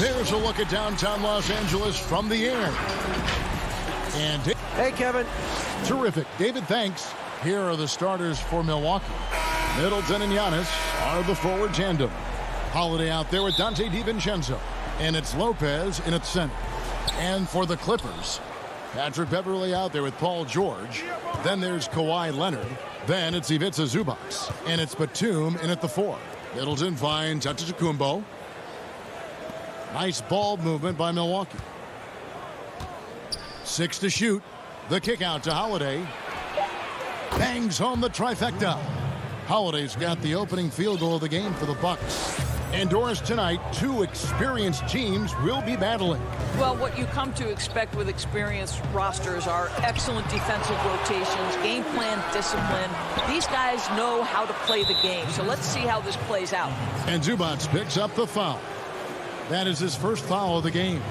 There's a look at downtown Los Angeles from the air. And hey, Kevin. Terrific. David, thanks. Here are the starters for Milwaukee. Middleton and Giannis are the forward tandem. Holiday out there with Dante DiVincenzo. And it's Lopez in its center. And for the Clippers, Patrick Beverley out there with Paul George. Then there's Kawhi Leonard. Then it's Ivica Zubac. And it's Batum in at the 4. Middleton finds Antetokounmpo. Nice ball movement by Milwaukee. 6 to shoot. The kick out to Holiday. Bangs home the trifecta. Holiday's got the opening field goal of the game for the Bucks. Indoors tonight, 2 experienced teams will be battling. Well, what you come to expect with experienced rosters are excellent defensive rotations, game plan discipline. These guys know how to play the game, so let's see how this plays out. And Zubac picks up the foul. That is his first foul of the game.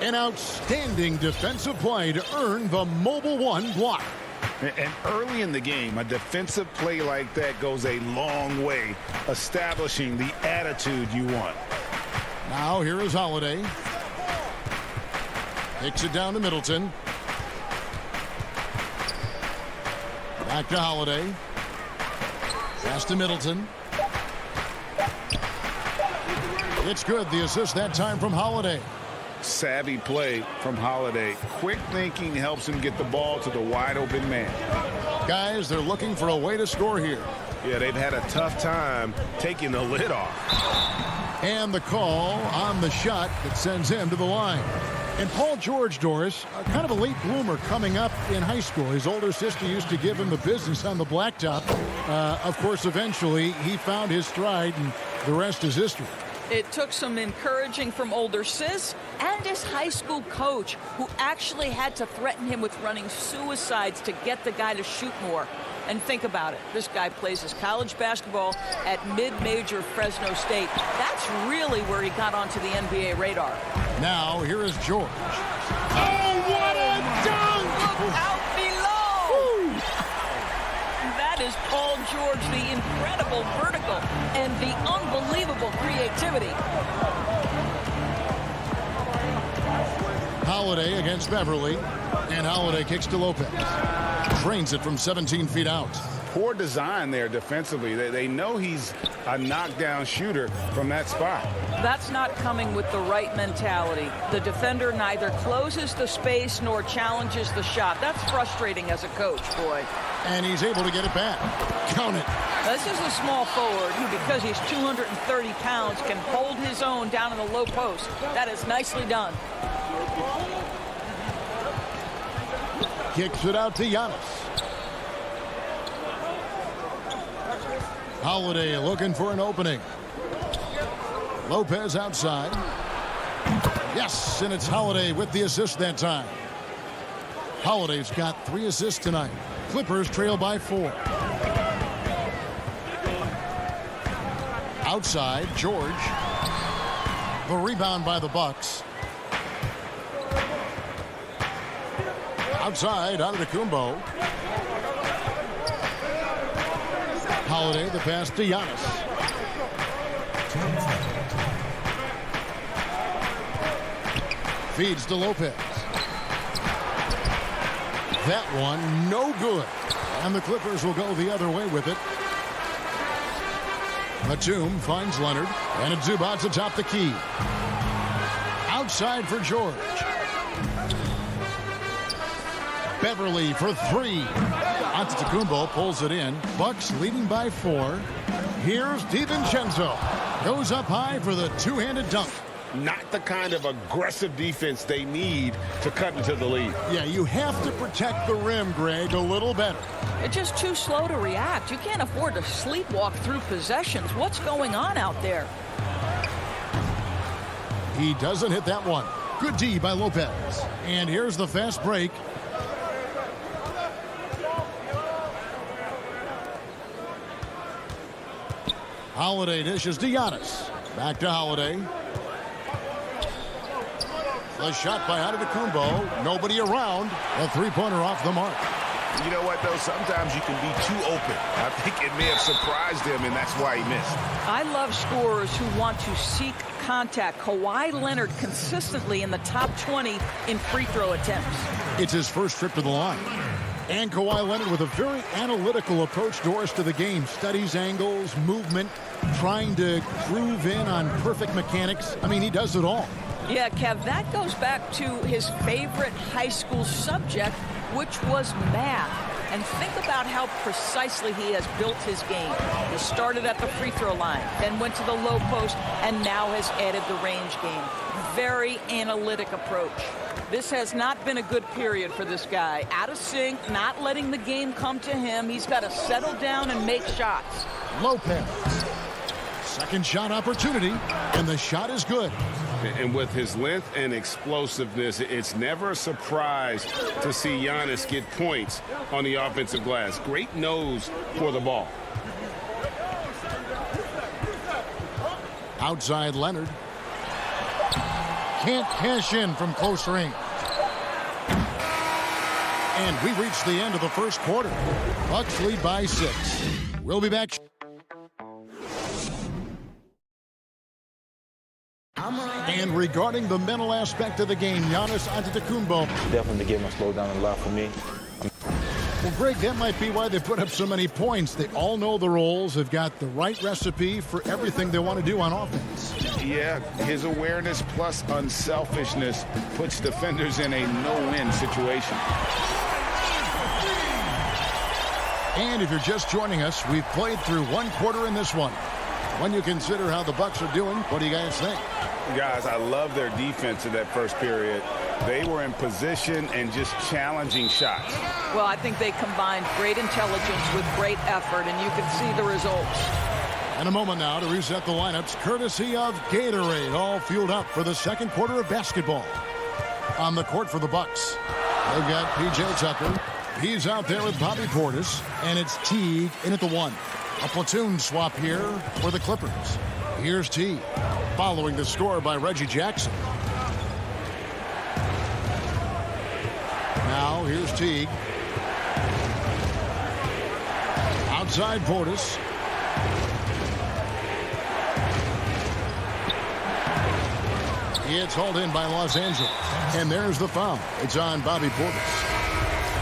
An outstanding defensive play to earn the Mobile One block. And early in the game, a defensive play like that goes a long way, establishing the attitude you want. Now here is Holiday. Kicks it down to Middleton. Back to Holiday. Pass to Middleton. It's good. The assist that time from Holiday. Savvy play from Holiday. Quick thinking helps him get the ball to the wide open man. Guys, they're looking for a way to score here. Yeah, they've had a tough time taking the lid off. And the call on the shot that sends him to the line. And Paul George, Doris, kind of a late bloomer coming up in high school. His older sister used to give him the business on the blacktop. Of course, eventually he found his stride, and the rest is history. It took some encouraging from older sis and his high school coach, who actually had to threaten him with running suicides to get the guy to shoot more. And think about it. This guy plays his college basketball at mid-major Fresno State. That's really where he got onto the NBA radar. Now, here is George. Oh, what a dunk! Look out below! Woo. That is Paul George, the incredible vertical and the unbelievable creativity. Holiday against Beverley, and Holiday kicks to Lopez. Trains it from 17 feet out. Poor design there defensively. They know he's a knockdown shooter from that spot. That's not coming with the right mentality. The defender neither closes the space nor challenges the shot. That's frustrating as a coach, boy. And he's able to get it back. Count it. This is a small forward who, because he's 230 pounds, can hold his own down in the low post. That is nicely done. Kicks it out to Giannis. Holiday looking for an opening. Lopez outside. Yes, and it's Holiday with the assist that time. Holiday's got 3 assists tonight. Clippers trail by 4. Outside, George. The rebound by the Bucks. Outside, Antetokounmpo. Holiday, the pass to Giannis. Feeds to Lopez. That one, no good. And the Clippers will go the other way with it. Batum finds Leonard. And it's Zubac atop the key. Outside for George. Beverley for 3. Antetokounmpo pulls it in. Bucks leading by 4. Here's DiVincenzo. Goes up high for the two-handed dunk. Not the kind of aggressive defense they need to cut into the lead. Yeah, you have to protect the rim, Greg, a little better. It's just too slow to react. You can't afford to sleepwalk through possessions. What's going on out there? He doesn't hit that one. Good D by Lopez. And here's the fast break. Holiday dishes to Giannis. Back to Holiday. The shot by Antetokounmpo. Nobody around. A three-pointer off the mark. You know what, though? Sometimes you can be too open. I think it may have surprised him, and that's why he missed. I love scorers who want to seek contact. Kawhi Leonard consistently in the top 20 in free throw attempts. It's his first trip to the line. And Kawhi Leonard with a very analytical approach, Doris, to the game. Studies angles, movement, trying to groove in on perfect mechanics. I mean, he does it all. Yeah, Kev, that goes back to his favorite high school subject, which was math. And think about how precisely he has built his game. He started at the free throw line, then went to the low post, and now has added the range game. Very analytic approach. This has not been a good period for this guy. Out of sync, not letting the game come to him. He's got to settle down and make shots. Lopez. Second shot opportunity, and the shot is good. And with his length and explosiveness, it's never a surprise to see Giannis get points on the offensive glass. Great nose for the ball. Outside Leonard. Can't cash in from close range. And we reach the end of the first quarter. Bucks lead by 6. We'll be back. And regarding the mental aspect of the game, Giannis Antetokounmpo. Definitely the game will slow down a lot for me. Well, Greg, that might be why they put up so many points. They all know the roles. They've got the right recipe for everything they want to do on offense. Yeah, his awareness plus unselfishness puts defenders in a no-win situation. And if you're just joining us, we've played through one quarter in this one. When you consider how the Bucks are doing, what do you guys think? Guys, I love their defense in that first period. They were in position and just challenging shots. Well, I think they combined great intelligence with great effort, and you can see the results. And a moment now to reset the lineups, courtesy of Gatorade, all fueled up for the second quarter of basketball. On the court for the Bucks, they've got P.J. Tucker. He's out there with Bobby Portis, and it's Teague in at the 1. A platoon swap here for the Clippers. Here's Teague, following the score by Reggie Jackson. Now here's Teague. Outside Portis. It's hauled in by Los Angeles. And there's the foul. It's on Bobby Portis.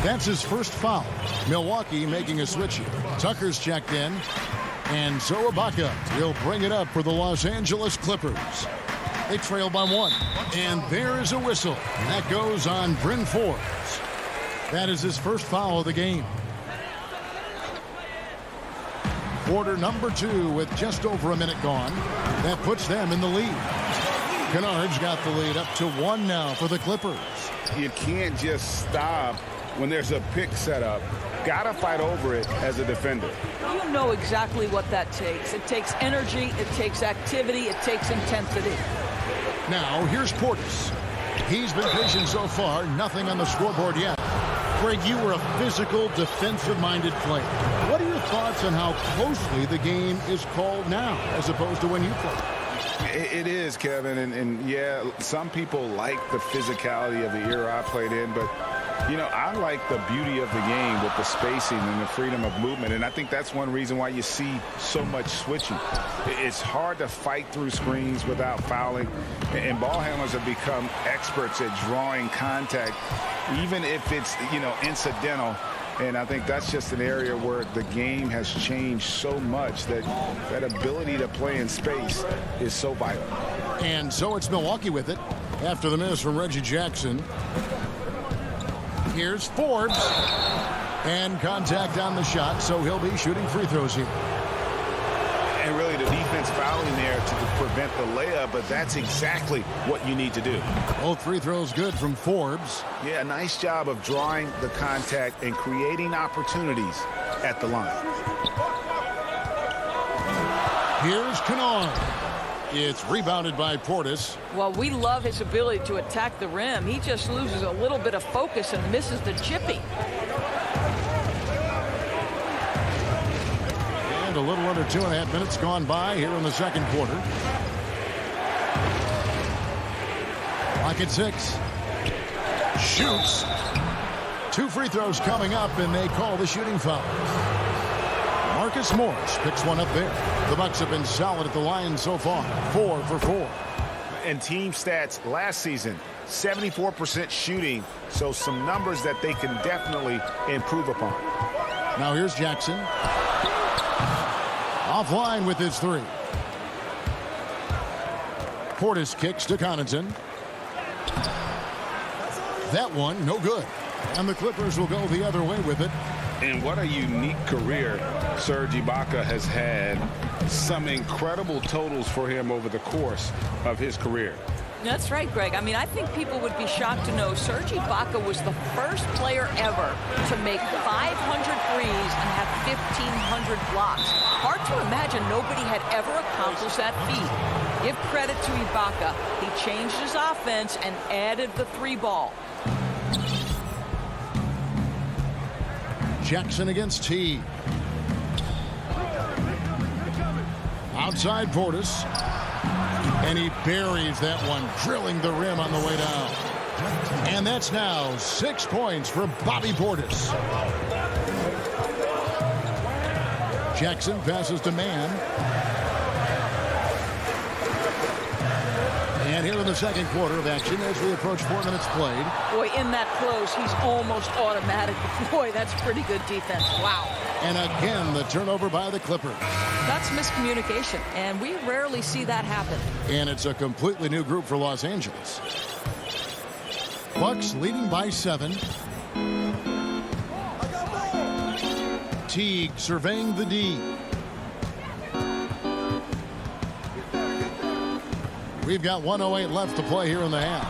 That's his first foul. Milwaukee making a switch here. Tucker's checked in. And so Ibaka will bring it up for the Los Angeles Clippers. They trail by 1. And there is a whistle. That goes on Bryn Forbes. That is his first foul of the game. Quarter number 2 with just over a minute gone. That puts them in the lead. Kennard's got the lead up to 1 now for the Clippers. You can't just stop when there's a pick set up. Gotta fight over it as a defender. You know exactly what that takes. It takes energy, it takes activity, it takes intensity. Now here's Portis. He's been patient so far, nothing on the scoreboard yet. Greg, you were a physical, defensive-minded player. What are your thoughts on how closely the game is called now as opposed to when you played? It is, Kevin, and yeah, some people like the physicality of the era I played in, but you know, I like the beauty of the game with the spacing and the freedom of movement, and I think that's one reason why you see so much switching. It's hard to fight through screens without fouling, and ball handlers have become experts at drawing contact, even if it's, you know, incidental. And I think that's just an area where the game has changed so much that that ability to play in space is so vital. And so it's Milwaukee with it after the miss from Reggie Jackson. Here's Forbes. And contact on the shot, so he'll be shooting free throws here. And really the defense fouling there to prevent the layup, but that's exactly what you need to do. Both free throws good from Forbes. Yeah, a nice job of drawing the contact and creating opportunities at the line. Here's Kennard. It's rebounded by Portis. Well, we love his ability to attack the rim. He just loses a little bit of focus and misses the chippy. And a little under 2.5 minutes gone by here in the second quarter. Clock at 6. Shoots. 2 free throws coming up, and they call the shooting foul. Marcus Morris picks one up there. The Bucks have been solid at the line so far, 4 for 4. And team stats last season, 74% shooting, so some numbers that they can definitely improve upon. Now here's Jackson. Offline with his 3. Portis kicks to Connaughton. That one, no good. And the Clippers will go the other way with it. And what a unique career Serge Ibaka has had. Some incredible totals for him over the course of his career. That's right, Greg. I mean, I think people would be shocked to know Serge Ibaka was the first player ever to make 500 threes and have 1,500 blocks. Hard to imagine nobody had ever accomplished that feat. Give credit to Ibaka. He changed his offense and added the 3 ball. Jackson against T. Outside Portis. And he buries that one, drilling the rim on the way down. And that's now 6 points for Bobby Portis. Jackson passes to Mann. And here in the second quarter of action as we approach 4 minutes played. Boy, in that close, he's almost automatic. Boy, that's pretty good defense. Wow. And again, the turnover by the Clippers. That's miscommunication, and we rarely see that happen. And it's a completely new group for Los Angeles. Bucks leading by 7. Teague surveying the D. We've got 1:08 left to play here in the half.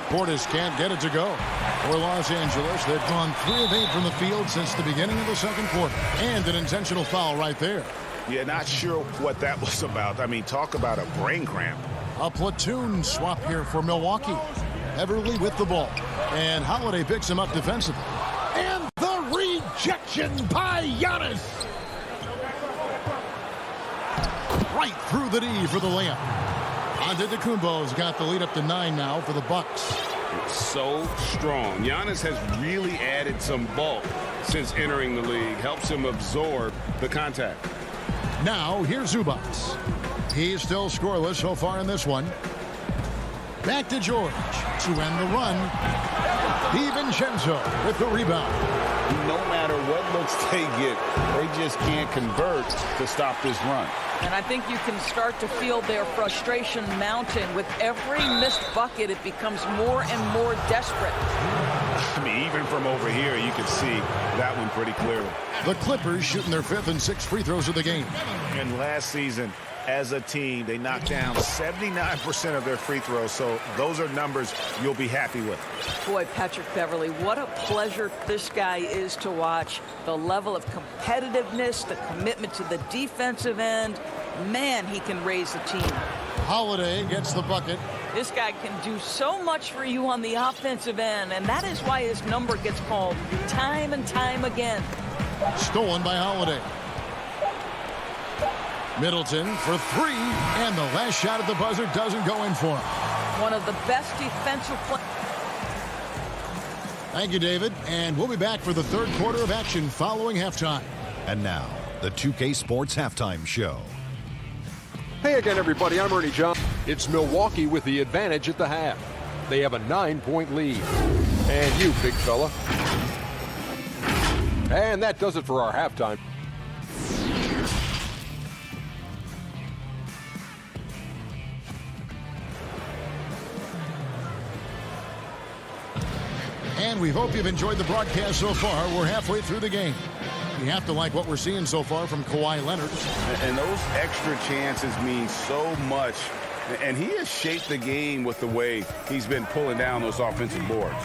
Portis can't get it to go. For Los Angeles, they've gone 3 of 8 from the field since the beginning of the second quarter. And an intentional foul right there. Yeah, not sure what that was about. I mean, talk about a brain cramp. A platoon swap here for Milwaukee. Everly with the ball. And Holiday picks him up defensively. And the rejection by Giannis. Right through the D for the layup. Antetokounmpo's got the lead up to 9 now for the Bucks. So strong. Giannis has really added some bulk since entering the league. Helps him absorb the contact. Now here's Zubac. He's still scoreless so far in this one. Back to George to end the run. DiVincenzo with the rebound. No matter what looks they get, they just can't convert to stop this run. And I think you can start to feel their frustration mounting. With every missed bucket, it becomes more and more desperate. I mean, even from over here, you can see that one pretty clearly. The Clippers shooting their 5th and 6th free throws of the game. And last season, as a team, they knocked down 79% of their free throws, so those are numbers you'll be happy with. Boy, Patrick Beverley, what a pleasure this guy is to watch. The level of competitiveness, the commitment to the defensive end. Man, he can raise the team. Holiday gets the bucket. This guy can do so much for you on the offensive end, and that is why his number gets called time and time again. Stolen by Holiday. Middleton for 3, and the last shot at the buzzer doesn't go in for him. One of the best defensive players. Thank you, David, and we'll be back for the third quarter of action following halftime. And now, the 2K Sports Halftime Show. Hey again, everybody, I'm Ernie Johnson. It's Milwaukee with the advantage at the half. They have a 9-point lead. And you, big fella. And that does it for our halftime. And we hope you've enjoyed the broadcast so far. We're halfway through the game. You have to like what we're seeing so far from Kawhi Leonard. And those extra chances mean so much. And he has shaped the game with the way he's been pulling down those offensive boards.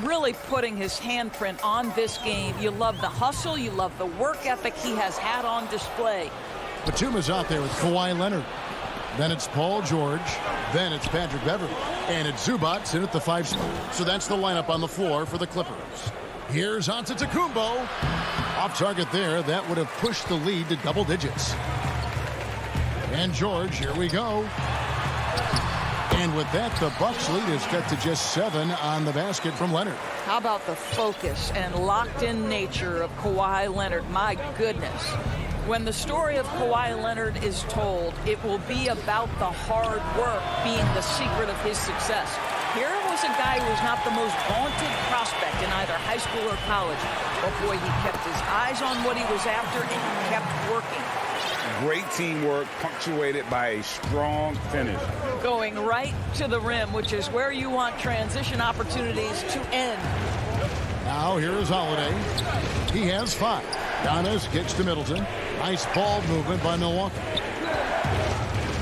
Really putting his handprint on this game. You love the hustle. You love the work ethic he has had on display. Batuma's out there with Kawhi Leonard. Then it's Paul George. Then it's Patrick Beverley. And it's Zubac in at the 5 spot. So that's the lineup on the floor for the Clippers. Here's Antetokounmpo. Off target there. That would have pushed the lead to double digits. And George, here we go. And with that, the Bucks lead is cut to just 7 on the basket from Leonard. How about the focus and locked-in nature of Kawhi Leonard? My goodness. When the story of Kawhi Leonard is told, it will be about the hard work being the secret of his success. Here was a guy who was not the most vaunted prospect in either high school or college. But boy, he kept his eyes on what he was after and he kept working. Great teamwork punctuated by a strong finish. Going right to the rim, which is where you want transition opportunities to end. Now here is Holiday. He has 5. Giannis kicks to Middleton. Nice ball movement by Milwaukee.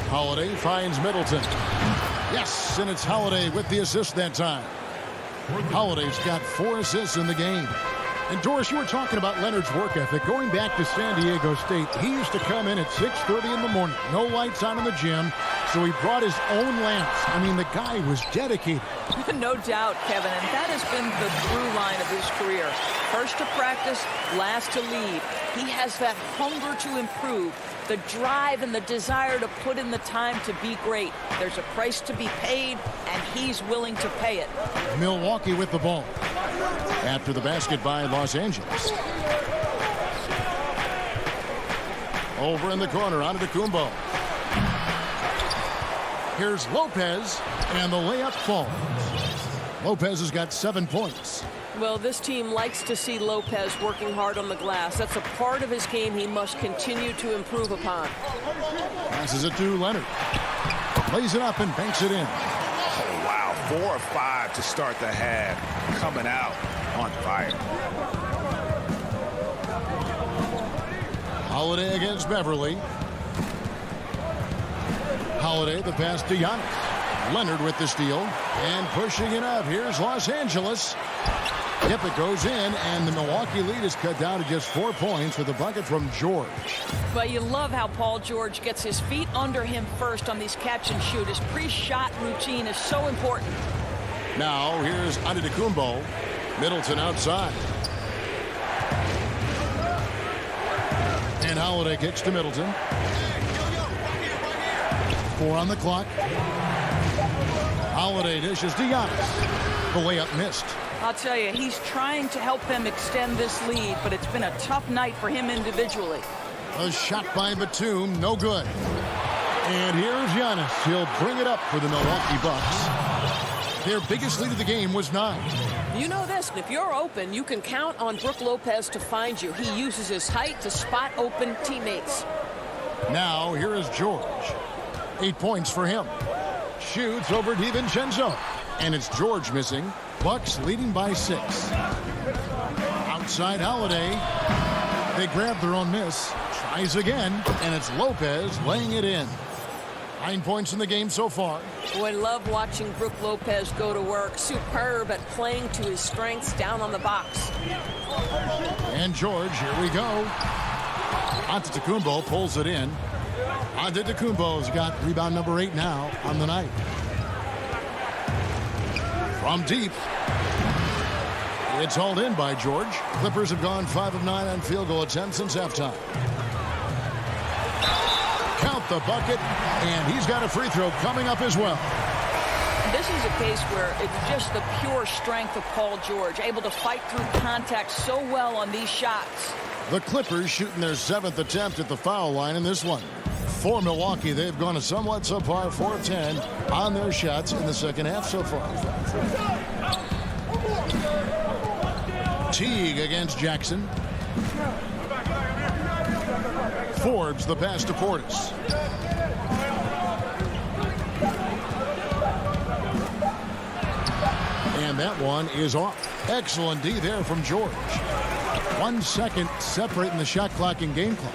Holiday finds Middleton. Yes, and it's Holiday with the assist that time. Holiday's got 4 assists in the game. And Doris, you were talking about Leonard's work ethic. Going back to San Diego State, he used to come in at 6:30 in the morning. No lights on in the gym, so he brought his own lamps. I mean, the guy was dedicated. No doubt, Kevin, and that has been the through line of his career. First to practice, last to lead. He has that hunger to improve, the drive and the desire to put in the time to be great. There's a price to be paid, and he's willing to pay it. Milwaukee with the ball. After the basket by Los Angeles. Over in the corner, Antetokounmpo. Here's Lopez, and the layup falls. Lopez has got 7 points. Well, this team likes to see Lopez working hard on the glass. That's a part of his game he must continue to improve upon. Passes it to Leonard. Lays it up and banks it in. Oh, wow. 4 or 5 to start the half. Coming out on fire. Holiday against Beverly. Holiday, the pass to Giannis. Leonard with the steal. And pushing it up. Here's Los Angeles. Yep, it goes in, and the Milwaukee lead is cut down to just 4 points with a bucket from George. But you love how Paul George gets his feet under him first on these catch and shoot. His pre-shot routine is so important. Now, here's Antetokounmpo. Middleton outside. And Holiday kicks to Middleton. 4 on the clock. Holiday dishes to Giannis. The layup missed. I'll tell you, he's trying to help them extend this lead, but it's been a tough night for him individually. A shot by Batum, no good. And here's Giannis. He'll bring it up for the Milwaukee Bucks. Their biggest lead of the game was 9. You know this, if you're open, you can count on Brook Lopez to find you. He uses his height to spot open teammates. Now, here is George. 8 points for him. Shoots over DiVincenzo. And it's George missing. Bucks leading by 6. Outside Holiday. They grab their own miss. Tries again. And it's Lopez laying it in. 9 points in the game so far. Boy, love watching Brook Lopez go to work. Superb at playing to his strengths down on the box. And George, here we go. Antetokounmpo pulls it in. Antetokounmpo's got rebound number 8 now on the night. From deep. It's hauled in by George. Clippers have gone 5 of 9 on field goal attempts since halftime. Count the bucket, and he's got a free throw coming up as well. This is a case where it's just the pure strength of Paul George, able to fight through contact so well on these shots. The Clippers shooting their 7th attempt at the foul line in this one. For Milwaukee, they've gone a somewhat subpar 4 of 10 on their shots in the second half so far. Teague against Jackson. Forbes the pass to Portis. And that one is off. Excellent D there from George. 1 second separating the shot clock and game clock.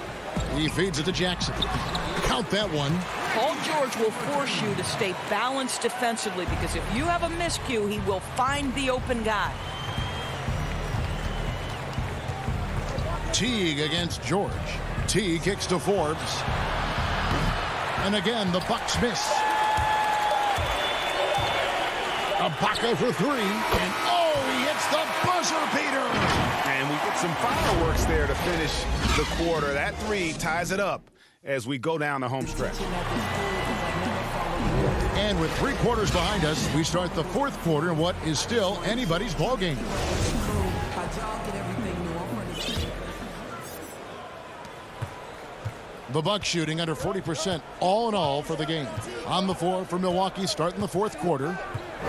He feeds it to Jackson. Count that one. Paul George will force you to stay balanced defensively because if you have a miscue, he will find the open guy. Teague against George. Teague kicks to Forbes. And again, the Bucks miss. Ibaka for 3. And oh, he hits the buzzer beater. And we get some fireworks there to finish the quarter. That 3 ties it up as we go down the home stretch. And with 3 quarters behind us, we start the 4th quarter in what is still anybody's ball game. The Bucks shooting under 40% all in all for the game. On the floor for Milwaukee starting the 4th quarter.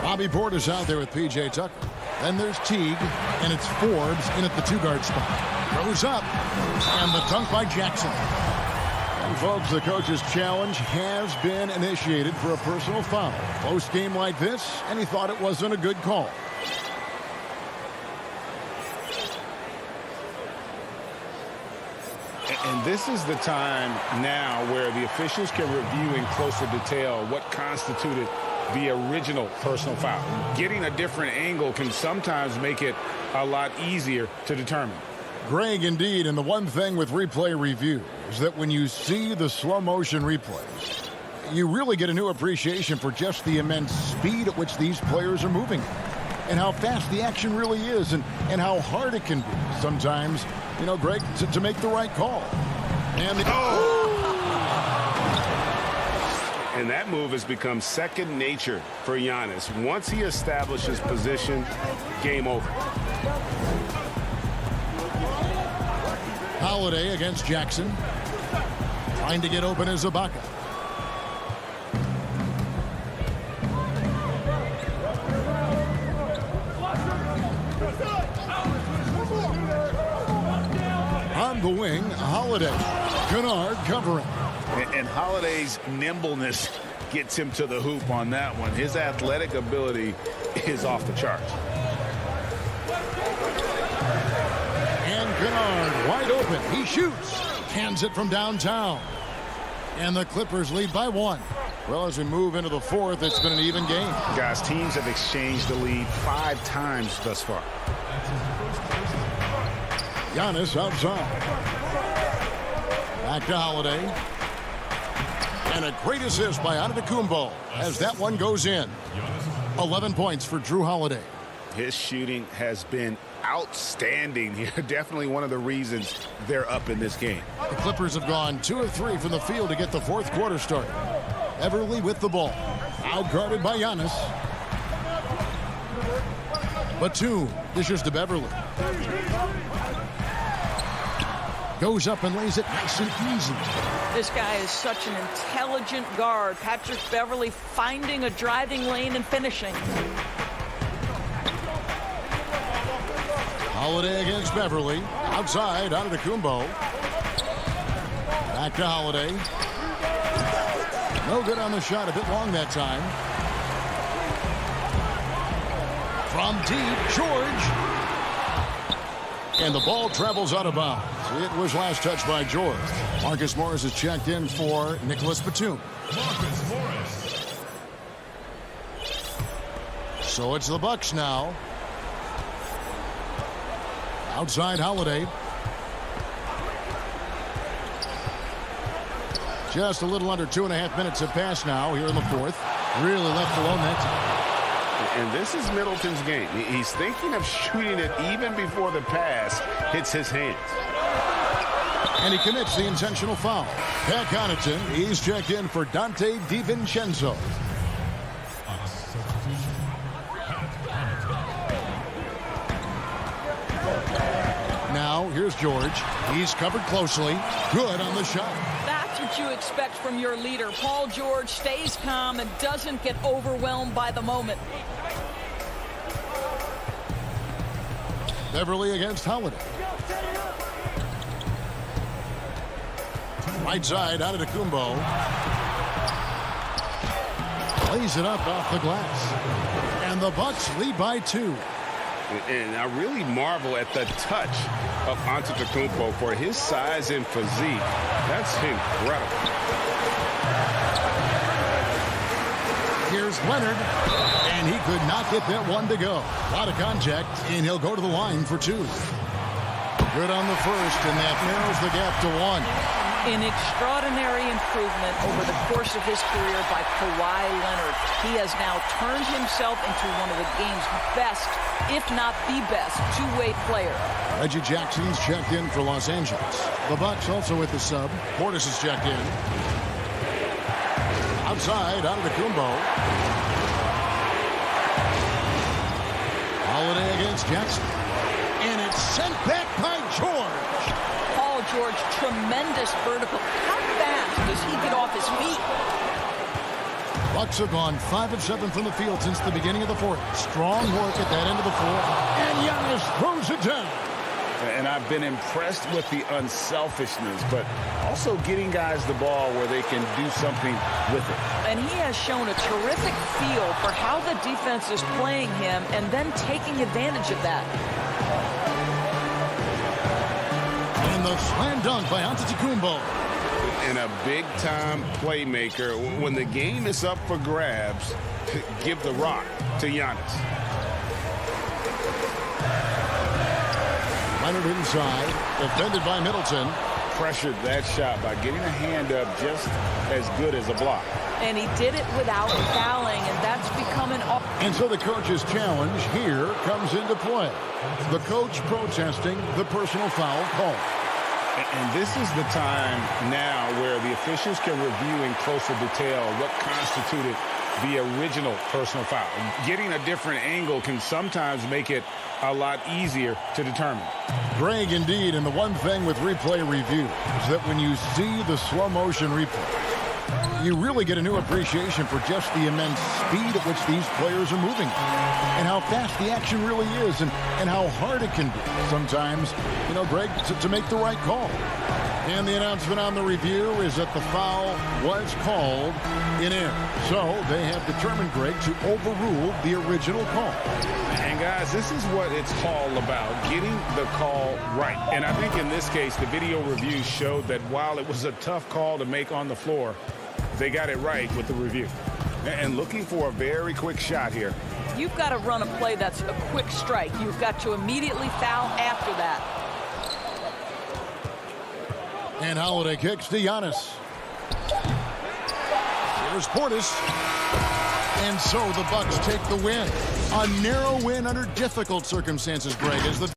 Bobby Portis out there with P.J. Tucker. Then there's Teague, and it's Forbes in at the 2-guard spot. Goes up, and the dunk by Jackson. And folks, the coach's challenge has been initiated for a personal foul. Close game like this, and he thought it wasn't a good call. And this is the time now where the officials can review in closer detail what constituted the original personal foul. Getting a different angle can sometimes make it a lot easier to determine. Greg, indeed, and the one thing with replay review is that when you see the slow motion replays, you really get a new appreciation for just the immense speed at which these players are moving and how fast the action really is and how hard it can be sometimes, you know, Greg, to make the right call. And And that move has become second nature for Giannis. Once he establishes position, game over. Holiday against Jackson. Trying to get open as Ibaka. On the wing, Holiday. Kennard covering. And Holiday's nimbleness gets him to the hoop on that one. His athletic ability is off the charts. And Kennard wide open. He shoots. Hands it from downtown. And the Clippers lead by 1. Well, as we move into the 4th, it's been an even game. Guys, teams have exchanged the lead 5 times thus far. Giannis outside. Back to Holiday. And a great assist by Antetokounmpo as that one goes in. 11 points for Drew Holiday. His shooting has been outstanding here. Definitely one of the reasons they're up in this game. The Clippers have gone 2 of 3 from the field to get the 4th quarter started. Everly with the ball. Outguarded by Giannis. Batum dishes to Beverly. Goes up and lays it nice and easy. This guy is such an intelligent guard. Patrick Beverly finding a driving lane and finishing. Holiday against Beverly. Outside, Antetokounmpo. Back to Holiday. No good on the shot. A bit long that time. From deep, George. And the ball travels out of bounds. It was last touched by George. Marcus Morris is checked in for Nicholas Batum. Marcus Morris. So it's the Bucks now. Outside Holiday. Just a little under 2.5 minutes have passed now here in the 4th. Really left alone that time. And this is Middleton's game. He's thinking of shooting it even before the pass hits his hands. And he commits the intentional foul. Pat Connaughton, he's checked in for Dante DiVincenzo. Now, here's George. He's covered closely. Good on the shot. That's what you expect from your leader. Paul George stays calm and doesn't get overwhelmed by the moment. Beverly against Holiday. Right side, Antetokounmpo. Lays it up off the glass. And the Bucks lead by 2. And I really marvel at the touch of Antetokounmpo for his size and physique. That's incredible. Here's Leonard. And he could not get that one to go. A lot of contact, and he'll go to the line for 2. Good on the first, and that narrows the gap to 1. An extraordinary improvement over the course of his career by Kawhi Leonard. He has now turned himself into one of the game's best, if not the best, two-way player. Reggie Jackson's checked in for Los Angeles. The Bucks also with the sub. Portis is checked in. Outside, Antetokounmpo. Holiday against Jackson. And it's sent back by George. Paul George, tremendous vertical. How fast does he get off his feet? Bucks have gone 5 of 7 from the field since the beginning of the fourth. Strong work at that end of the floor. And Giannis throws it down. And I've been impressed with the unselfishness, but also getting guys the ball where they can do something with it. And he has shown a terrific feel for how the defense is playing him and then taking advantage of that. And the slam dunk by Antetokounmpo. And a big-time playmaker. When the game is up for grabs, give the rock to Giannis. Leonard inside, defended by Middleton. Pressured that shot by getting a hand up just as good as a block. And he did it without fouling, and that's becoming... And so the coach's challenge here comes into play. The coach protesting the personal foul call. And this is the time now where the officials can review in closer detail what constituted the original personal foul. Getting a different angle can sometimes make it a lot easier to determine. Greg, indeed, and the one thing with replay review is that when you see the slow motion replay, you really get a new appreciation for just the immense speed at which these players are moving and how fast the action really is and how hard it can be sometimes, you know, Greg, to make the right call. And the announcement on the review is that the foul was called in error. So they have determined, Greg, to overrule the original call. And guys, this is what it's all about, getting the call right. And I think in this case, the video review showed that while it was a tough call to make on the floor, they got it right with the review. And looking for a very quick shot here. You've got to run a play that's a quick strike. You've got to immediately foul after that. And Holiday kicks to Giannis. Here's Portis. And so the Bucks take the win. A narrow win under difficult circumstances, Greg, as the...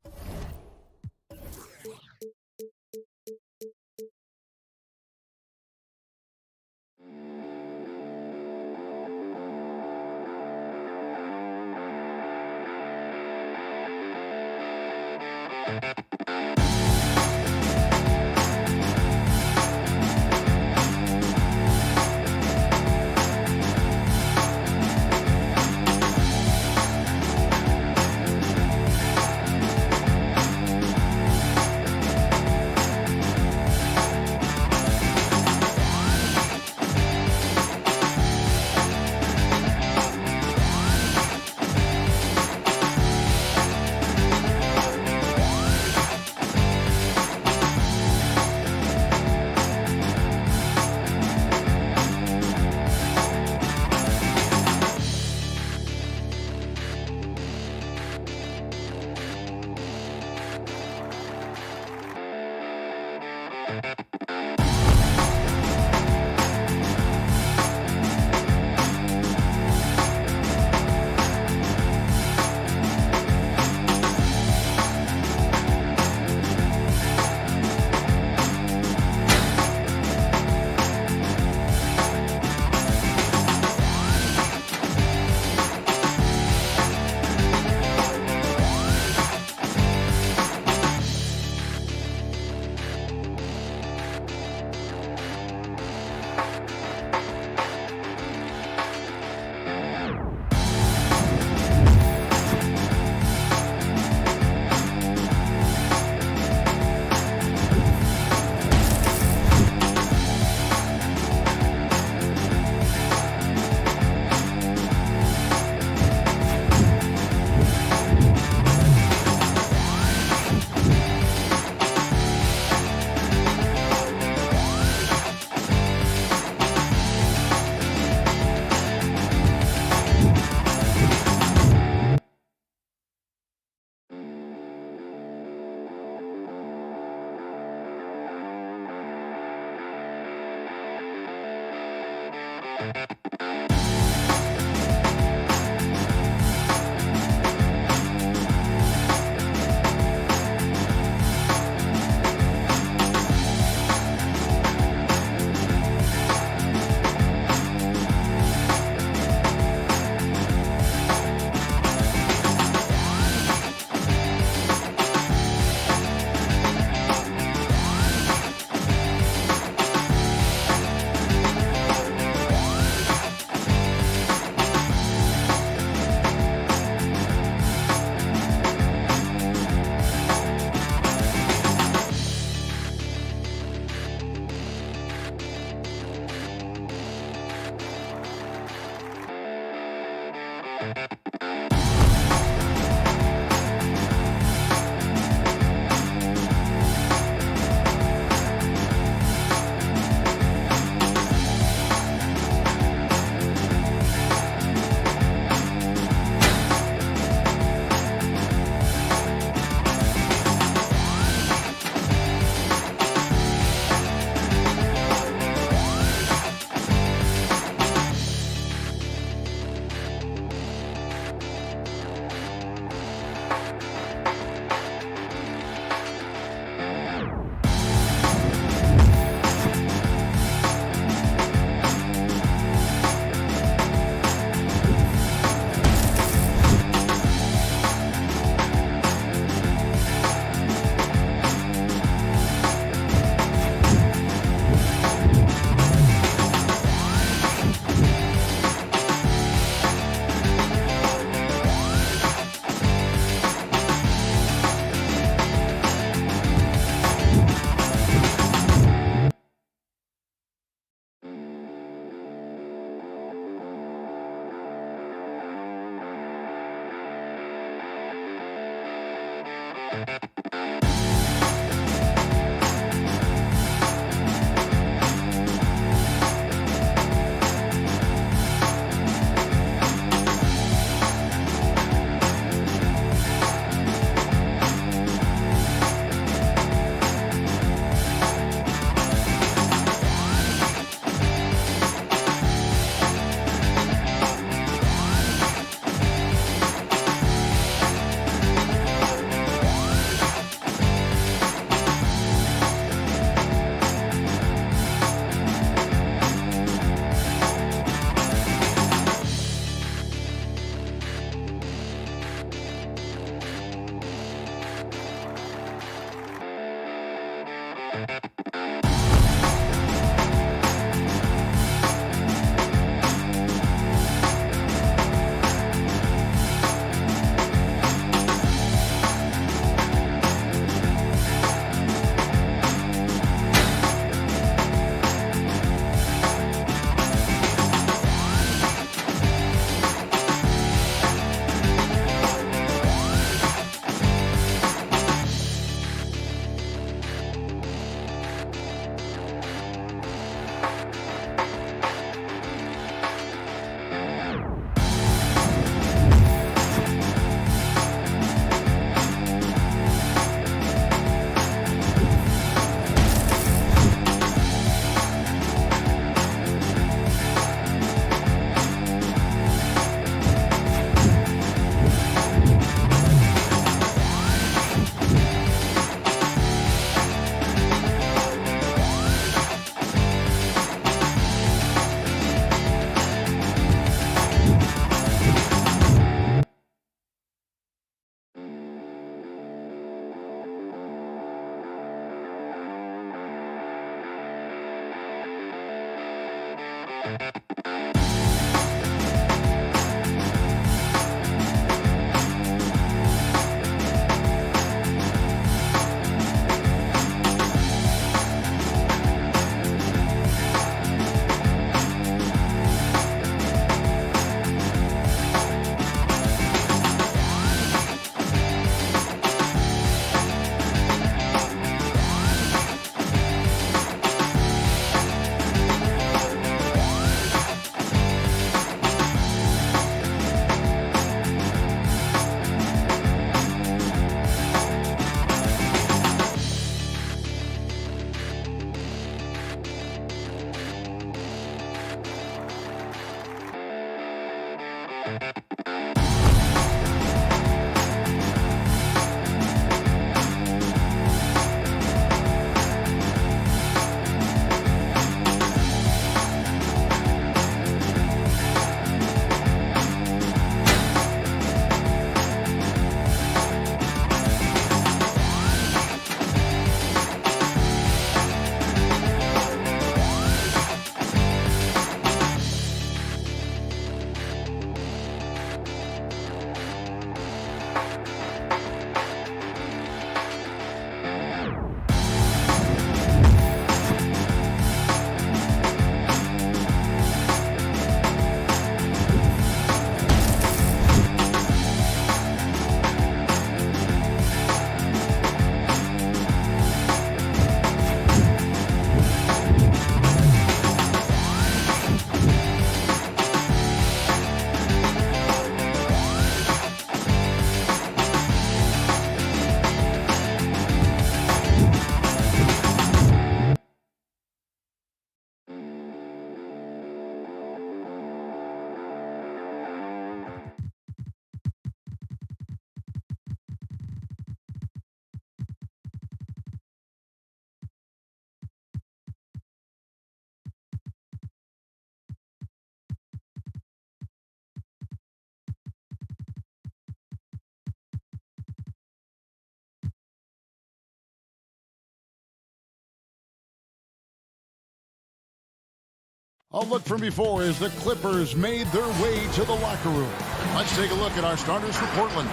A look from before as the Clippers made their way to the locker room. Let's take a look at our starters for Portland.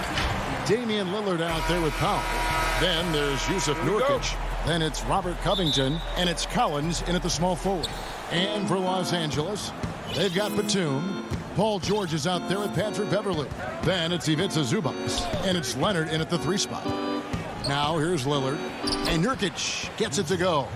Damian Lillard out there with Powell. Then there's Yusuf Nurkic. Then it's Robert Covington. And it's Collins in at the small forward. And for Los Angeles, they've got Batum. Paul George is out there with Patrick Beverley. Then it's Ivica Zubac. And it's Leonard in at the 3 spot. Now here's Lillard. And Nurkic gets it to go.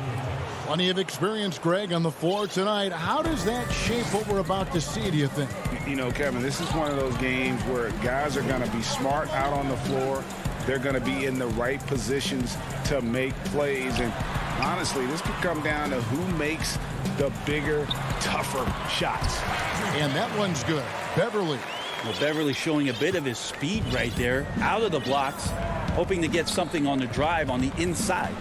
Plenty of experience, Greg, on the floor tonight. How does that shape what we're about to see, do you think? You know, Kevin, this is one of those games where guys are going to be smart out on the floor. They're going to be in the right positions to make plays. And honestly, this could come down to who makes the bigger, tougher shots. And that one's good. Beverley. Well, Beverley showing a bit of his speed right there, out of the blocks, hoping to get something on the drive on the inside.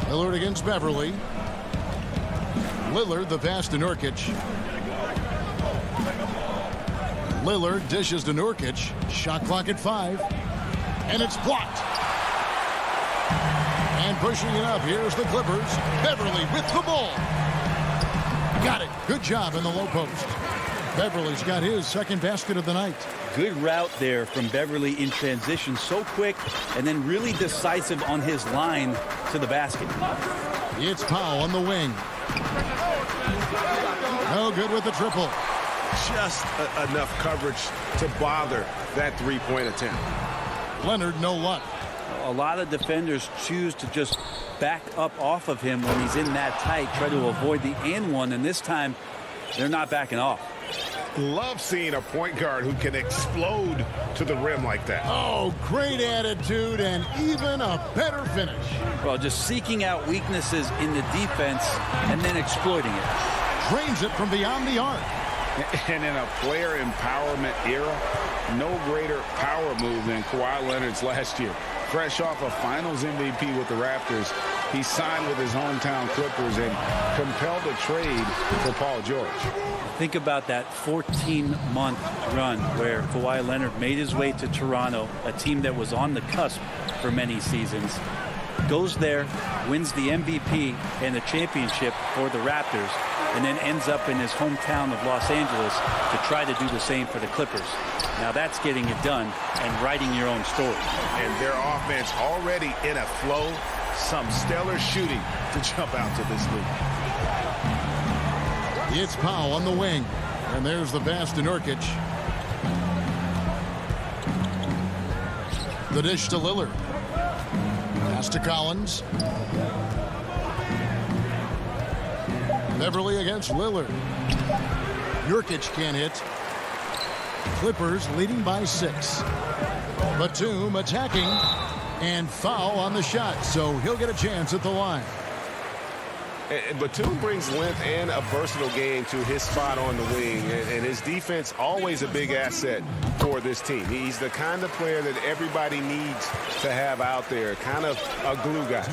Lillard against Beverley. Lillard, the pass to Nurkic. Lillard dishes to Nurkic. Shot clock at 5. And it's blocked. And pushing it up, here's the Clippers. Beverley with the ball. Got it. Good job in the low post. Beverley's got his second basket of the night. Good route there from Beverley in transition. So quick and then really decisive on his line to the basket. It's Powell on the wing. No good with the triple. Just enough coverage to bother that three-point attempt. Leonard, no luck. A lot of defenders choose to just back up off of him when he's in that tight, try to avoid the and one, and this time they're not backing off. Love seeing a point guard who can explode to the rim like that. Oh, great attitude and even a better finish. Well, just seeking out weaknesses in the defense and then exploiting it. Drains it from beyond the arc. And in a player empowerment era, no greater power move than Kawhi Leonard's last year. Fresh off a Finals MVP with the Raptors, he signed with his hometown Clippers and compelled a trade for Paul George. Think about that 14-month run where Kawhi Leonard made his way to Toronto, a team that was on the cusp for many seasons. Goes there, wins the MVP and the championship for the Raptors, and then ends up in his hometown of Los Angeles to try to do the same for the Clippers. Now that's getting it done and writing your own story. And their offense already in a flow. Some stellar shooting to jump out to this league. It's Powell on the wing. And there's the pass to Nurkic. The dish to Lillard. Pass to Collins. Beverley against Lillard. Nurkic can't hit. Clippers leading by 6. Batum attacking. And foul on the shot, so he'll get a chance at the line. Batum brings length and a versatile game to his spot on the wing, and his defense always a big asset for this team. He's the kind of player that everybody needs to have out there, kind of a glue guy.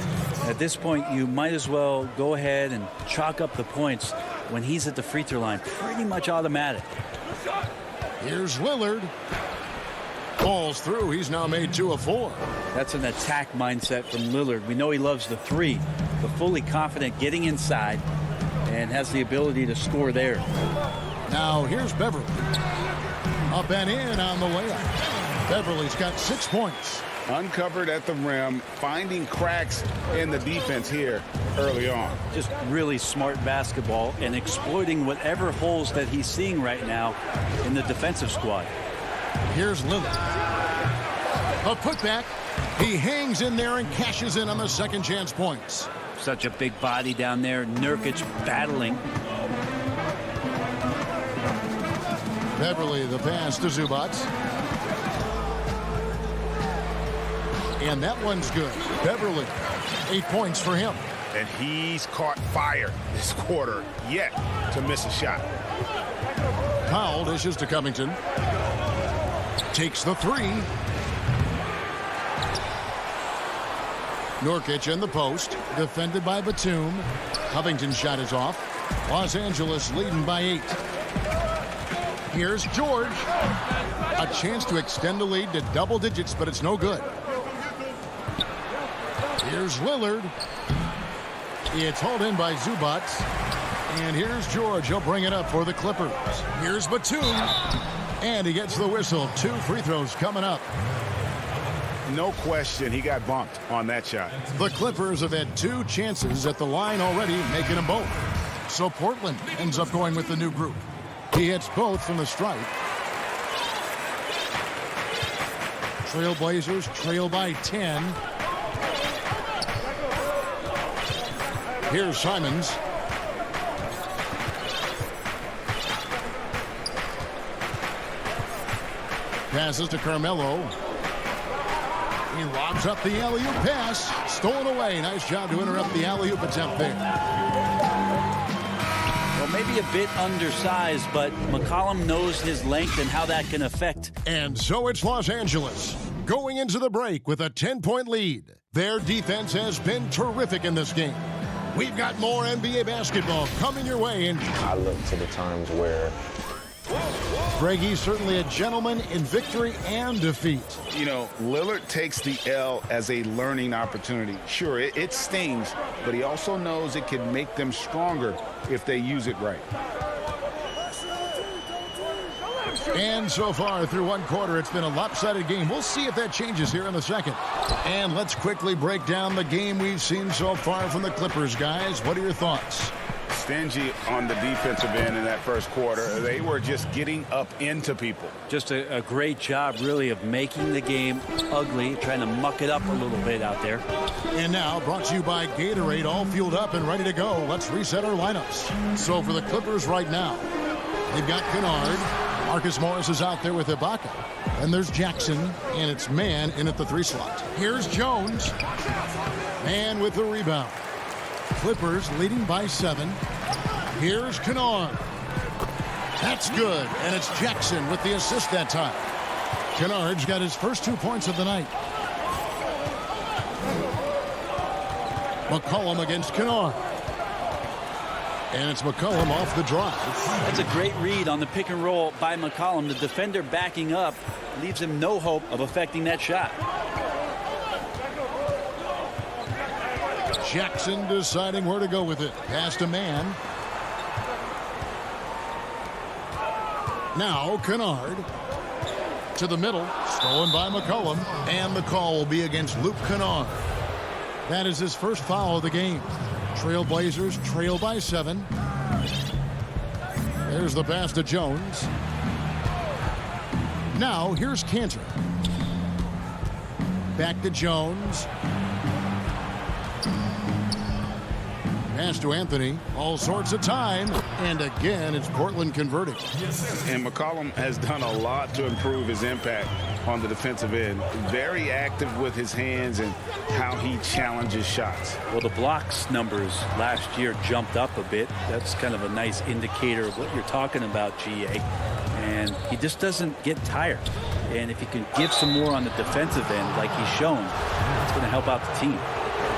At this point, you might as well go ahead and chalk up the points when he's at the free throw line. Pretty much automatic. Here's Lillard. Falls through. He's now made 2 of 4. That's an attack mindset from Lillard. We know he loves the 3, but fully confident getting inside and has the ability to score there. Now here's Beverley. Up and in on the layup. Beverley's got 6 points. Uncovered at the rim, finding cracks in the defense here early on. Just really smart basketball and exploiting whatever holes that he's seeing right now in the defensive squad. Here's Lillard. A putback. He hangs in there and cashes in on the second chance points. Such a big body down there. Nurkic battling. Beverley the pass to Zubac. And that one's good. Beverley, 8 points for him. And he's caught fire this quarter yet to miss a shot. Powell dishes to Covington. Takes the 3. Nurkic in the post. Defended by Batum. Covington's shot is off. Los Angeles leading by 8. Here's George. A chance to extend the lead to double digits, but it's no good. Here's Lillard. It's hauled in by Zubac. And here's George. He'll bring it up for the Clippers. Here's Batum. And he gets the whistle. 2 free throws coming up. No question, he got bumped on that shot. The Clippers have had 2 chances at the line already, making them both. So Portland ends up going with the new group. He hits both from the stripe. Trailblazers trail by 10. Here's Simons. Passes to Carmelo. He lobs up the alley-oop pass. Stolen away. Nice job to interrupt the alley-oop attempt there. Well, maybe a bit undersized, but McCollum knows his length and how that can affect. And so it's Los Angeles going into the break with a 10-point lead. Their defense has been terrific in this game. We've got more NBA basketball coming your way. And I look to the times where Greg, he's certainly a gentleman in victory and defeat. You know, Lillard takes the L as a learning opportunity. Sure, it stings, but he also knows it can make them stronger if they use it right. And so far through one quarter, it's been a lopsided game. We'll see if that changes here in the second. And let's quickly break down the game we've seen so far from the Clippers, guys. What are your thoughts? Stingy on the defensive end in that first quarter. They were just getting up into people. Just a great job, really, of making the game ugly, trying to muck it up a little bit out there. And now, brought to you by Gatorade, all fueled up and ready to go. Let's reset our lineups. So for the Clippers right now, they've got Kennard. Marcus Morris is out there with Ibaka. And there's Jackson, and it's man in at the 3 slot. Here's Jones. Man with the rebound. Clippers leading by 7. Here's Kennard. That's good, and it's Jackson with the assist that time. Kennard's got his first 2 points of the night. McCollum against Kennard. And it's McCollum off the drive. That's a great read on the pick and roll by McCollum. The defender backing up leaves him no hope of affecting that shot. Jackson deciding where to go with it. Pass to man. Now Kennard to the middle. Stolen by McCollum. And the call will be against Luke Kennard. That is his first foul of the game. Trailblazers trail by 7. There's the pass to Jones. Now here's Cantor. Back to Jones. Pass to Anthony. All sorts of time. And again, it's Portland converting. And McCollum has done a lot to improve his impact on the defensive end. Very active with his hands and how he challenges shots. Well, the blocks numbers last year jumped up a bit. That's kind of a nice indicator of what you're talking about, GA. And he just doesn't get tired. And if he can give some more on the defensive end like he's shown, it's going to help out the team.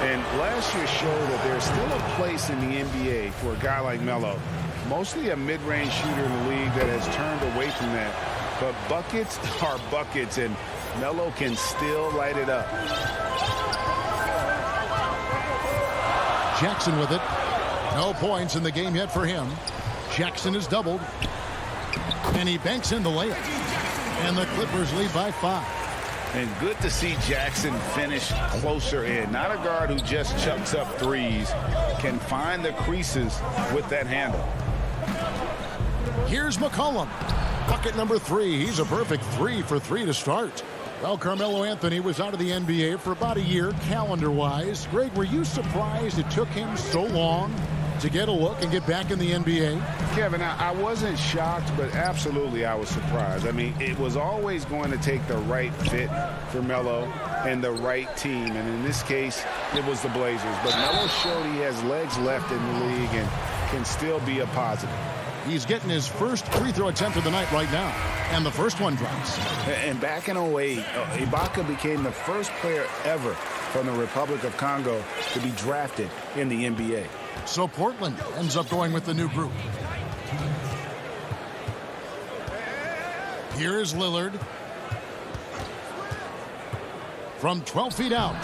And last year showed that there's still a place in the NBA for a guy like Melo. Mostly a mid-range shooter in the league that has turned away from that. But buckets are buckets, and Melo can still light it up. Jackson with it. No points in the game yet for him. Jackson is doubled. And he banks in the layup. And the Clippers lead by 5. And good to see Jackson finish closer in. Not a guard who just chucks up threes. Can find the creases with that handle. Here's McCollum. Bucket number 3. He's a perfect 3 for 3 to start. Well, Carmelo Anthony was out of the NBA for about a year, calendar-wise. Greg, were you surprised it took him so long to get a look and get back in the NBA? Kevin, I wasn't shocked, but absolutely I was surprised. I mean, it was always going to take the right fit for Melo and the right team. And in this case, it was the Blazers. But Melo showed he has legs left in the league and can still be a positive. He's getting his first free throw attempt of the night right now. And the first one drops. And back in 08, Ibaka became the first player ever from the Republic of Congo to be drafted in the NBA. So Portland ends up going with the new group. Here is Lillard. From 12 feet out.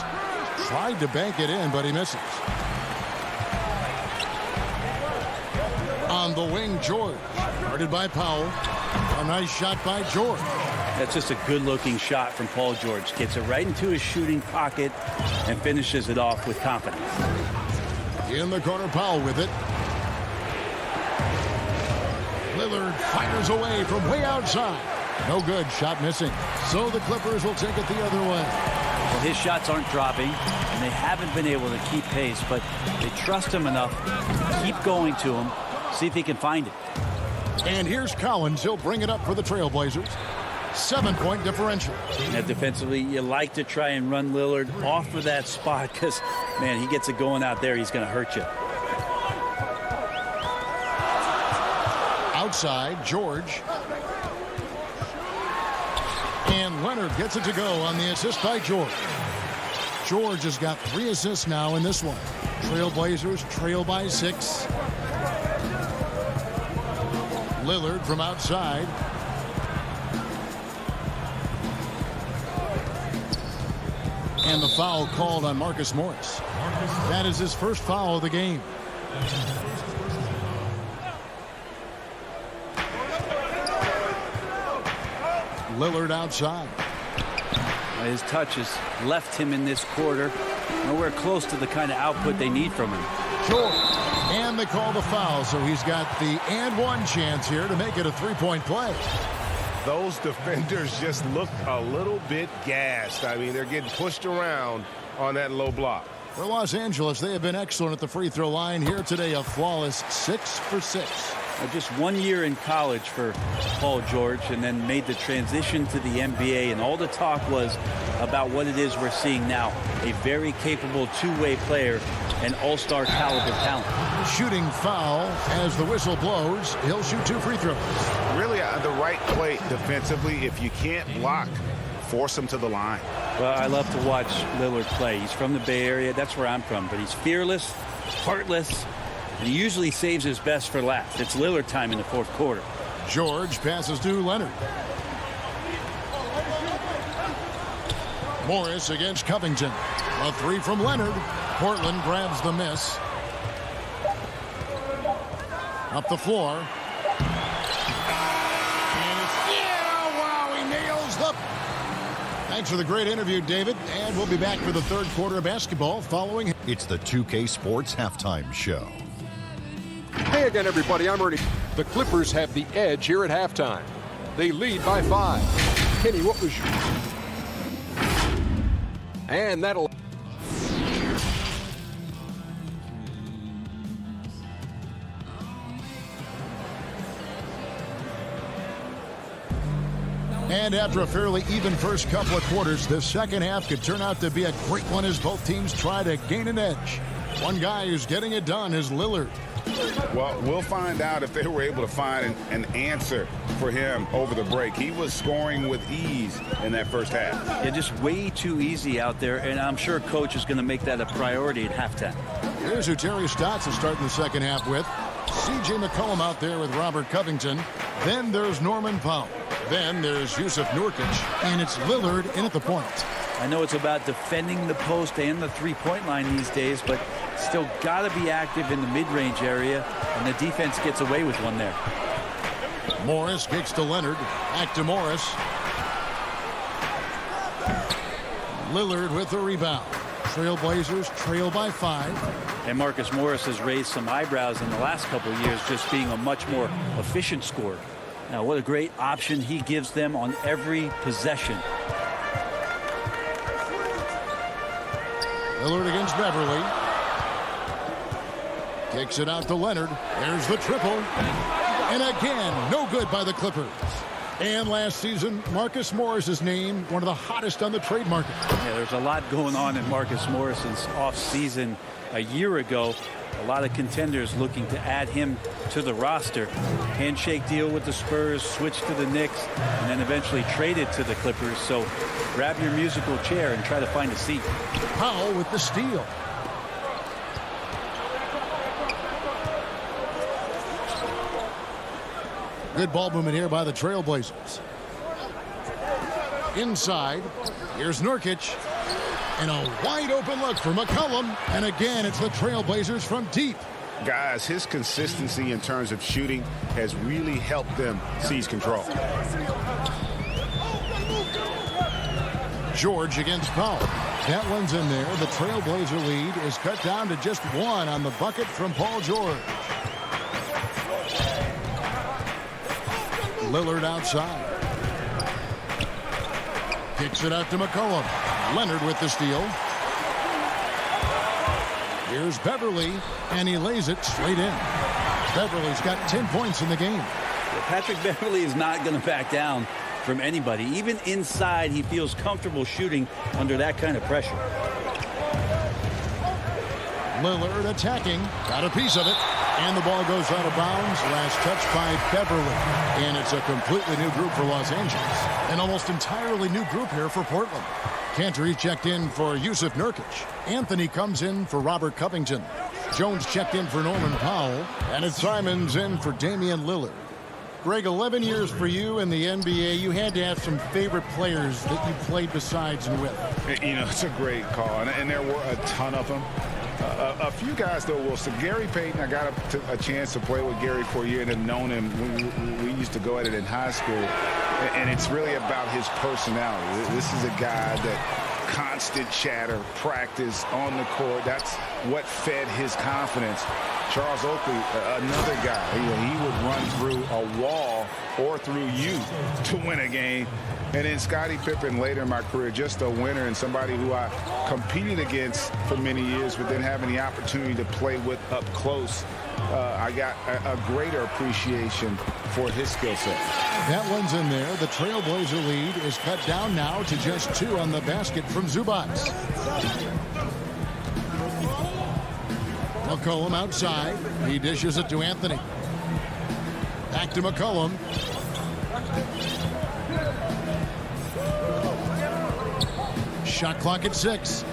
Tried to bank it in, but he misses. On the wing, George. Guarded by Powell. A nice shot by George. That's just a good-looking shot from Paul George. Gets it right into his shooting pocket and finishes it off with confidence. In the corner, Powell with it. Lillard fires away from way outside. No good. Shot missing. So the Clippers will take it the other way. Well, his shots aren't dropping, and they haven't been able to keep pace, but they trust him enough. Keep going to him. See if he can find it. And here's Collins. He'll bring it up for the Trailblazers. 7-point differential. Now, defensively, you like to try and run Lillard off of that spot because, man, he gets it going out there. He's going to hurt you. Outside, George. And Leonard gets it to go on the assist by George. George has got 3 assists now in this one. Trailblazers trail by 6. Lillard from outside. And the foul called on Marcus Morris. That is his first foul of the game. Lillard outside. His touches left him in this quarter. Nowhere close to the kind of output they need from him. George. And they call the foul, so he's got the and one chance here to make it a 3-point play. Those defenders just look a little bit gassed. I mean, they're getting pushed around on that low block. For Los Angeles, they have been excellent at the free throw line here today. A flawless 6 for 6. Just 1 year in college for Paul George, and then made the transition to the NBA, and all the talk was about what it is we're seeing now. A very capable two-way player, an all-star caliber talent. Shooting foul as the whistle blows. He'll shoot 2 free throws. Really the right play defensively. If you can't block, force him to the line. Well, I love to watch Lillard play. He's from the Bay Area. That's where I'm from. But he's fearless, heartless, and he usually saves his best for last. It's Lillard time in the fourth quarter. George passes to Leonard. Morris against Covington. A 3 from Leonard. Portland grabs the miss. Up the floor. And it's, yeah, wow, he nails the... Thanks for the great interview, David. And we'll be back for the third quarter of basketball following. It's the 2K Sports Halftime Show. Hey again, everybody. I'm Ernie. The Clippers have the edge here at halftime. They lead by 5. Kenny, what was your... And that'll... And after a fairly even first couple of quarters, the second half could turn out to be a great one as both teams try to gain an edge. One guy who's getting it done is Lillard. Well, we'll find out if they were able to find an answer for him over the break. He was scoring with ease in that first half. Yeah, just way too easy out there, and I'm sure Coach is going to make that a priority at halftime. Here's who Terry Stotts is starting the second half with. C.J. McCollum out there with Robert Covington. Then there's Norman Powell. Then there's Yusuf Nurkic, and it's Lillard in at the point. I know it's about defending the post and the three-point line these days, but still got to be active in the mid-range area, and the defense gets away with one there. Morris kicks to Leonard. Back to Morris. Lillard with the rebound. Trailblazers trail by 5. And Marcus Morris has raised some eyebrows in the last couple of years, just being a much more efficient scorer. Now, what a great option he gives them on every possession. Lillard against Beverly. Kicks it out to Leonard. There's the triple. And again, no good by the Clippers. And last season, Marcus Morris is named one of the hottest on the trade market. Yeah, there's a lot going on in Marcus Morris's offseason a year ago. A lot of contenders looking to add him to the roster. Handshake deal with the Spurs, switch to the Knicks, and then eventually traded to the Clippers. So grab your musical chair and try to find a seat. Powell with the steal. Good ball movement here by the Trailblazers. Inside, here's Nurkic. And a wide open look for McCollum. And again, it's the Trailblazers from deep. Guys, his consistency in terms of shooting has really helped them seize control. George against Powell. That one's in there. The Trailblazer lead is cut down to just 1 on the bucket from Paul George. Lillard outside. Kicks it out to McCollum. Leonard with the steal. Here's Beverly, and he lays it straight in. Beverly's got 10 points in the game. Patrick Beverly is not going to back down from anybody. Even inside, he feels comfortable shooting under that kind of pressure. Lillard attacking. Got a piece of it. And the ball goes out of bounds. Last touch by Beverly. And it's a completely new group for Los Angeles. An almost entirely new group here for Portland. Cantor checked in for Yusuf Nurkic. Anthony comes in for Robert Covington. Jones checked in for Norman Powell. And it's Simons in for Damian Lillard. Greg, 11 years for you in the NBA. You had to have some favorite players that you played besides and with. You know, it's a great call, and there were a ton of them. A few guys, though, Wilson. Gary Payton, I got a chance to play with Gary for a year and have known him. We used to go at it in high school, and it's really about his personality. This is a guy that constant chatter, practice on the court. That's what fed his confidence. Charles Oakley, another guy, he would run through a wall or through you to win a game. And then Scottie Pippen later in my career, just a winner and somebody who I competed against for many years, but then having the opportunity to play with up close, I got a greater appreciation for his skill set. That one's in there. The Trailblazer lead is cut down now to just 2 on the basket from Zubac. McCollum outside. He dishes it to Anthony. Back to McCollum. Shot clock at 6.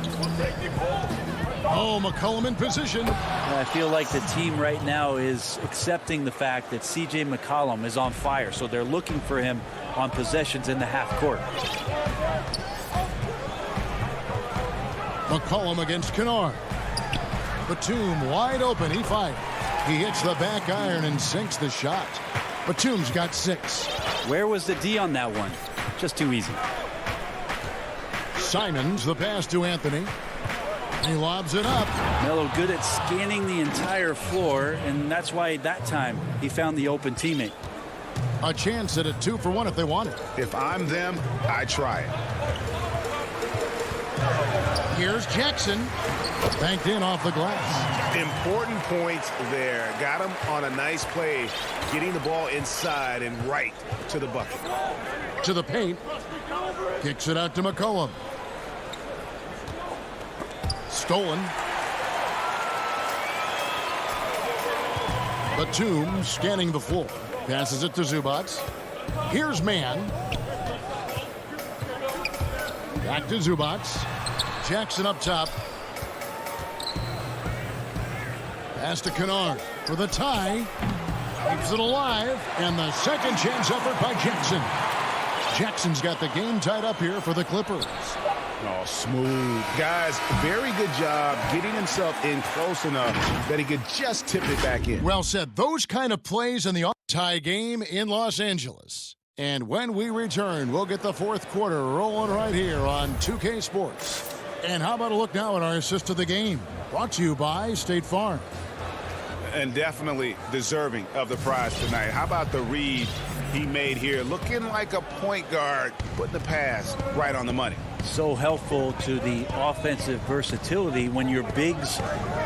Oh, McCollum in position. I feel like the team right now is accepting the fact that C.J. McCollum is on fire, so they're looking for him on possessions in the half court. McCollum against Kennard. Batum wide open. He fires. He hits the back iron and sinks the shot. Batum's got 6. Where was the D on that one? Just too easy. Simons, the pass to Anthony. He lobs it up. Melo good at scanning the entire floor, and that's why that time he found the open teammate. A chance at a 2-for-1 if they want it. If I'm them, I try it. Here's Jackson. Banked in off the glass. Important points there. Got him on a nice play, getting the ball inside and right to the bucket. To the paint. Kicks it out to McCollum. Stolen. Batum scanning the floor. Passes it to Zubac. Here's Mann. Back to Zubac. Jackson up top. Pass to Kennard for the tie. Keeps it alive. And the second chance effort by Jackson. Jackson's got the game tied up here for the Clippers. Oh, smooth. Guys, very good job getting himself in close enough that he could just tip it back in. Well said. Those kind of plays in the tie game in Los Angeles. And when we return, we'll get the fourth quarter rolling right here on 2K Sports. And how about a look now at our assist of the game? Brought to you by State Farm. And definitely deserving of the prize tonight. How about the read he made here? Looking like a point guard, putting the pass right on the money. So helpful to the offensive versatility when your bigs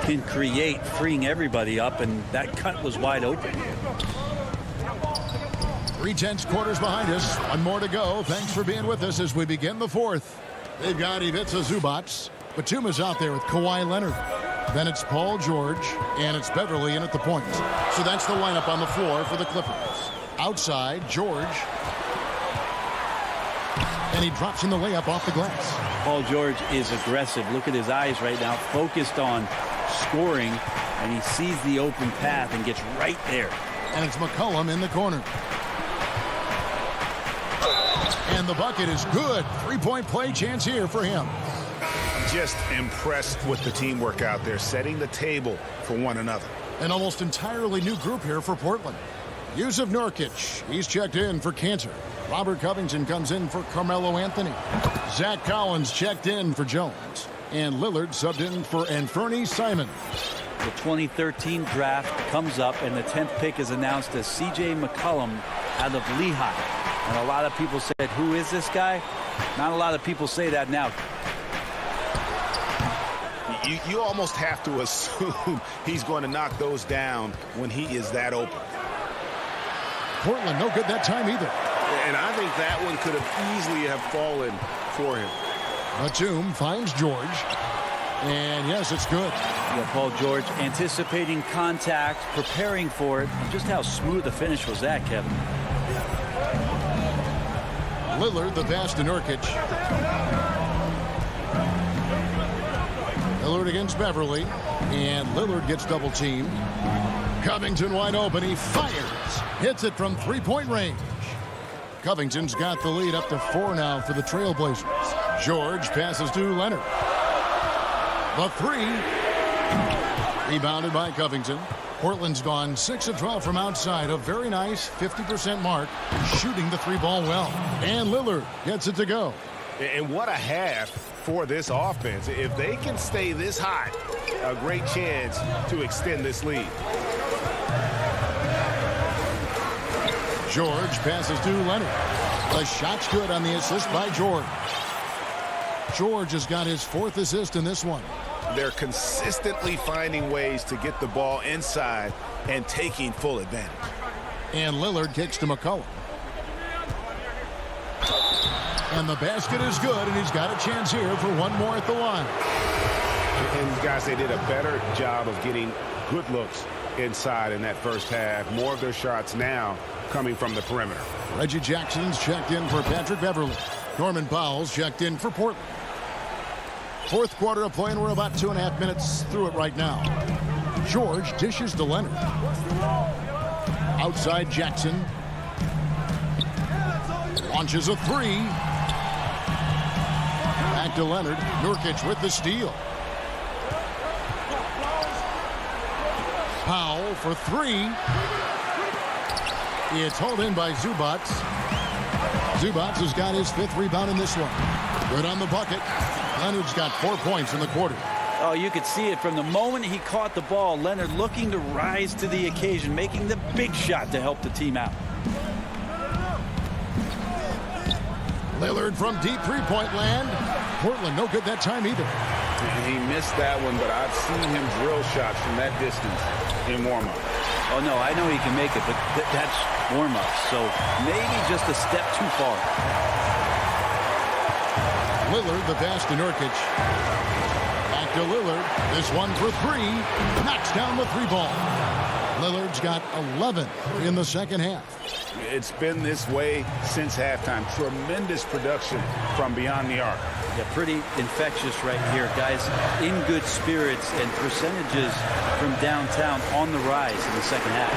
can create, freeing everybody up, and that cut was wide open. 3/10 quarters behind us. One more to go. Thanks for being with us as we begin the fourth. They've got Ivica Zubac. Batum is out there with Kawhi Leonard. Then it's Paul George, and it's Beverly in at the point. So that's the lineup on the floor for the Clippers. Outside, George. And he drops in the layup off the glass. Paul George is aggressive. Look at his eyes right now, focused on scoring, and he sees the open path and gets right there. And it's McCollum in the corner. And the bucket is good. Three-point play chance here for him. Just impressed with the teamwork out there, setting the table for one another. An almost entirely new group here for Portland. Yusuf Nurkic, he's checked in for Cantor. Robert Covington comes in for Carmelo Anthony. Zach Collins checked in for Jones. And Lillard subbed in for Anthony Simons. The 2013 draft comes up, and the 10th pick is announced as C.J. McCollum out of Lehigh. And a lot of people said, who is this guy? Not a lot of people say that now. You almost have to assume he's going to knock those down when he is that open. Portland, no good that time either. And I think that one could have easily have fallen for him. Batum finds George. And yes, it's good. Yeah, Paul George anticipating contact, preparing for it. And just how smooth the finish was that, Kevin. Lillard, the pass to Nurkic. Lillard against Beverly. And Lillard gets double teamed. Covington wide open. He fires. Hits it from three-point range. Covington's got the lead up to 4 now for the Trailblazers. George passes to Leonard. The three. Rebounded by Covington. Portland's gone 6 of 12 from outside. A very nice 50% mark. Shooting the three ball well. And Lillard gets it to go. And what a half for this offense. If they can stay this hot, a great chance to extend this lead. George passes to Leonard. The shot's good on the assist by George. George has got his 4th assist in this one. They're consistently finding ways to get the ball inside and taking full advantage. And Lillard kicks to McCollum. And the basket is good, and he's got a chance here for one more at the line. And guys, they did a better job of getting good looks inside in that first half. More of their shots now coming from the perimeter. Reggie Jackson's checked in for Patrick Beverly. Norman Powell's checked in for Portland. 4th quarter of play, and we're about 2.5 minutes through it right now. George dishes to Leonard. Outside Jackson. Launches a three. Back to Leonard. Nurkic with the steal. Powell for 3. It's hauled in by Zubac. Zubac has got his 5th rebound in this one. Good on the bucket. Leonard's got 4 points in the quarter. Oh, you could see it from the moment he caught the ball. Leonard looking to rise to the occasion, making the big shot to help the team out. Lillard from deep three-point land. Portland no good that time either. He missed that one, but I've seen him drill shots from that distance in warm-up. Oh, no, I know he can make it, but that's warm-up. So maybe just a step too far. Lillard, the pass to Nurkic. Back to Lillard. This one for 3. Knocks down the 3-ball. Lillard's got 11 in the second half. It's been this way since halftime. Tremendous production from beyond the arc. Yeah, pretty infectious right here. Guys in good spirits, and percentages from downtown on the rise in the second half.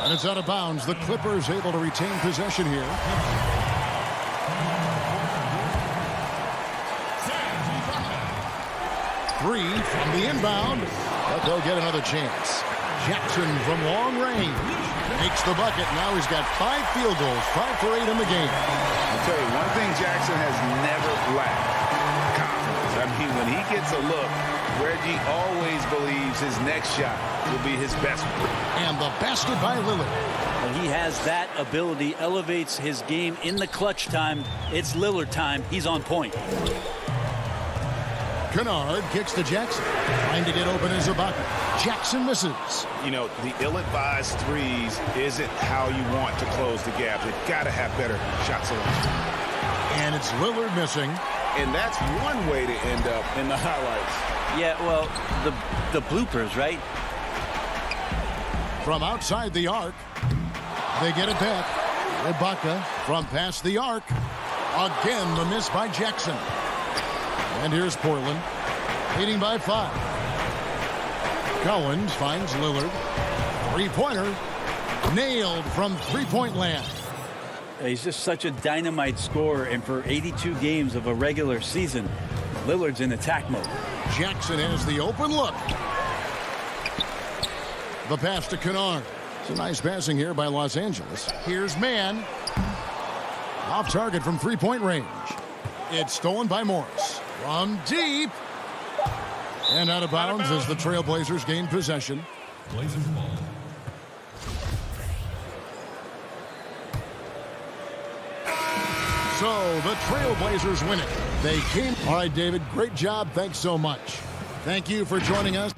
And it's out of bounds. The Clippers able to retain possession here. Three from the inbound, but they'll get another chance. Jackson from long range makes the bucket. Now he's got 5 field goals, 5 for 8 in the game. I'll tell you, one thing Jackson has never lacked: confidence. I mean, when he gets a look, Reggie always believes his next shot will be his best one. And the basket by Lillard. When he has that ability, elevates his game in the clutch time. It's Lillard time. He's on point. Kennard kicks to Jackson. Trying to get open as a bucket. Jackson misses. You know, the ill-advised threes isn't how you want to close the gap. They've got to have better shot selection. And it's Lillard missing. And that's one way to end up in the highlights. Yeah, well, the bloopers, right? From outside the arc, they get it back. Ibaka from past the arc. Again, the miss by Jackson. And here's Portland, leading by 5. Collins finds Lillard. 3-pointer, nailed from 3-point land. He's just such a dynamite scorer, and for 82 games of a regular season, Lillard's in attack mode. Jackson has the open look. The pass to Kennard. It's a nice passing here by Los Angeles. Here's Mann. Off target from three-point range. It's stolen by Morris. From deep. And out of bounds as the Trailblazers gain possession. Blazers ball. So the Trailblazers win it. They came. All right, David, great job. Thanks so much. Thank you for joining us.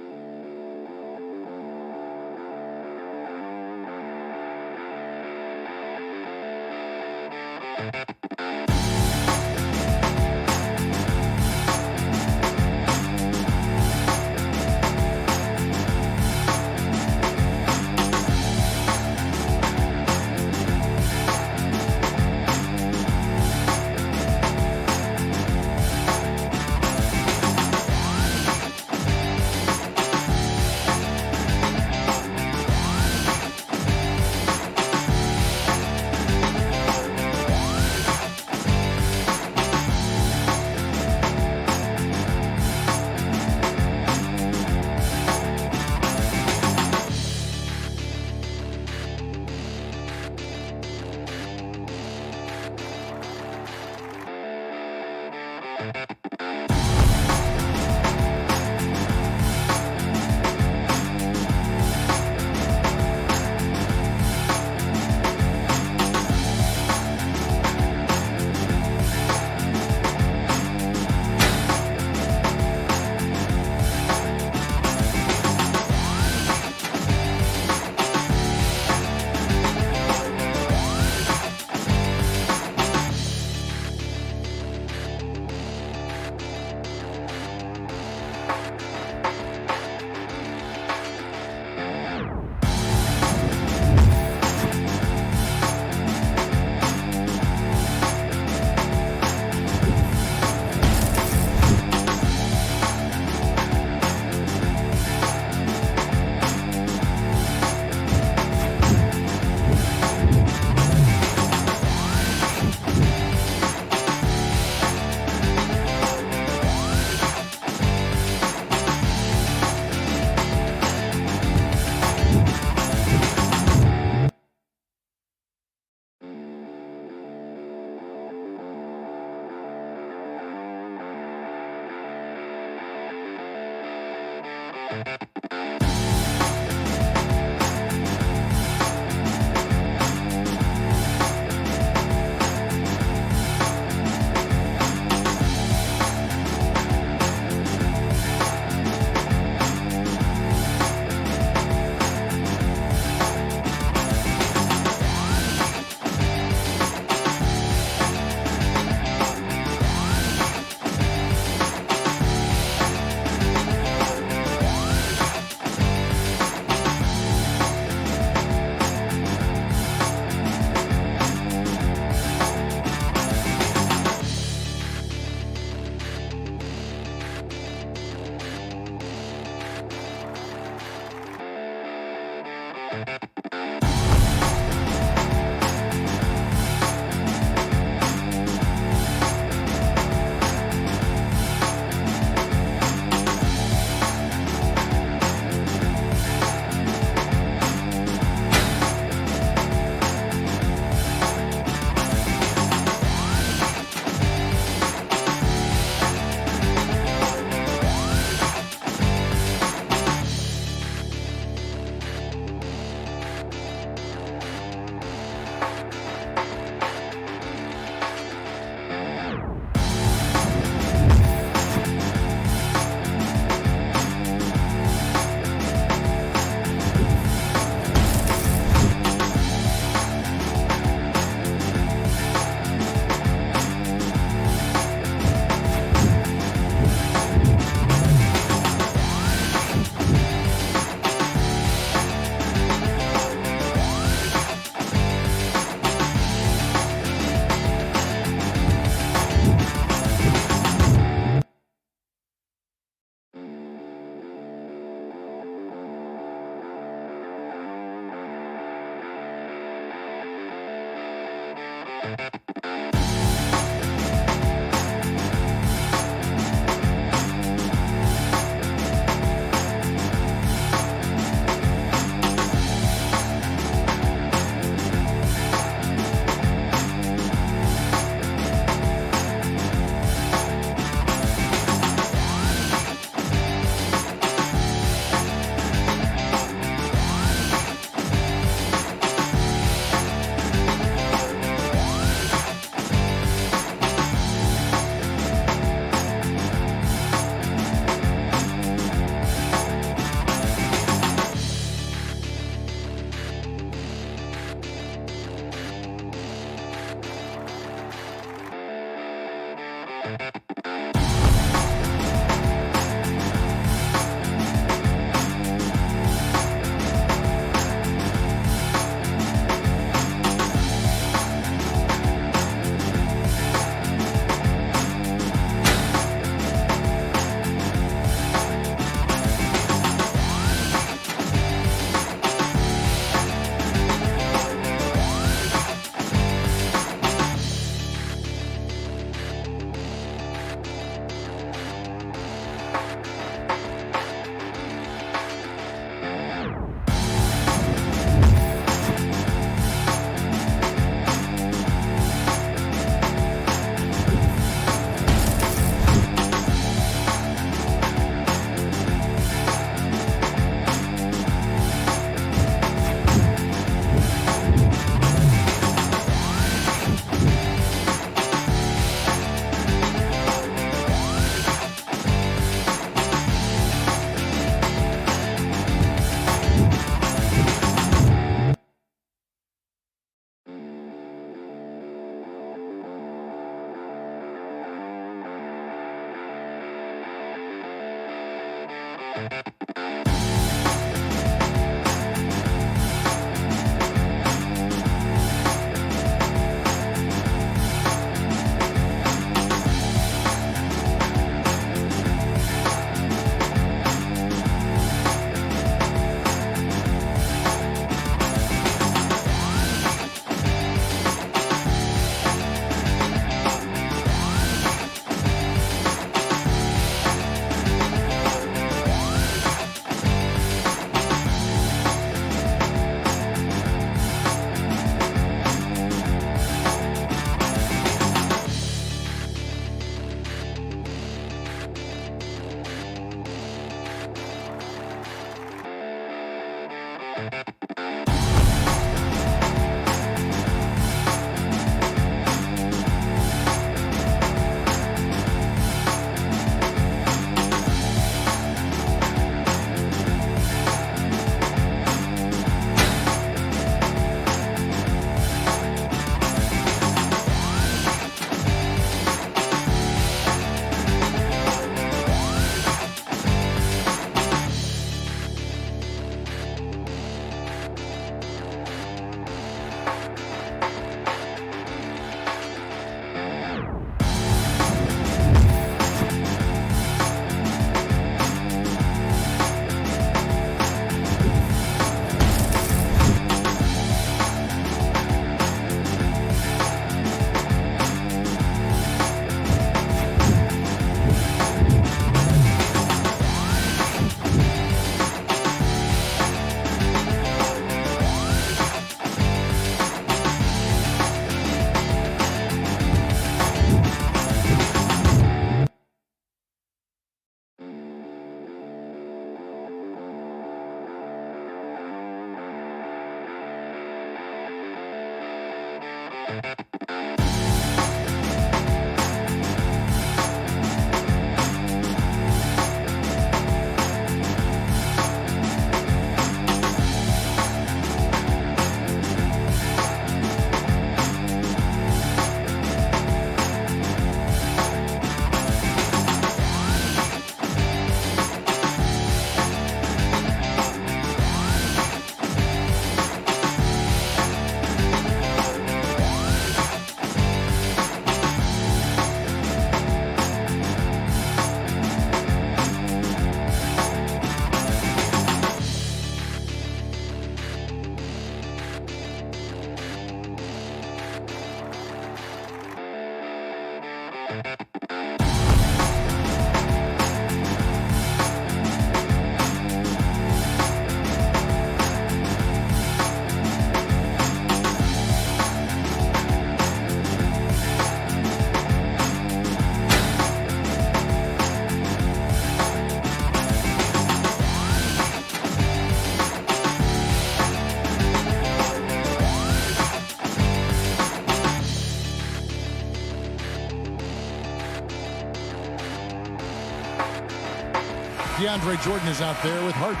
DeAndre Jordan is out there with Harden,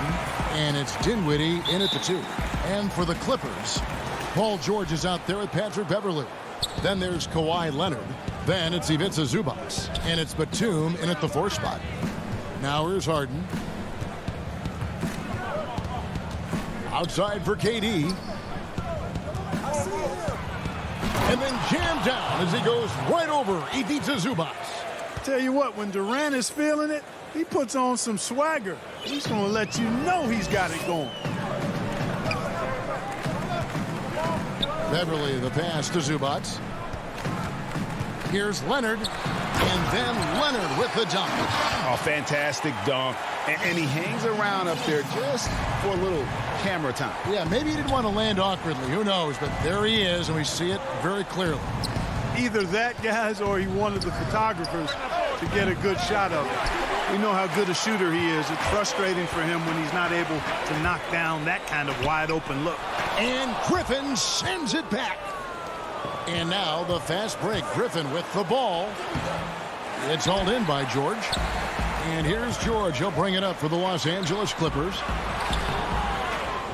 and it's Dinwiddie in at the 2. And for the Clippers, Paul George is out there with Patrick Beverley. Then there's Kawhi Leonard. Then it's Ivica Zubac. And it's Batum in at the 4 spot. Now here's Harden. Outside for KD. And then jammed down as he goes right over Ivica Zubac. Tell you what, when Durant is feeling it, he puts on some swagger. He's going to let you know he's got it going. Beverly, the pass to Zubac. Here's Leonard. And then Leonard with the dunk. Oh, fantastic dunk. And he hangs around up there just for a little camera time. Yeah, maybe he didn't want to land awkwardly. Who knows? But there he is, and we see it very clearly. Either that, guys, or he wanted the photographers to get a good shot of it. We know how good a shooter he is. It's frustrating for him when he's not able to knock down that kind of wide-open look. And Griffin sends it back. And now the fast break. Griffin with the ball. It's hauled in by George. And here's George. He'll bring it up for the Los Angeles Clippers.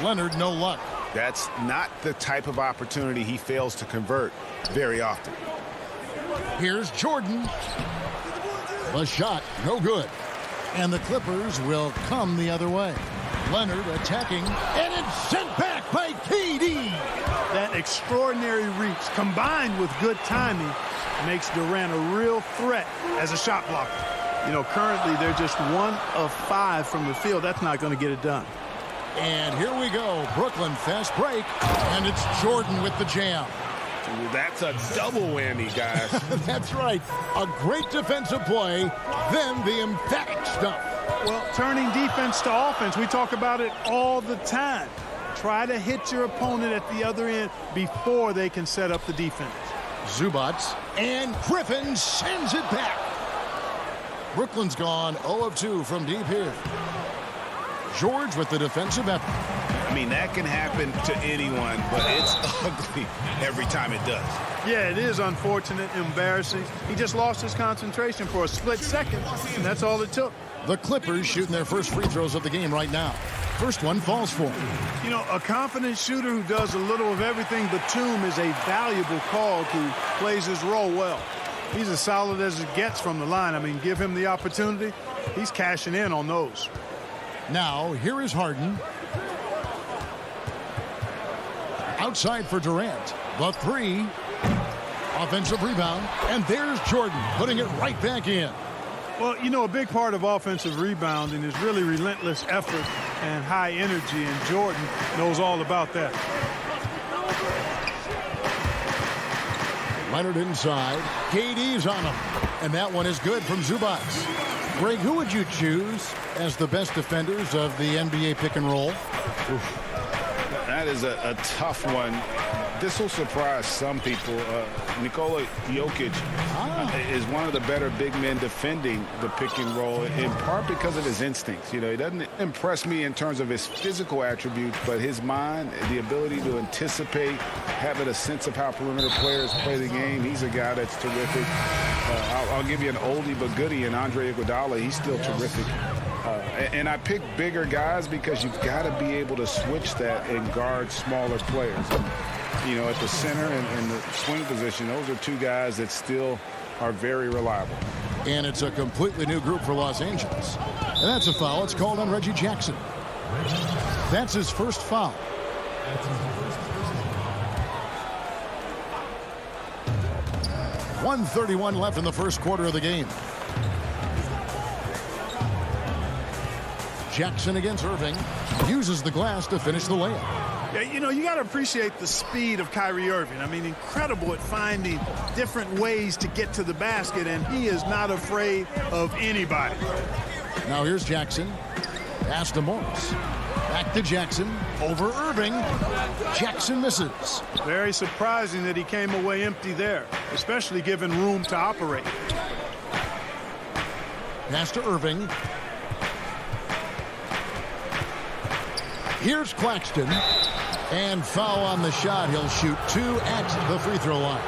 Leonard, no luck. That's not the type of opportunity he fails to convert very often. Here's Jordan. The shot, no good. And the Clippers will come the other way. Leonard attacking, and it's sent back by KD. That extraordinary reach, combined with good timing, makes Durant a real threat as a shot blocker. You know, currently they're just 1 of 5 from the field. That's not going to get it done. And here we go. Brooklyn fast break, and it's Jordan with the jam. Ooh, that's a double whammy, guys. That's right. A great defensive play, then the emphatic stuff. Well, turning defense to offense, we talk about it all the time. Try to hit your opponent at the other end before they can set up the defense. Zubac, and Griffin sends it back. Brooklyn's gone 0 of 2 from deep here. George with the defensive effort. I mean, that can happen to anyone, but it's ugly every time it does. Yeah, it is unfortunate, embarrassing. He just lost his concentration for a split second, and that's all it took. The Clippers shooting their first free throws of the game right now. First one falls for him. You know, a confident shooter who does a little of everything. Batum is a valuable cog who plays his role well. He's as solid as it gets from the line. I mean, give him the opportunity. He's cashing in on those. Now, here is Harden. Outside for Durant. The 3. Offensive rebound. And there's Jordan putting it right back in. Well, you know, a big part of offensive rebounding is really relentless effort and high energy, and Jordan knows all about that. Leonard inside. KD's on him. And that one is good from Zubac. Greg, who would you choose as the best defenders of the NBA pick and roll? Oof. That is a tough one. This will surprise some people. Nikola Jokic is one of the better big men defending the pick and roll, in part because of his instincts. You know, he doesn't impress me in terms of his physical attributes, but his mind, the ability to anticipate, having a sense of how perimeter players play the game. He's a guy that's terrific. I'll give you an oldie but goodie in Andre Iguodala. He's still terrific. And I pick bigger guys because you've got to be able to switch that and guard smaller players. You know, at the center and the swing position, those are 2 guys that still are very reliable. And it's a completely new group for Los Angeles. And that's a foul. It's called on Reggie Jackson. That's his first foul. 1:31 left in the first quarter of the game. Jackson against Irving. Uses the glass to finish the layup. Yeah, you know, you got to appreciate the speed of Kyrie Irving. I mean, incredible at finding different ways to get to the basket, and he is not afraid of anybody. Now here's Jackson. Pass to Morris. Back to Jackson. Over Irving. Jackson misses. Very surprising that he came away empty there, especially given room to operate. Pass to Irving. Here's Claxton. And foul on the shot. He'll shoot 2 at the free throw line.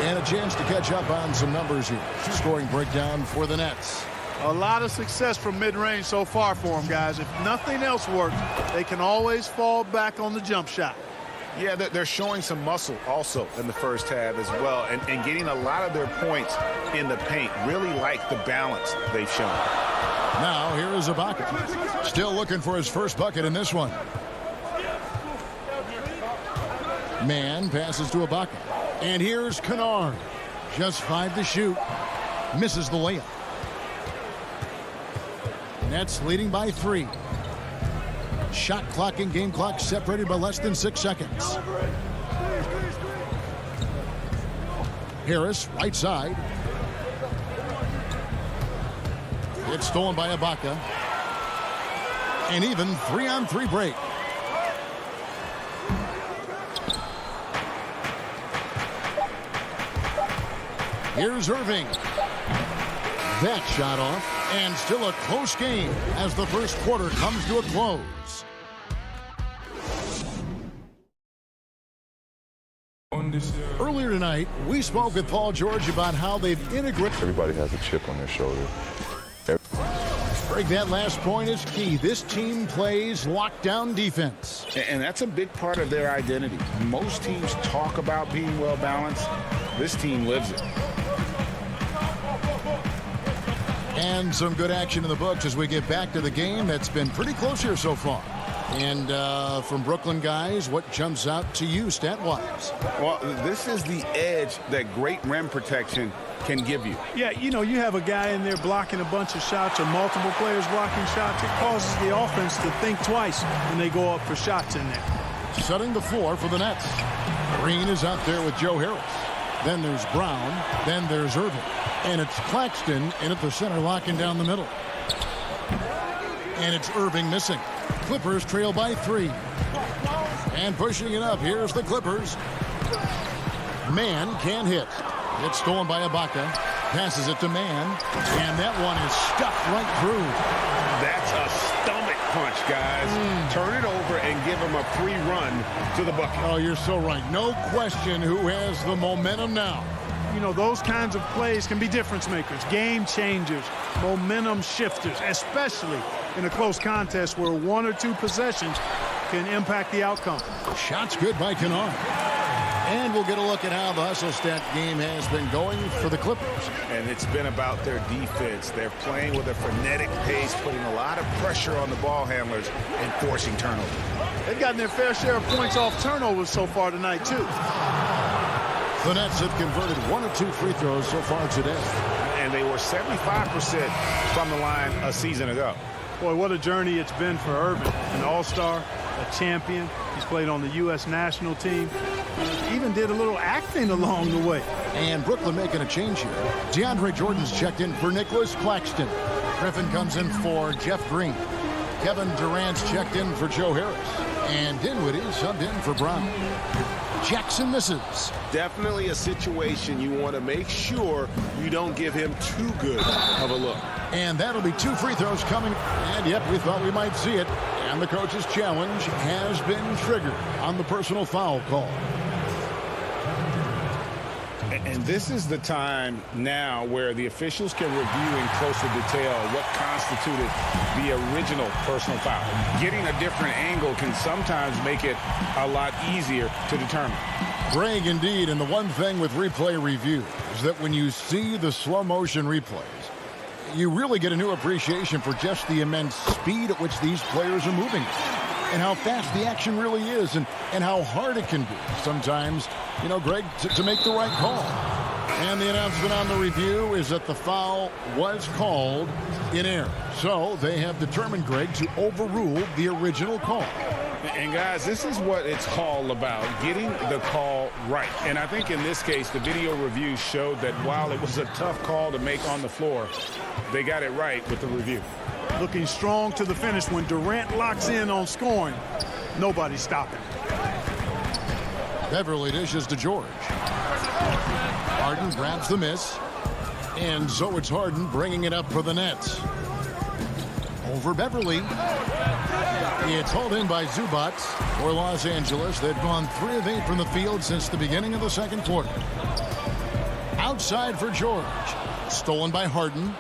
And a chance to catch up on some numbers here. Scoring breakdown for the Nets. A lot of success from mid-range so far for them, guys. If nothing else works, they can always fall back on the jump shot. Yeah, they're showing some muscle also in the first half as well, and getting a lot of their points in the paint. Really like the balance they've shown. Now here is Ibaka. Still looking for his first bucket in this one. Man passes to Ibaka. And here's Kennard. Just 5 to shoot. Misses the layup. Nets leading by 3. Shot clock and game clock separated by less than 6 seconds. Harris, right side. It's stolen by Ibaka. And even 3-on-3 break. Here's Irving. That shot off, and still a close game as the first quarter comes to a close. Earlier tonight, we spoke with Paul George about how they've integrated. Everybody has a chip on their shoulder. Greg, that last point is key. This team plays lockdown defense. And that's a big part of their identity. Most teams talk about being well balanced. This team lives it. And some good action in the books as we get back to the game that's been pretty close here so far. And from Brooklyn guys, what jumps out to you stat-wise? Well, this is the edge that great rim protection can give you. Yeah, you know, you have a guy in there blocking a bunch of shots or multiple players blocking shots. It causes the offense to think twice when they go up for shots in there. Setting the floor for the Nets. Green is out there with Joe Harris. Then there's Brown. Then there's Irving. And it's Claxton in at the center, locking down the middle. And it's Irving missing. Clippers trail by 3. And pushing it up, here's the Clippers. Man can't hit. It's stolen by Ibaka. Passes it to Man. And that one is stuffed right through. That's a stomach punch, guys. Turn it over and give him a free run to the bucket. Oh, you're so right. No question who has the momentum now. You know, those kinds of plays can be difference makers, game changers, momentum shifters, especially in a close contest where 1 or 2 possessions can impact the outcome. Shots good by Kennard. And we'll get a look at how the hustle stat game has been going for the Clippers. And it's been about their defense. They're playing with a frenetic pace, putting a lot of pressure on the ball handlers and forcing turnovers. They've gotten their fair share of points off turnovers so far tonight, too. The Nets have converted 1 or 2 free throws so far today. And they were 75% from the line a season ago. Boy, what a journey it's been for Irving. An all-star, a champion. He's played on the U.S. national team. He even did a little acting along the way. And Brooklyn making a change here. DeAndre Jordan's checked in for Nicholas Claxton. Griffin comes in for Jeff Green. Kevin Durant's checked in for Joe Harris. And Dinwiddie subbed in for Brown. Jackson misses. Definitely a situation you want to make sure you don't give him too good of a look. And that'll be 2 free throws coming. And yep, we thought we might see it. And the coach's challenge has been triggered on the personal foul call. And this is the time now where the officials can review in closer detail what constituted the original personal foul. Getting a different angle can sometimes make it a lot easier to determine. Greg, indeed, and the one thing with replay review is that when you see the slow motion replays, you really get a new appreciation for just the immense speed at which these players are moving and how fast the action really is and how hard it can be sometimes, you know, Greg, to make the right call. And the announcement on the review is that the foul was called in error. So they have determined, Greg, to overrule the original call. And guys, this is what it's all about, getting the call right. And I think in this case, the video review showed that while it was a tough call to make on the floor, they got it right with the review. Looking strong to the finish when Durant locks in on scoring. Nobody's stopping. Beverly dishes to George. Harden grabs the miss. And so it's Harden bringing it up for the Nets. Over Beverly. It's hauled in by Zubac for Los Angeles. They've gone 3 of 8 from the field since the beginning of the second quarter. Outside for George. Stolen by Harden.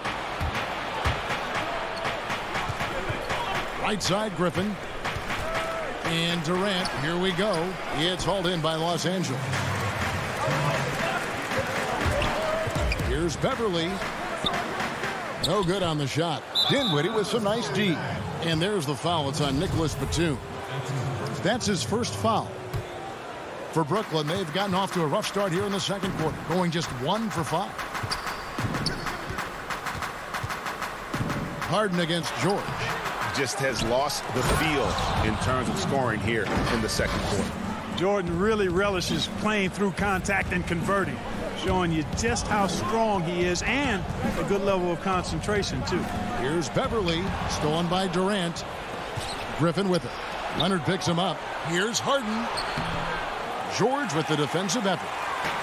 Right side, Griffin. And Durant, here we go. It's hauled in by Los Angeles. Here's Beverly. No good on the shot. Dinwiddie with some nice D. And there's the foul. It's on Nicholas Batum. That's his first foul. For Brooklyn, they've gotten off to a rough start here in the second quarter, going just 1 for 5. Harden against George. Just has lost the feel in terms of scoring here in the second quarter. Jordan really relishes playing through contact and converting, showing you just how strong he is and a good level of concentration, too. Here's Beverly, stolen by Durant. Griffin with it. Leonard picks him up. Here's Harden. George with the defensive effort.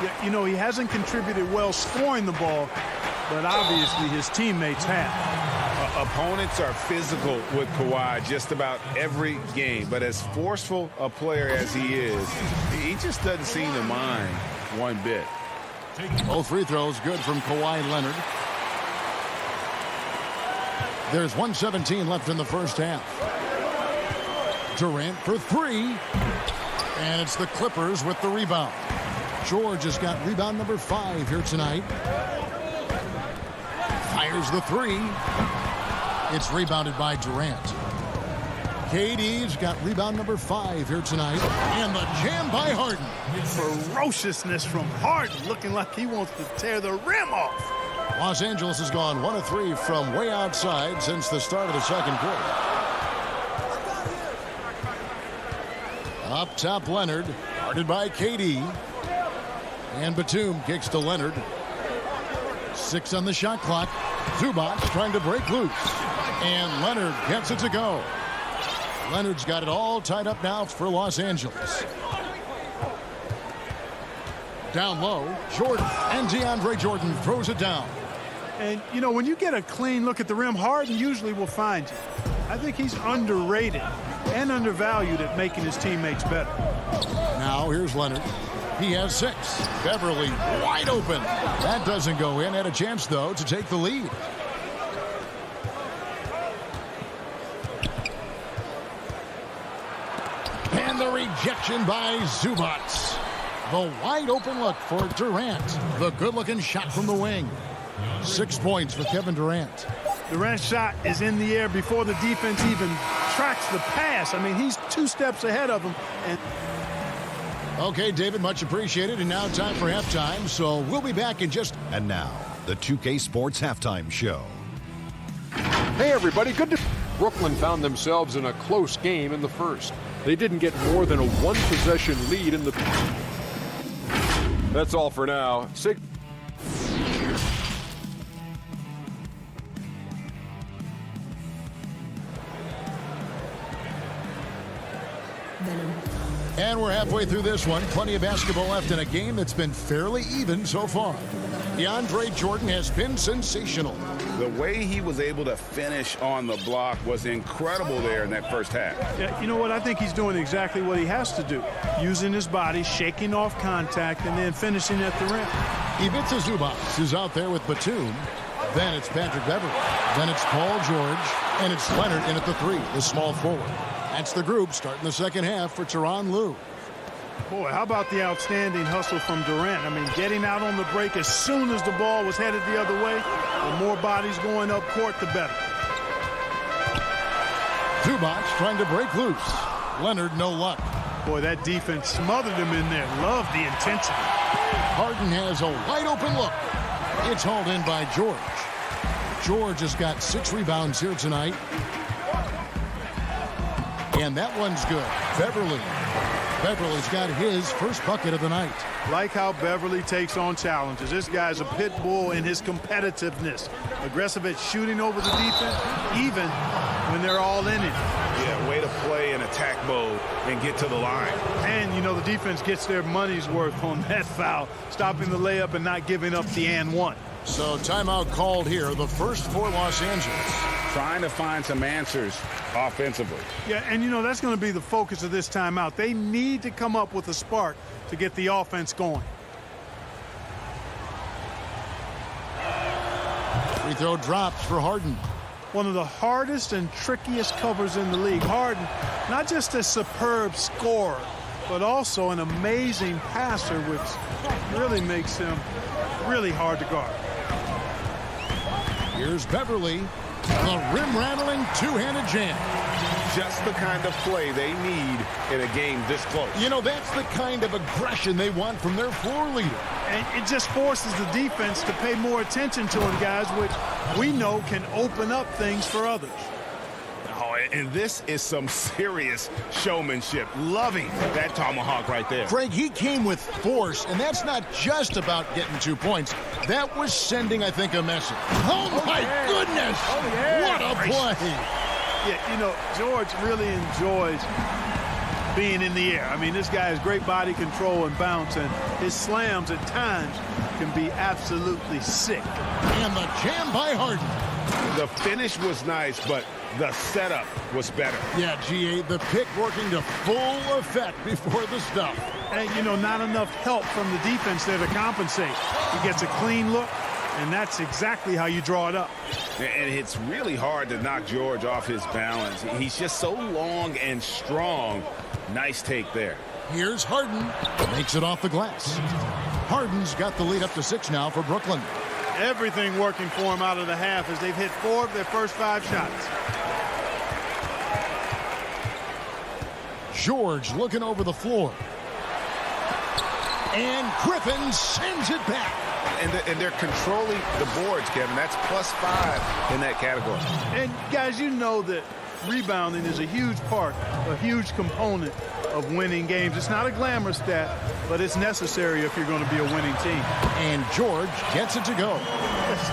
Yeah, you know, he hasn't contributed well scoring the ball, but obviously his teammates have. Opponents are physical with Kawhi just about every game, but as forceful a player as he is, he just doesn't seem to mind one bit. Both free throws good from Kawhi Leonard. There's 1:17 left in the first half. Durant for 3. And it's the Clippers with the rebound. George has got rebound number 5 here tonight. Fires the 3. It's rebounded by Durant. KD's got rebound number 5 here tonight. And the jam by Harden. Ferociousness from Harden, looking like he wants to tear the rim off. Los Angeles has gone 1 of 3 from way outside since the start of the second quarter. Up top, Leonard, guarded by KD. And Batum kicks to Leonard. 6 on the shot clock. Zubac trying to break loose. And Leonard gets it to go. Leonard's got it all tied up now for Los Angeles. Down low, Jordan. And DeAndre Jordan throws it down. And, you know, when you get a clean look at the rim, Harden usually will find you. I think he's underrated and undervalued at making his teammates better. Now here's Leonard. He has 6. Beverly wide open. That doesn't go in. Had a chance, though, to take the lead. And the rejection by Zubac. The wide open look for Durant. The good-looking shot from the wing. 6 points for Kevin Durant. Durant's shot is in the air before the defense even tracks the pass. I mean, he's 2 steps ahead of him. And okay, David, much appreciated. And now time for halftime. So we'll be back in just... And now, the 2K Sports Halftime Show. Hey, everybody. Good to... Brooklyn found themselves in a close game in the first. They didn't get more than a 1-possession lead in the... That's all for now. And we're halfway through this one. Plenty of basketball left in a game that's been fairly even so far. DeAndre Jordan has been sensational. The way he was able to finish on the block was incredible there in that first half. yeah, you know what? I think he's doing exactly what he has to do. Using his body, shaking off contact, and then finishing at the rim. Ivica Zubac is out there with Batum. Then it's Patrick Beverly. Then it's Paul George. And it's Leonard in at the 3, the small forward. That's the group starting the second half for Tyronn Lue. Boy, how about the outstanding hustle from Durant? I mean, getting out on the break as soon as the ball was headed the other way. The more bodies going up court, the better. Zubac trying to break loose. Leonard, no luck. Boy, that defense smothered him in there. Love the intensity. Harden has a wide open look. It's hauled in by George. George has got 6 rebounds here tonight. And that one's good. Beverly's got his first bucket of the night. Like how Beverly takes on challenges. This guy's a pit bull in his competitiveness. Aggressive at shooting over the defense, even when they're all in it. Yeah, way to play in attack mode and get to the line. And, you know, the defense gets their money's worth on that foul, stopping the layup and not giving up the and one. So timeout called here, the first for Los Angeles. Trying to find some answers offensively. Yeah, and, you know, that's going to be the focus of this timeout. They need to come up with a spark to get the offense going. Free throw drops for Harden. one of the hardest and trickiest covers in the league. Harden, not just a superb scorer, but also an amazing passer, which really makes him really hard to guard. Here's Beverly, the rim-rattling two-handed jam. Just the kind of play they need in a game this close. You know, that's the kind of aggression they want from their floor leader. And it just forces the defense to pay more attention to him, guys, which we know can open up things for others. Oh, and this is some serious showmanship. Loving that tomahawk right there. Craig, he came with force, and that's not just about getting 2 points. That was sending, I think, a message. Oh, my goodness! Oh, yeah. What a play! Yeah, you know, George really enjoys being in the air. I mean, this guy has great body control and bounce, and his slams at times can be absolutely sick. And the jam by Harden. The finish was nice, but the setup was better. Yeah, GA, the pick working to full effect before the stuff. And, you know, not enough help from the defense there to compensate. He gets a clean look, and that's exactly how you draw it up. And it's really hard to knock George off his balance. He's just so long and strong. Nice take there. Here's Harden. Makes it off the glass. Harden's got the lead up to 6 now for Brooklyn. Everything working for him out of the half as they've hit 4 of their first 5 shots. George looking over the floor. And Griffin sends it back. And they're controlling the boards, Kevin. That's +5 in that category. And, guys, you know that rebounding is a huge part, a huge component of winning games. It's not a glamour stat, but it's necessary if you're going to be a winning team. And George gets it to go. It's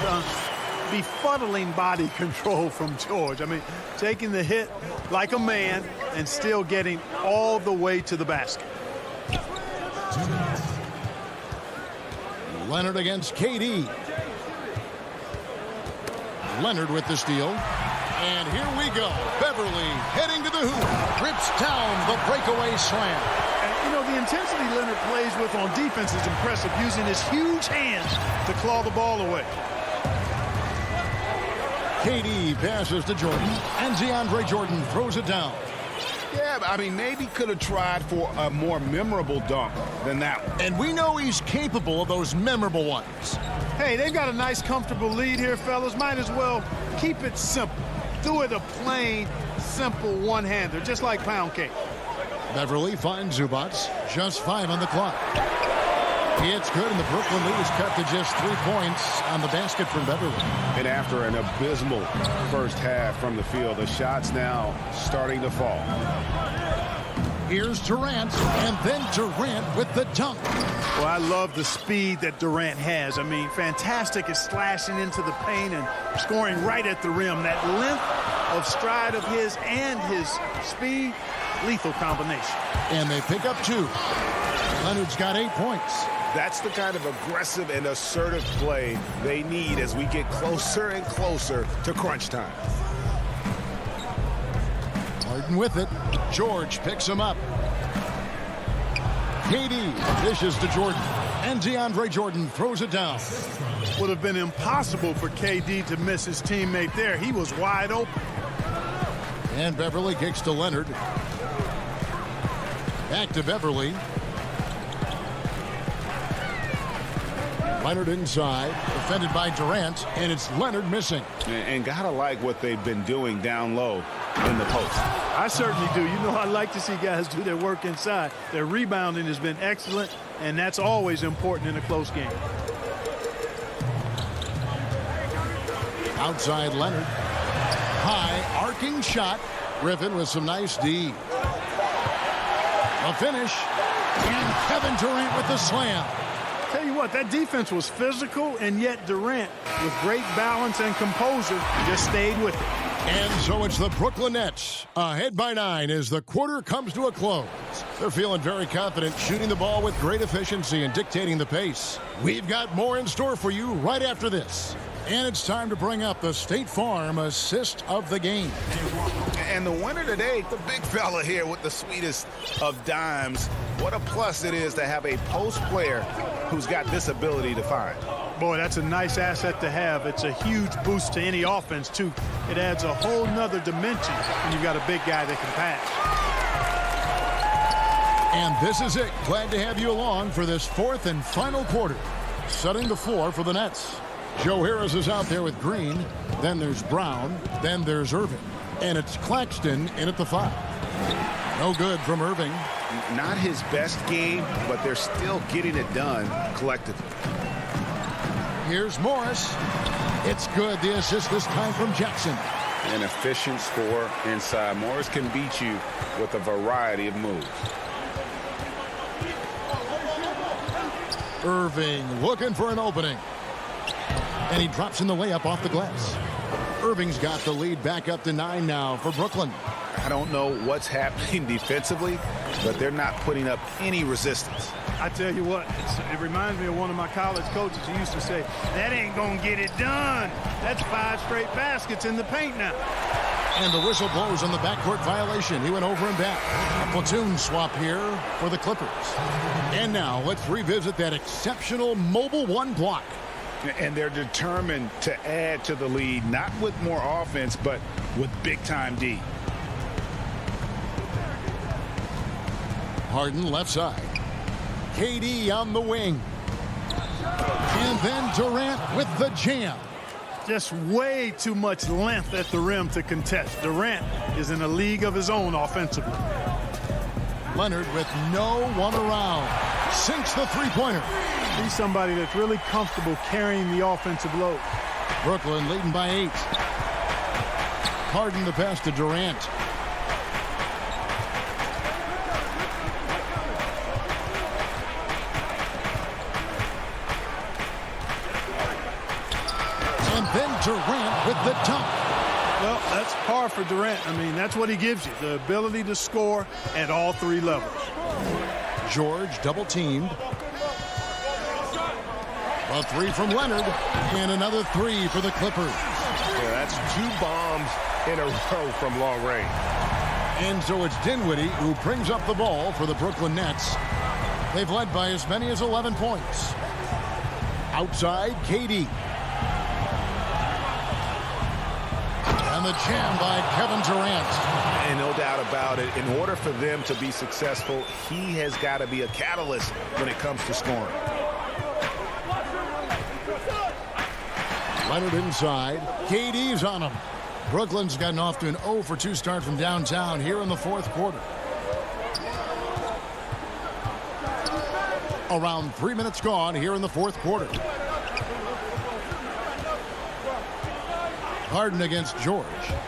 befuddling body control from George. I mean, taking the hit like a man and still getting all the way to the basket. Leonard against KD. Leonard with the steal. And here we go. Beverly heading to the hoop. Rips down the breakaway slam. And, you know, the intensity Leonard plays with on defense is impressive, using his huge hands to claw the ball away. KD passes to Jordan. And DeAndre Jordan throws it down. Yeah, I mean, maybe could have tried for a more memorable dunk than that one. And we know he's capable of those memorable ones. Hey, they've got a nice, comfortable lead here, fellas. Might as well keep it simple. Do it a plain, simple one-hander, just like pound cake. Beverly finds Zubac. Just 5 on the clock. It's good, and the Brooklyn lead is cut to just 3 points on the basket from Beverly. And after an abysmal first half from the field, the shots now starting to fall. Here's Durant, and then Durant with the dunk. Well, I love the speed that Durant has. I mean, fantastic at slashing into the paint and scoring right at the rim. That length of stride of his and his speed, lethal combination. And they pick up 2. Leonard's got 8 points. That's the kind of aggressive and assertive play they need as we get closer and closer to crunch time. Harden with it. George picks him up. KD dishes to Jordan. And DeAndre Jordan throws it down. Would have been impossible for KD to miss his teammate there. He was wide open. And Beverly kicks to Leonard. Back to Beverly. Leonard inside, defended by Durant, and it's Leonard missing. And gotta like what they've been doing down low in the post. I certainly do. You know, I like to see guys do their work inside. Their rebounding has been excellent, and that's always important in a close game. Outside Leonard. High, arcing shot. Griffin with some nice D. A finish. And Kevin Durant with the slam. Tell you what, that defense was physical, and yet Durant, with great balance and composure, just stayed with it. And so it's the Brooklyn Nets ahead by 9 as the quarter comes to a close. They're feeling very confident, shooting the ball with great efficiency and dictating the pace. We've got more in store for you right after this. And it's time to bring up the State Farm assist of the game. And the winner today, the big fella here with the sweetest of dimes. What a plus it is to have a post player who's got this ability to find. Boy, that's a nice asset to have. It's a huge boost to any offense, too. It adds a whole nother dimension when you've got a big guy that can pass. And this is it. Glad to have you along for this fourth and final quarter. Setting the floor for the Nets. Joe Harris is out there with Green. Then there's Brown. Then there's Irving. And it's Claxton in at the 5. No good from Irving. Not his best game, but they're still getting it done collectively. Here's Morris. It's good. The assist this time from Jackson. An efficient score inside. Morris can beat you with a variety of moves. Irving looking for an opening. And he drops in the layup off the glass. Irving's got the lead back up to 9 now for Brooklyn. I don't know what's happening defensively, but they're not putting up any resistance. I tell you what, it reminds me of one of my college coaches who used to say, that ain't going to get it done. That's 5 straight baskets in the paint now. And the whistle blows on the backcourt violation. He went over and back. A platoon swap here for the Clippers. And now let's revisit that exceptional mobile 1 block. And they're determined to add to the lead, not with more offense, but with big-time D. Harden left side. KD on the wing. And then Durant with the jam. Just way too much length at the rim to contest. Durant is in a league of his own offensively. Leonard with no one around. Sinks the three-pointer. He's somebody that's really comfortable carrying the offensive load. Brooklyn leading by 8. Harden the pass to Durant. And then Durant with the dunk. Well, that's par for Durant. I mean, that's what he gives you, the ability to score at all 3 levels. George double teamed. A 3 from Leonard, and another 3 for the Clippers. Yeah, that's 2 bombs in a row from long range. And so it's Dinwiddie who brings up the ball for the Brooklyn Nets. They've led by as many as 11 points. Outside, KD. And the jam by Kevin Durant. And no doubt about it, in order for them to be successful, he has got to be a catalyst when it comes to scoring. Leonard inside. KD's on him. Brooklyn's gotten off to an 0 for 2 start from downtown here in the 4th quarter. Around 3 minutes gone here in the 4th quarter. Harden against George.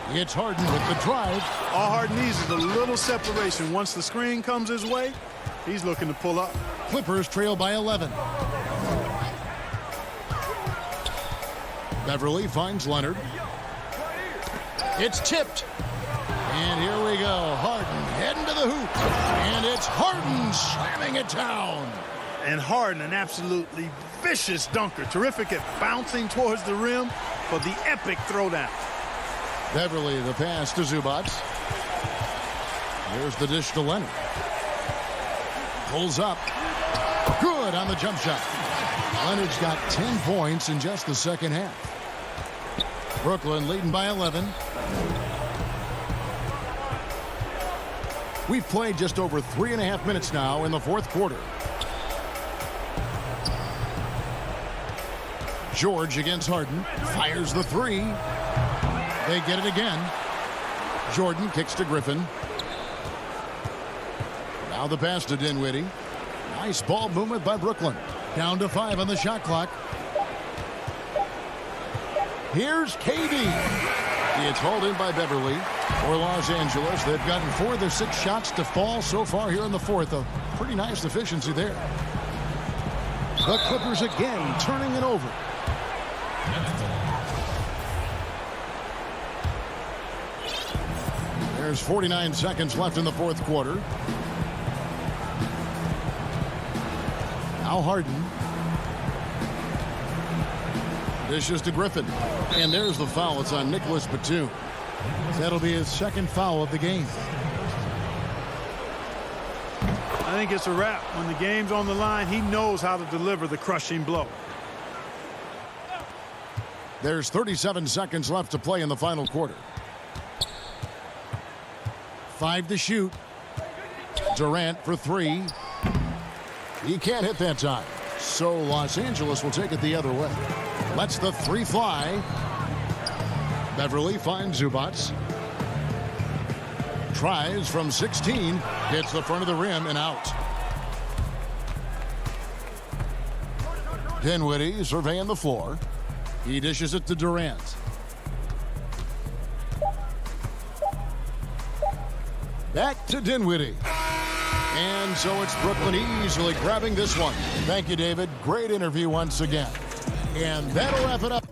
It's Harden with the drive. All Harden needs is a little separation. Once the screen comes his way, he's looking to pull up. Clippers trail by 11. Beverly finds Leonard. It's tipped. And here we go. Harden heading to the hoop. And it's Harden slamming it down. And Harden, an absolutely vicious dunker. Terrific at bouncing towards the rim for the epic throwdown. Beverly the pass to Zubac. Here's the dish to Leonard. Pulls up. Good on the jump shot. Leonard's got 10 points in just the second half. Brooklyn leading by 11. We've played just over 3.5 minutes now in the 4th quarter. George against Harden. Fires the 3. They get it again. Jordan kicks to Griffin. Now the pass to Dinwiddie. Nice ball movement by Brooklyn. Down to 5 on the shot clock. Here's KD. It's hauled in by Beverly for Los Angeles. They've gotten 4 of their 6 shots to fall so far here in the 4th. A pretty nice efficiency there. The Clippers again turning it over. There's 49 seconds left in the 4th quarter. Now Harden. Dishes to Griffin. And there's the foul. It's on Nicholas Batum. That'll be his 2nd foul of the game. I think it's a wrap. When the game's on the line, he knows how to deliver the crushing blow. There's 37 seconds left to play in the final quarter. 5 to shoot. Durant for 3. He can't hit that time. So Los Angeles will take it the other way. Lets the 3 fly. Beverly finds Zubats. Tries from 16. Hits the front of the rim and out. Dinwiddie surveying the floor. He dishes it to Durant. Back to Dinwiddie. And so it's Brooklyn easily grabbing this one. Thank you, David. Great interview once again. And that'll wrap it up.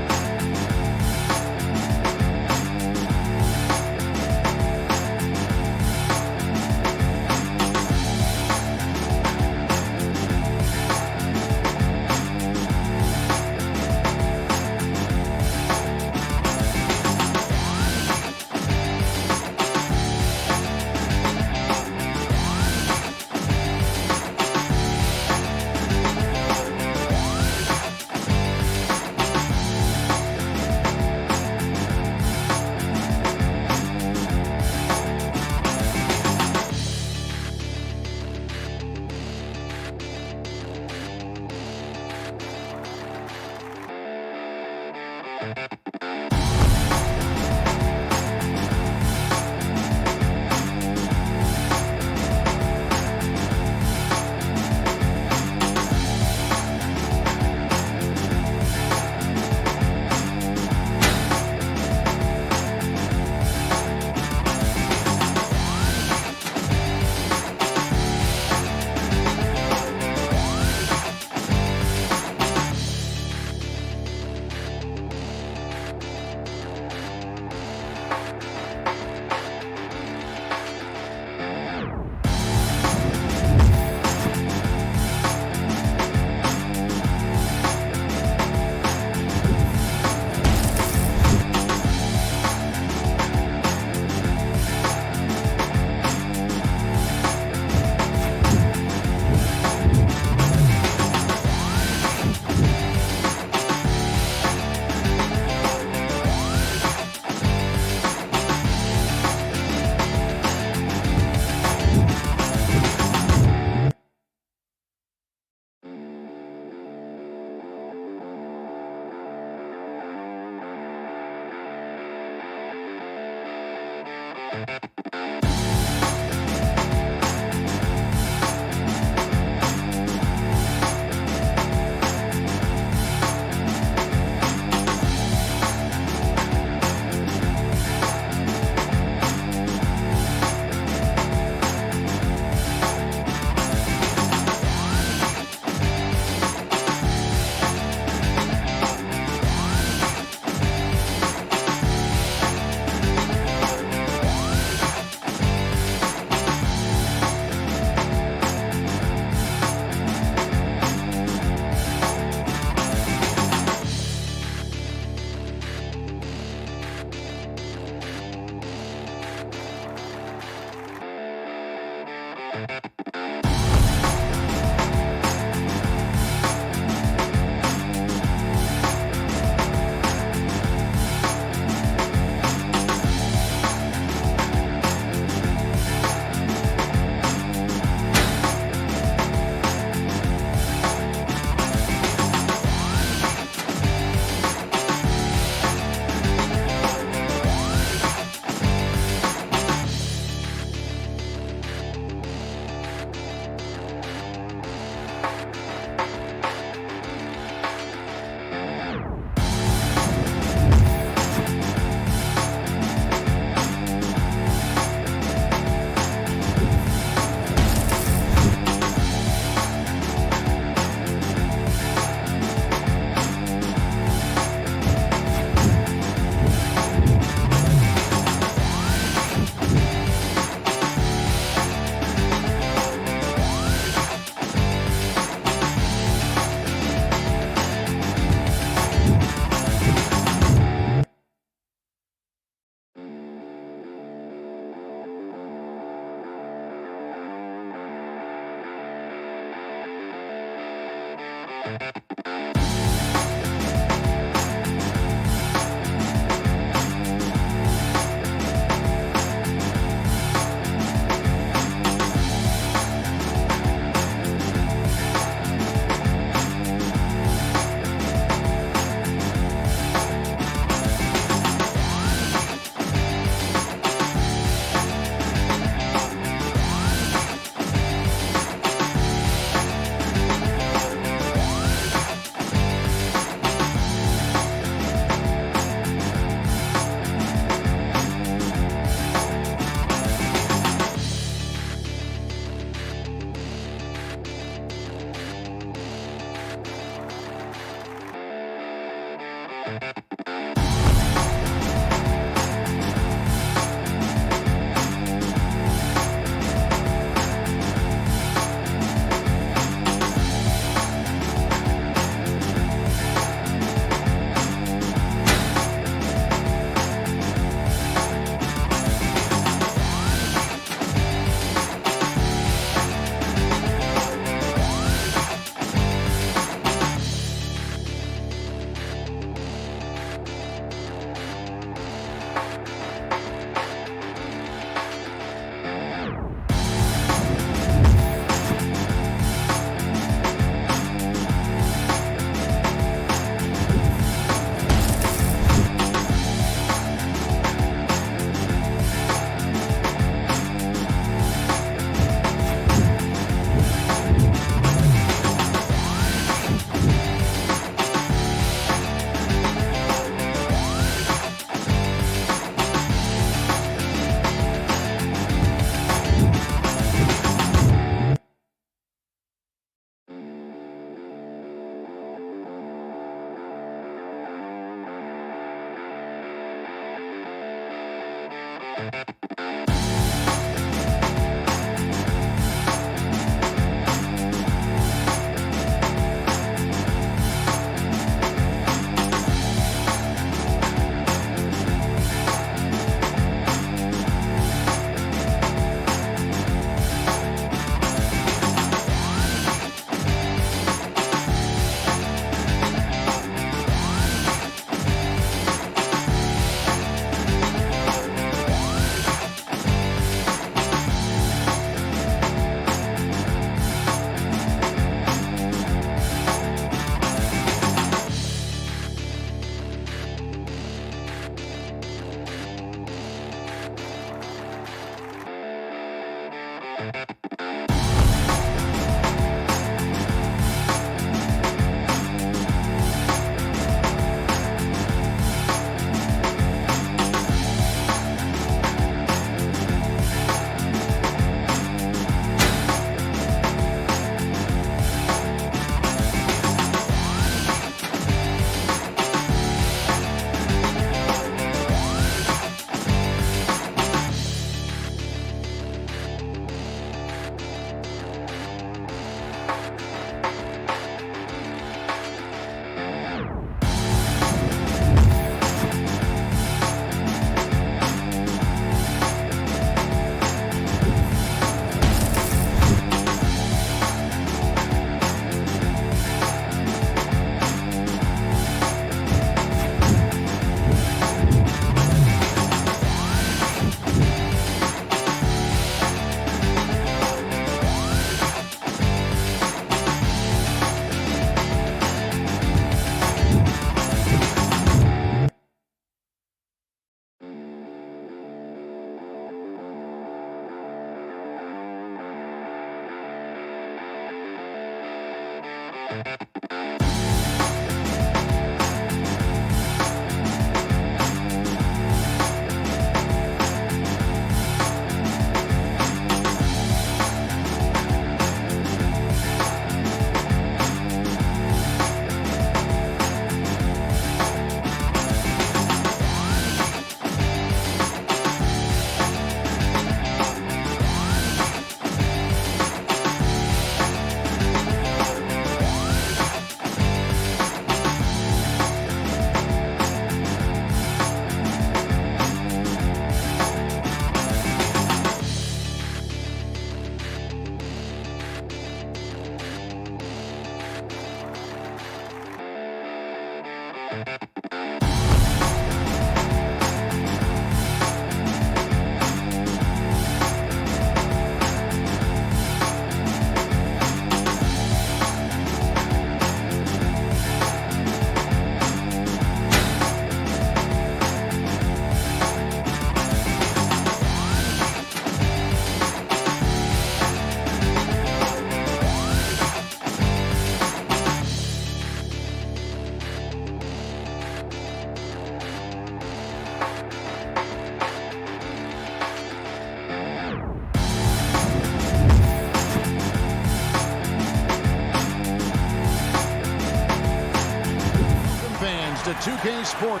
2K Sport.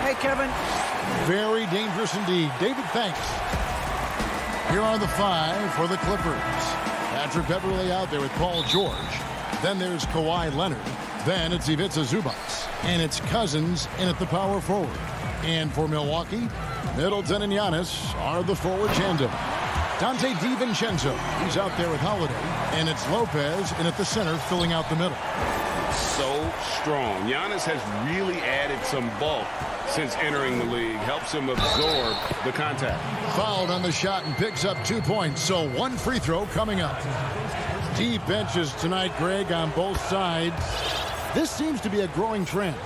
Hey, Kevin. Very dangerous indeed. David, thanks. Here are the 5 for the Clippers. Patrick Beverley out there with Paul George. Then there's Kawhi Leonard. Then it's Ivica Zubac. And it's Cousins in at the power forward. And for Milwaukee, Middleton and Giannis are the forward tandem. Dante DiVincenzo, he's out there with Holiday. And it's Lopez in at the center, filling out the middle. So strong. Giannis has really added some bulk since entering the league. Helps him absorb the contact. Fouled on the shot and picks up 2 points. So 1 free throw coming up. Deep benches tonight, Greg, on both sides. This seems to be a growing trend.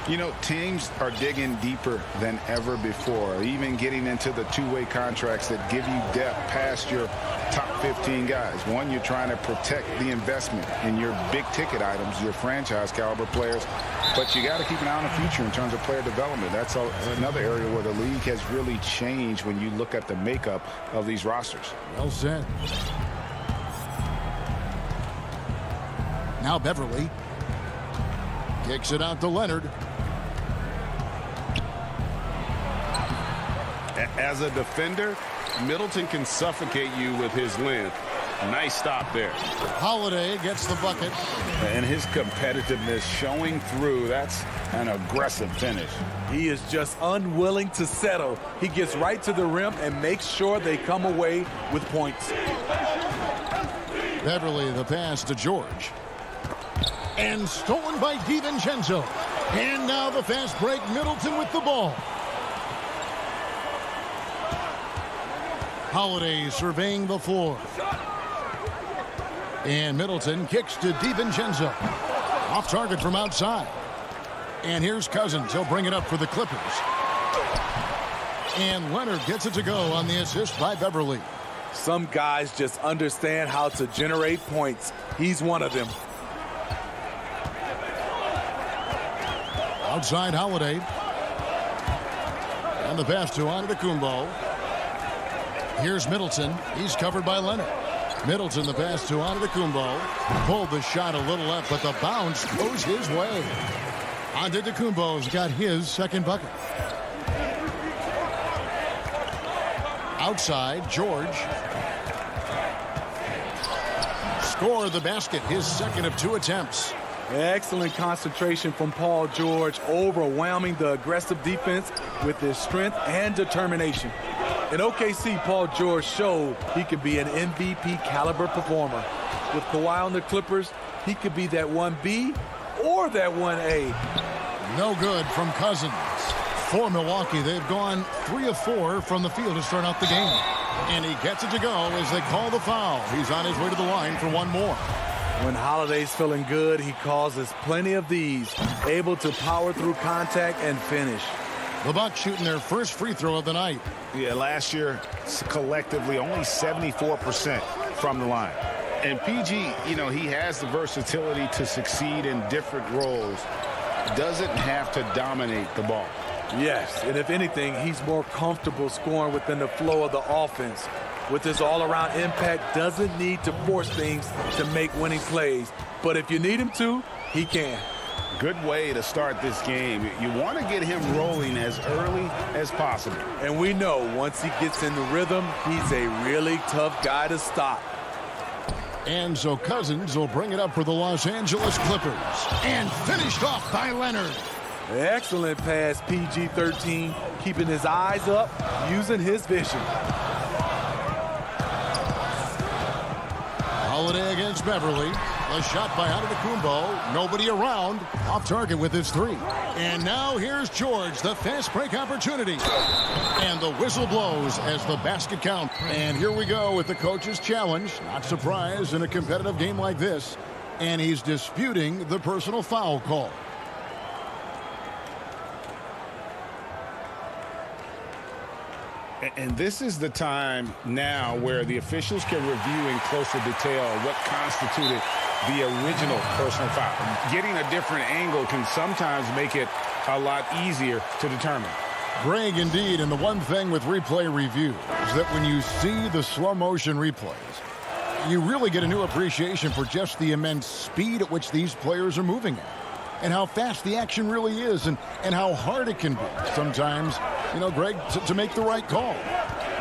You know, teams are digging deeper than ever before, even getting into the two-way contracts that give you depth past your top 15 guys. One, you're trying to protect the investment in your big-ticket items, your franchise-caliber players, but you got to keep an eye on the future in terms of player development. That's another area where the league has really changed when you look at the makeup of these rosters. Well said. Now Beverley kicks it out to Leonard. As a defender, Middleton can suffocate you with his length. Nice stop there. Holiday gets the bucket. And his competitiveness showing through. That's an aggressive finish. He is just unwilling to settle. He gets right to the rim and makes sure they come away with points. Beverley, the pass to George. And stolen by DiVincenzo. And now the fast break. Middleton with the ball. Holiday surveying the floor. And Middleton kicks to DiVincenzo. Off target from outside. And here's Cousins. He'll bring it up for the Clippers. And Leonard gets it to go on the assist by Beverley. Some guys just understand how to generate points. He's one of them. Outside Holiday. And the pass to Antetokounmpo. Here's Middleton. He's covered by Leonard. Middleton, the pass to Antetokounmpo. Pulled the shot a little left, but the bounce goes his way. Antetokounmpo's got his second bucket. Outside, George. Scored the basket, his second of 2 attempts. Excellent concentration from Paul George, overwhelming the aggressive defense with his strength and determination. In OKC, Paul George showed he could be an MVP caliber performer. With Kawhi on the Clippers, he could be that 1B or that 1A. No good from Cousins. For Milwaukee, they've gone 3 of 4 from the field to start out the game. And he gets it to go as they call the foul. He's on his way to the line for one more. When Holiday's feeling good, he causes plenty of these, able to power through contact and finish. The Bucks shooting their first free throw of the night. Yeah, last year, collectively, only 74% from the line. And PG, you know, he has the versatility to succeed in different roles. Doesn't have to dominate the ball. Yes, and if anything, he's more comfortable scoring within the flow of the offense. With his all-around impact, doesn't need to force things to make winning plays. But if you need him to, he can. Good way to start this game. You want to get him rolling as early as possible. And we know once he gets in the rhythm, he's a really tough guy to stop. And so Cousins will bring it up for the Los Angeles Clippers. And finished off by Leonard. Excellent pass, PG-13, keeping his eyes up, using his vision. Holiday against Beverley. A shot by Antetokounmpo. Nobody around. Off target with his 3. And now here's George, the fast break opportunity. And the whistle blows as the basket count. And here we go with the coach's challenge. Not surprised in a competitive game like this. And he's disputing the personal foul call. And this is the time now where the officials can review in closer detail what constituted the original personal foul. Getting a different angle can sometimes make it a lot easier to determine. Greg, indeed, and the one thing with replay review is that when you see the slow motion replays, you really get a new appreciation for just the immense speed at which these players are moving at. and how fast the action really is and how hard it can be sometimes, Greg, to make the right call.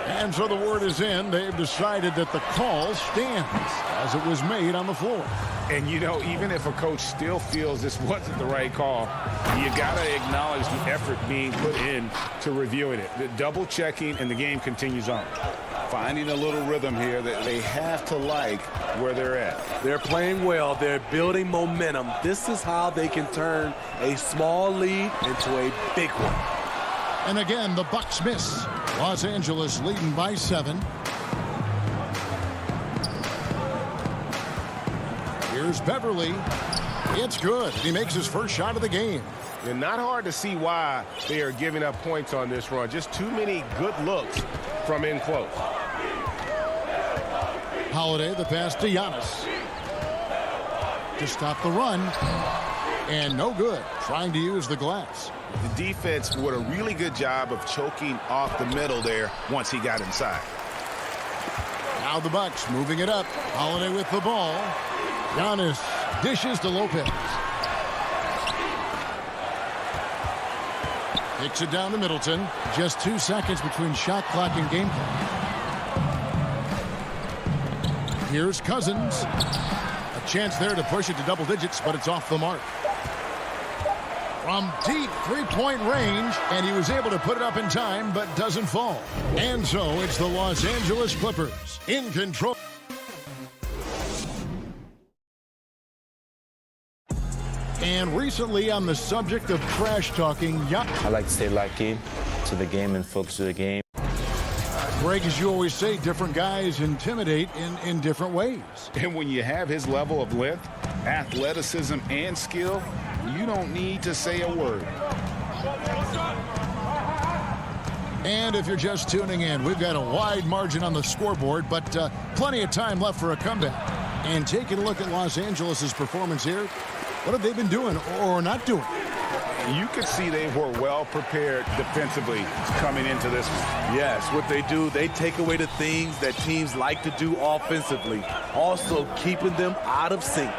And so the word is in. They've decided that the call stands as it was made on the floor. And, even if a coach still feels this wasn't the right call, you got to acknowledge the effort being put in to reviewing it. The double checking, and the game continues on. Finding a little rhythm here that they have to like where they're at. They're playing well. They're building momentum. This is how they can turn a small lead into a big one. And again, the Bucks miss. Los Angeles leading by 7. Here's Beverly. It's good. He makes his first shot of the game. And not hard to see why they are giving up points on this run. Just too many good looks from in close. Holiday, the pass to Giannis. To stop the run. And no good. Trying to use the glass. The defense did a really good job of choking off the middle there once he got inside. Now the Bucks moving it up. Holiday with the ball. Giannis dishes to Lopez. Kicks it down to Middleton. Just 2 seconds between shot clock and game clock. Here's Cousins. A chance there to push it to double digits, but it's off the mark. From deep three-point range, and he was able to put it up in time, but doesn't fall. And so it's the Los Angeles Clippers in control. And recently, on the subject of trash talking, I like to stay locked in to the game and focus to the game. Greg, as you always say, different guys intimidate in different ways. And when you have his level of length, athleticism, and skill, you don't need to say a word. And if you're just tuning in, we've got a wide margin on the scoreboard, but plenty of time left for a comeback. And taking a look at Los Angeles' performance here, what have they been doing or not doing? You could see they were well prepared defensively coming into this one. Yes, what they do, they take away the things that teams like to do offensively, also keeping them out of sync.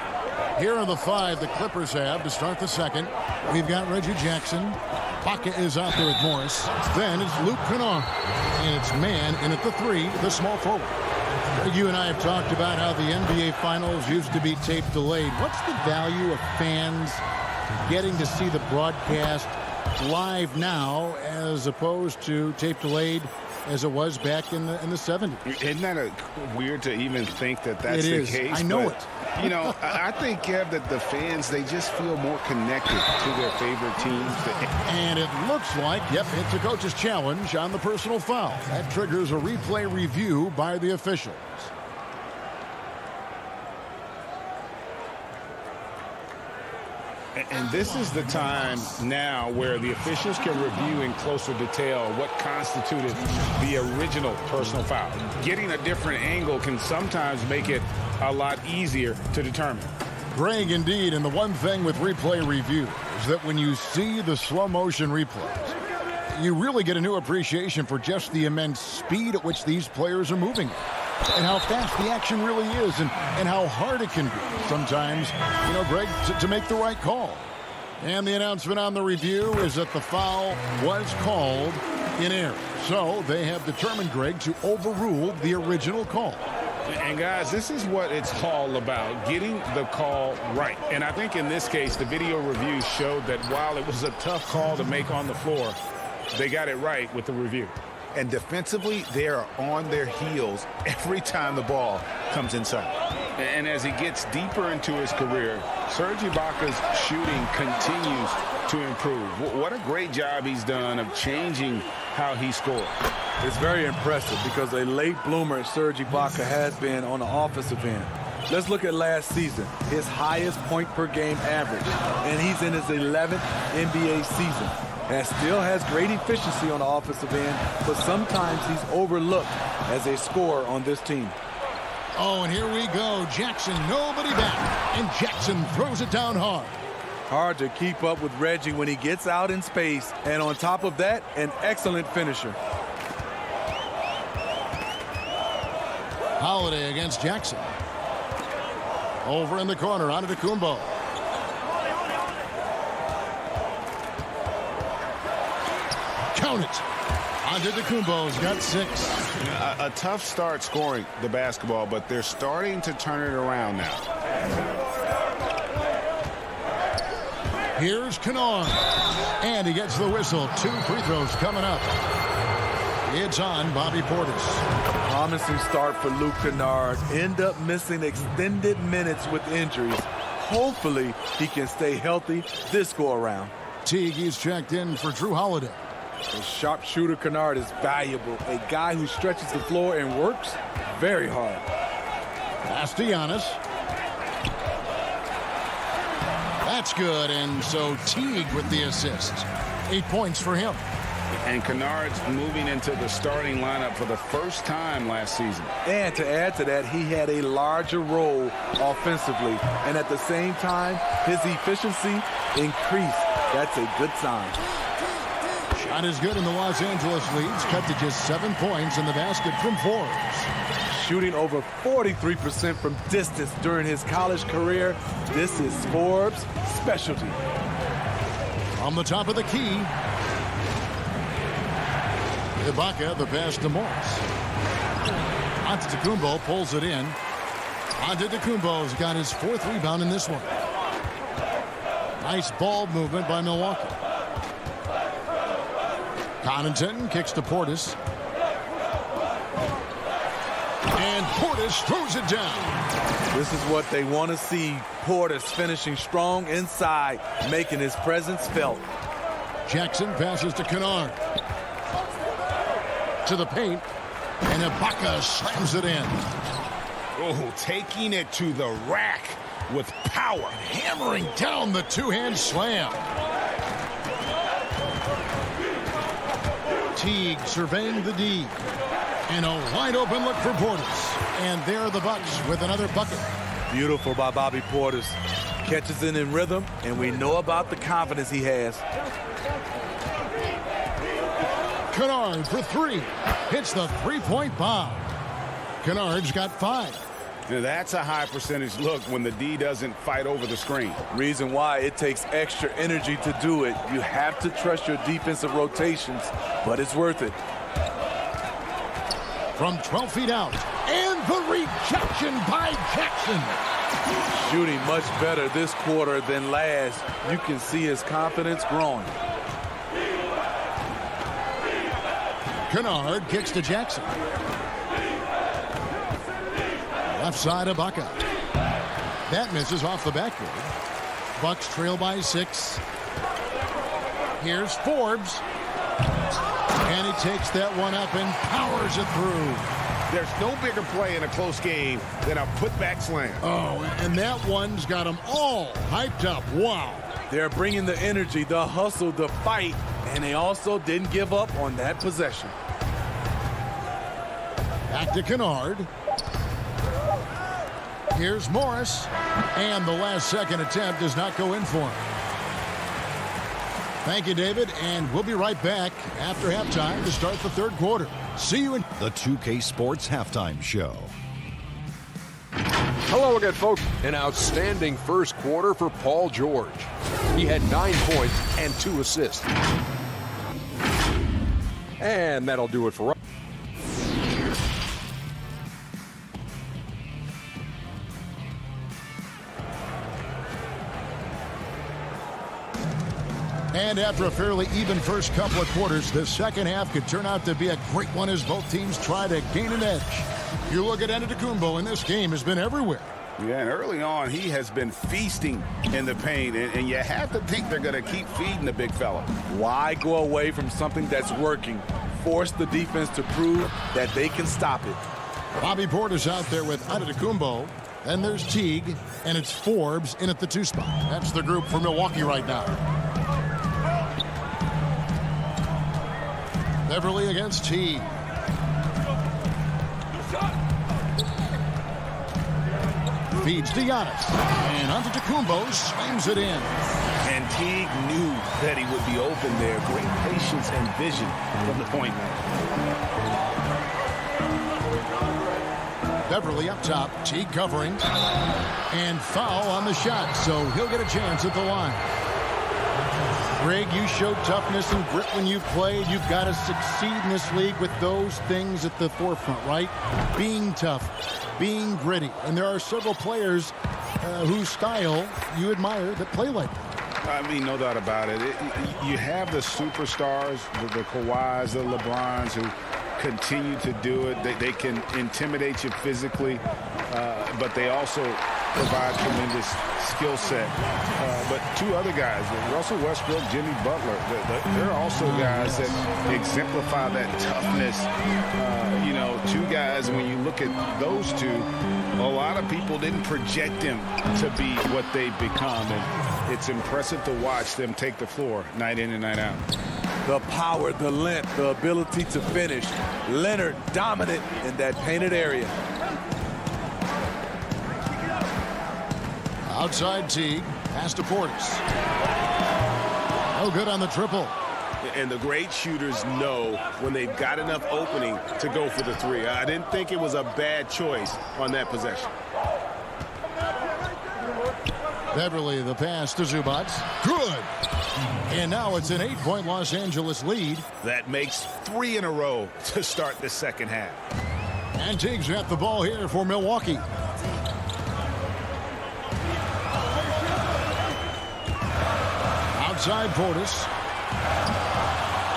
Here are the 5 the Clippers have to start the second. We've got Reggie Jackson. Baca is out there at Morris. Then it's Luke Kennard. And it's man in at the 3, the small forward. You and I have talked about how the NBA Finals used to be tape delayed. What's the value of fans getting to see the broadcast live now as opposed to tape delayed as it was back in the 70s? Isn't that weird to even think that that's the case? I know it. I think, Kev, that the fans, they just feel more connected to their favorite teams. And it looks like, yep, it's a coach's challenge on the personal foul. That triggers a replay review by the officials. And this is the time now where the officials can review in closer detail what constituted the original personal foul. Getting a different angle can sometimes make it a lot easier to determine. Greg, indeed, and the one thing with replay review is that when you see the slow motion replays, you really get a new appreciation for just the immense speed at which these players are moving and how fast the action really is and how hard it can be sometimes, Greg, to make the right call. And the announcement on the review is that the foul was called in error. So they have determined, Greg, to overrule the original call. And, guys, this is what it's all about, getting the call right. And I think in this case, the video review showed that while it was a tough call to make on the floor, they got it right with the review. And defensively, they are on their heels every time the ball comes inside. And as he gets deeper into his career, Serge Ibaka's shooting continues to improve. What a great job he's done of changing how he scores. It's very impressive because a late bloomer Serge Ibaka has been on the offensive end. Let's look at last season, his highest point per game average, and he's in his 11th NBA season. And still has great efficiency on the offensive end, but sometimes he's overlooked as a scorer on this team. Oh, and here we go. Jackson, nobody back. And Jackson throws it down hard. Hard to keep up with Reggie when he gets out in space. And on top of that, an excellent finisher. Holiday against Jackson. Over in the corner, Antetokounmpo. Count it. Antetokounmpo's got 6. A tough start scoring the basketball, but they're starting to turn it around now. Here's Kennard. And he gets the whistle. 2 free throws coming up. It's on Bobby Portis. Promising start for Luke Kennard. End up missing extended minutes with injuries. Hopefully, he can stay healthy this go-around. Teague is checked in for Drew Holiday. The sharpshooter Kennard is valuable. A guy who stretches the floor and works very hard. Pass to Giannis. That's good, and so Teague with the assist. 8 points for him. And Kennard's moving into the starting lineup for the first time last season. And to add to that, he had a larger role offensively. And at the same time, his efficiency increased. That's a good sign. Shot is good, and the Los Angeles leads cut to just 7 points in the basket from Forbes. Shooting over 43% from distance during his college career. This is Forbes' specialty. From the top of the key. Ibaka, the pass to Morris. Antetokounmpo pulls it in. Antetokounmpo's got his 4th rebound in this one. Nice ball movement by Milwaukee. Connaughton kicks to Portis. And Portis throws it down. This is what they want to see. Portis finishing strong inside, making his presence felt. Jackson passes to Kennard. To the paint. And Ibaka slams it in. Oh, taking it to the rack with power. Hammering down the 2-hand slam. Teague surveying the D. And a wide open look for Portis. And there are the Bucks with another bucket. Beautiful by Bobby Portis. Catches it in rhythm, and we know about the confidence he has. Kennard for 3. Hits the 3-point bomb. Kennard's got 5. Now that's a high percentage look when the D doesn't fight over the screen. Reason why it takes extra energy to do it. You have to trust your defensive rotations, but it's worth it. From 12 feet out. And the rejection by Jackson. Shooting much better this quarter than last. You can see his confidence growing. Kennard kicks to Jackson. Left side of Ibaka. That misses off the backboard. Bucks trail by 6. Here's Forbes. And he takes that one up and powers it through. There's no bigger play in a close game than a putback slam. Oh, and that one's got them all hyped up. Wow. They're bringing the energy, the hustle, the fight, and they also didn't give up on that possession. Back to Kennard. Here's Morris. And the last second attempt does not go in for him. Thank you, David, and we'll be right back after halftime to start the 3rd quarter. See you in the 2K Sports Halftime Show. Hello again, folks. An outstanding first quarter for Paul George. He had 9 points and 2 assists. And that'll do it for us. And after a fairly even first couple of quarters, the second half could turn out to be a great one as both teams try to gain an edge. You look at Antetokounmpo, and this game has been everywhere. Yeah, and early on, he has been feasting in the paint, and you have to think they're going to keep feeding the big fella. Why go away from something that's working? Force the defense to prove that they can stop it. Bobby Portis out there with Antetokounmpo. Then there's Teague, and it's Forbes in at the 2 spot. That's the group for Milwaukee right now. Beverly against Teague. Feeds to Giannis. And Antetokounmpo slams it in. And Teague knew that he would be open there. Great patience and vision from the point man. Beverly up top. Teague covering. And foul on the shot, so he'll get a chance at the line. Greg, you showed toughness and grit when you played. You've got to succeed in this league with those things at the forefront, right? Being tough, being gritty. And there are several players whose style you admire that play like that. I mean, no doubt about it. You have the superstars, the Kawhis, the LeBrons, who continue to do it. They can intimidate you physically, but they also provide tremendous skill set. But two other guys, Russell Westbrook, Jimmy Butler, they're also guys that exemplify that toughness. You know, two guys, when you look at those two, a lot of people didn't project them to be what they've become. And it's impressive to watch them take the floor night in and night out. The power, the length, the ability to finish. Leonard dominant in that painted area. Outside Teague, pass to Portis. No good on the triple. And the great shooters know when they've got enough opening to go for the three. I didn't think it was a bad choice on that possession. Beverly, the pass to Zubac. Good. And now it's an 8-point Los Angeles lead. That makes 3 in a row to start the second half. And Teague's got the ball here for Milwaukee. Outside Portis.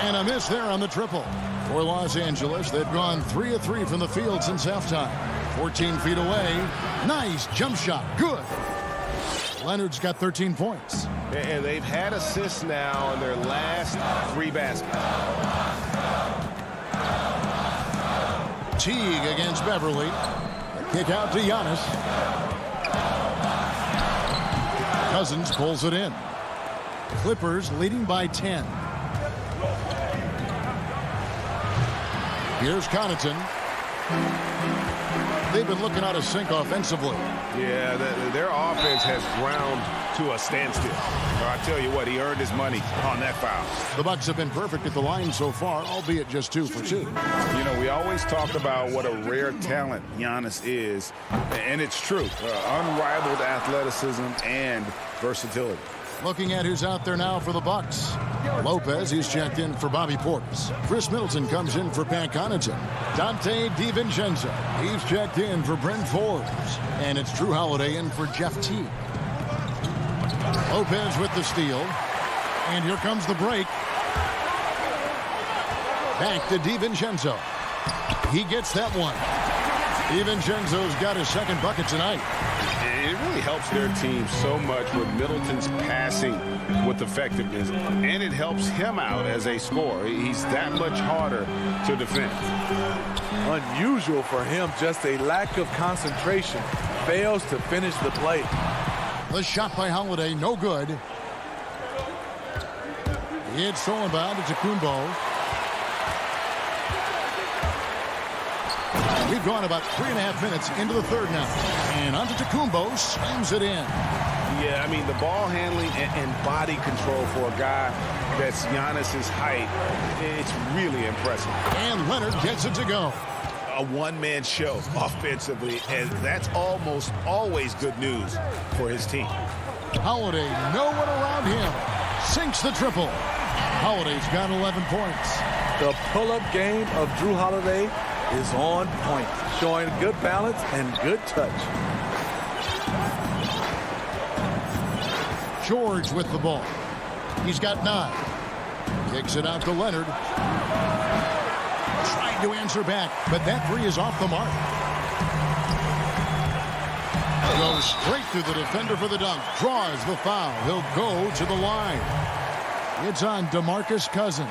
And a miss there on the triple. For Los Angeles, they've gone 3 of 3 from the field since halftime. 14 feet away. Nice jump shot. Good. Leonard's got 13 points. And they've had assists now in their last 3 baskets. Teague against Beverly. Kick out to Giannis. Cousins pulls it in. Clippers leading by 10. Here's Connaughton. They've been looking out of sync offensively. Yeah, their offense has ground to a standstill. I tell you what, he earned his money on that foul. The Bucks have been perfect at the line so far, albeit just 2 for 2. You know, we always talk about what a rare talent Giannis is, and it's true. Unrivaled athleticism and versatility. Looking at who's out there now for the Bucks. Lopez, he's checked in for Bobby Portis. Chris Middleton comes in for Pat Connaughton. Dante DiVincenzo, he's checked in for Brent Forbes. And it's Drew Holiday in for Jeff Teague. Lopez with the steal. And here comes the break. Back to DiVincenzo. He gets that one. DiVincenzo's got his second bucket tonight. It really helps their team so much with Middleton's passing with effectiveness, and it helps him out as a scorer. He's that much harder to defend. Unusual for him, just a lack of concentration. Fails to finish the play. The shot by Holiday, no good. It's stolen by Antetokounmpo. We've gone about 3.5 minutes into the third now. And Antetokounmpo slams it in. Yeah, I mean, the ball handling and body control for a guy that's Giannis's height, it's really impressive. And Leonard gets it to go. A one-man show offensively, and that's almost always good news for his team. Holiday, no one around him. Sinks the triple. Holiday's got 11 points. The pull-up game of Drew Holiday is on point, showing good balance and good touch. George with the ball. He's got 9. Kicks it out to Leonard. Tried to answer back, but that 3 is off the mark. Goes straight through the defender for the dunk. Draws the foul. He'll go to the line. It's on DeMarcus Cousins.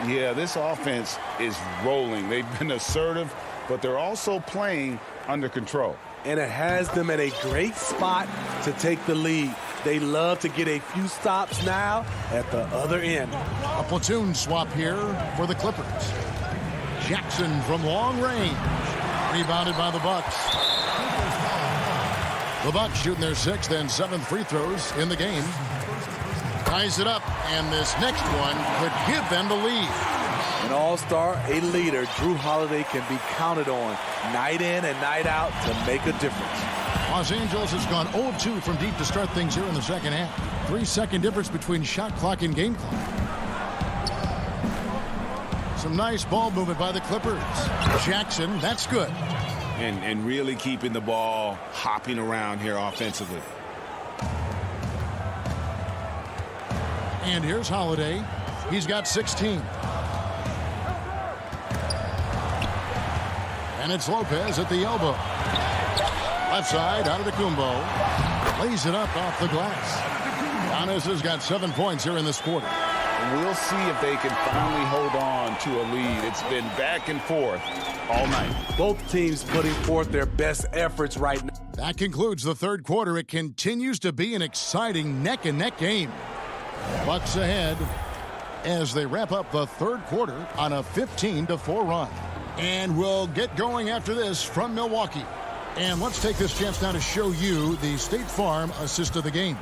Yeah, this offense is rolling. They've been assertive, but they're also playing under control. And it has them at a great spot to take the lead. They love to get a few stops now at the other end. A platoon swap here for the Clippers. Jackson from long range. Rebounded by the Bucks. The Bucks shooting their 6th and 7th free throws in the game. Ties it up, and this next one could give them the lead. An all-star, a leader, Drew Holiday can be counted on night in and night out to make a difference. Los Angeles has gone 0 of 2 from deep to start things here in the second half. 3-second difference between shot clock and game clock. Some nice ball movement by the Clippers. Jackson, that's good. And really keeping the ball hopping around here offensively. And here's Holiday. He's got 16. And it's Lopez at the elbow. Left side, out of the Kumbo. Lays it up off the glass. Giannis has got 7 points here in this quarter. We'll see if they can finally hold on to a lead. It's been back and forth all night. Both teams putting forth their best efforts right now. That concludes the third quarter. It continues to be an exciting neck-and-neck game. Bucks ahead as they wrap up the third quarter on a 15-4 run. And we'll get going after this from Milwaukee. And let's take this chance now to show you the State Farm assist of the game.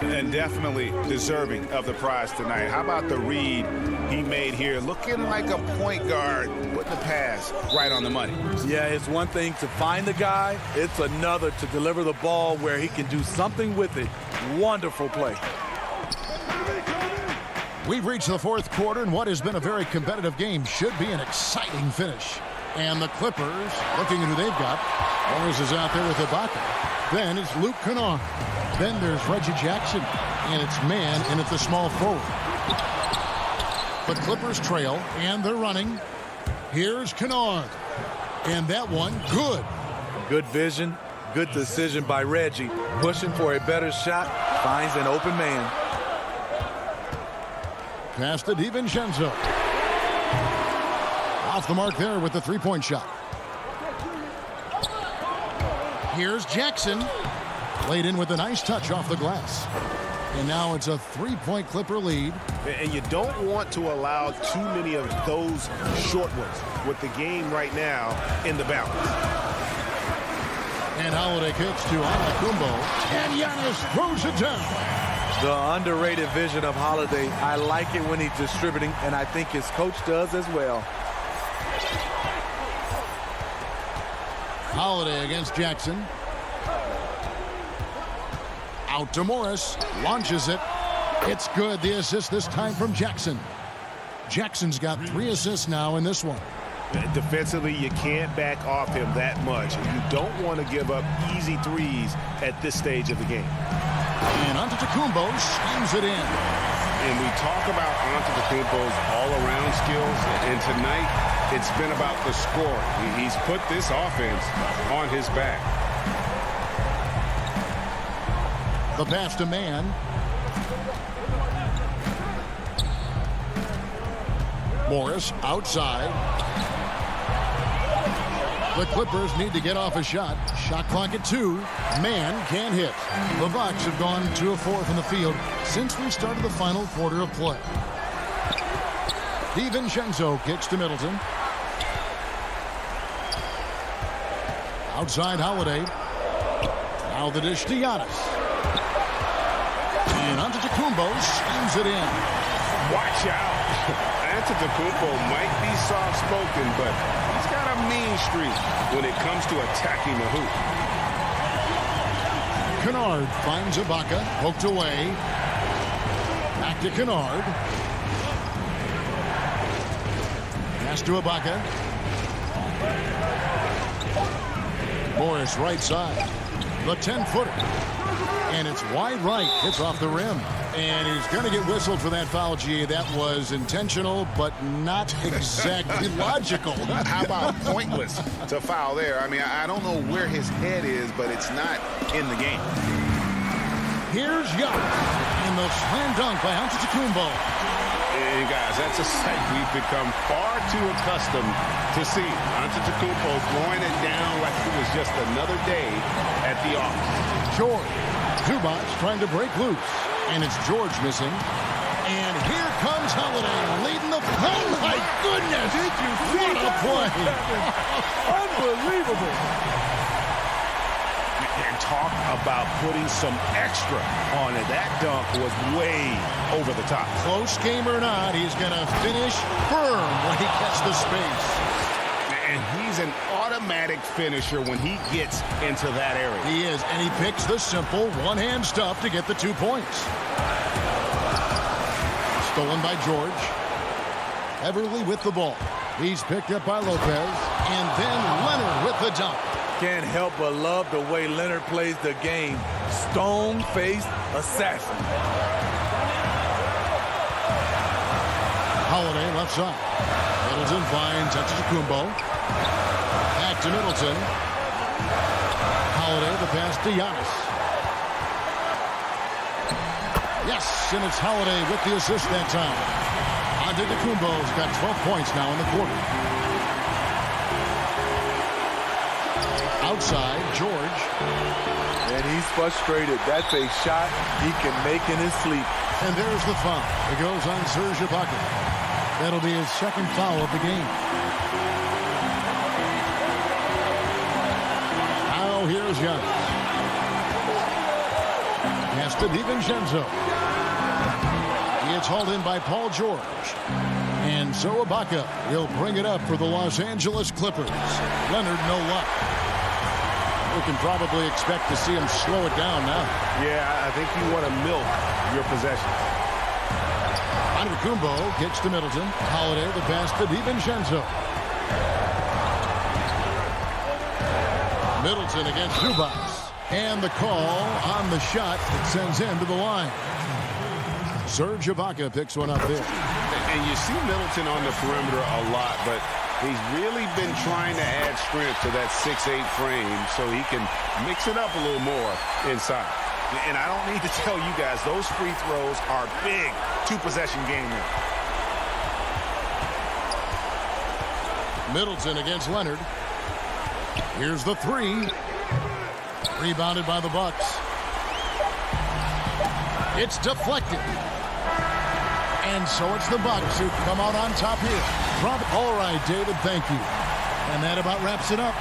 And definitely deserving of the prize tonight. How about the read he made here? Looking like a point guard, putting the pass right on the money. Yeah, it's one thing to find the guy. It's another to deliver the ball where he can do something with it. Wonderful play. We've reached the fourth quarter, and what has been a very competitive game should be an exciting finish. And the Clippers, looking at who they've got. Morris is out there with Ibaka. Then it's Luke Kennard. Then there's Reggie Jackson. And it's man, and it's a small forward. The Clippers trail, and they're running. Here's Kennard. And that one, good. Good vision, good decision by Reggie. Pushing for a better shot, finds an open man. Pass to DiVincenzo. Off the mark there with the three-point shot. Here's Jackson. Laid in with a nice touch off the glass. And now it's a three-point Clipper lead. And you don't want to allow too many of those short ones with the game right now in the balance. And Holiday kicks to Antetokounmpo. And Giannis throws it down. The underrated vision of Holiday. I like it when he's distributing, and I think his coach does as well. Holiday against Jackson. Out to Morris. Launches it. It's good. The assist this time from Jackson. Jackson's got 3 assists now in this one. Defensively, you can't back off him that much. You don't want to give up easy threes at this stage of the game. And Antetokounmpo slams it in. And we talk about Antetokounmpo's all-around skills, and tonight it's been about the scoring. He's put this offense on his back. The pass to man. Morris outside. The Clippers need to get off a shot. Shot clock at 2. Man can't hit. The Bucks have gone 2 of 4 from the field since we started the final quarter of play. DiVincenzo kicks to Middleton. Outside Holiday. Now the dish to Giannis. And Antetokounmpo slams it in. Watch out. Antetokounmpo might be soft-spoken, but he's got a mean streak when it comes to attacking the hoop. Kennard finds Ibaka, poked away. Back to Kennard. Pass to Ibaka. Morris right side. The 10-footer. And it's wide right. It's off the rim. And he's going to get whistled for that foul, G. That was intentional, but not exactly logical. How about pointless to foul there? I mean, I don't know where his head is, but it's not in the game. Here's Giannis. And the slam dunk by Antetokounmpo. And guys, that's a sight we've become far too accustomed to seeing. Antetokounmpo throwing it down like it was just another day at the office. George. Zubac trying to break loose. And it's George missing. And here comes Holiday leading the... Oh, my goodness! Did you see what a play! Unbelievable! And talk about putting some extra on it. That dunk was way over the top. Close game or not, he's going to finish firm when he gets the space. And he's He's an automatic finisher when he gets into that area. He is, and he picks the simple one-hand stuff to get the 2 points. Stolen by George. Everly with the ball. He's picked up by Lopez, and then Leonard with the dunk. Can't help but love the way Leonard plays the game. Stone-faced assassin. Holiday left side. Middleton finds Antetokounmpo. Back to Middleton. Holiday the pass to Giannis. Yes, and it's Holiday with the assist that time. Antetokounmpo's got 12 points now in the quarter. Outside, George. And he's frustrated. That's a shot he can make in his sleep. And there's the foul. It goes on Serge Ibaka. That'll be his second foul of the game. Now here's Giannis. Pass to DiVincenzo. It's hauled in by Paul George. And so Ibaka will bring it up for the Los Angeles Clippers. Leonard, no luck. We can probably expect to see him slow it down now. Yeah, I think you want to milk your possessions. Antetokounmpo kicks to Middleton. Holiday the pass to DiVincenzo. Middleton against Zubac. And the call on the shot that sends him to the line. Serge Ibaka picks one up there. And you see Middleton on the perimeter a lot, but he's really been trying to add strength to that 6'8" frame so he can mix it up a little more inside. And I don't need to tell you guys, those free throws are big two-possession game now. Middleton against Leonard. Here's the three. Rebounded by the Bucks. It's deflected. And so it's the Bucks who come out on top here. All right, David, thank you. And that about wraps it up.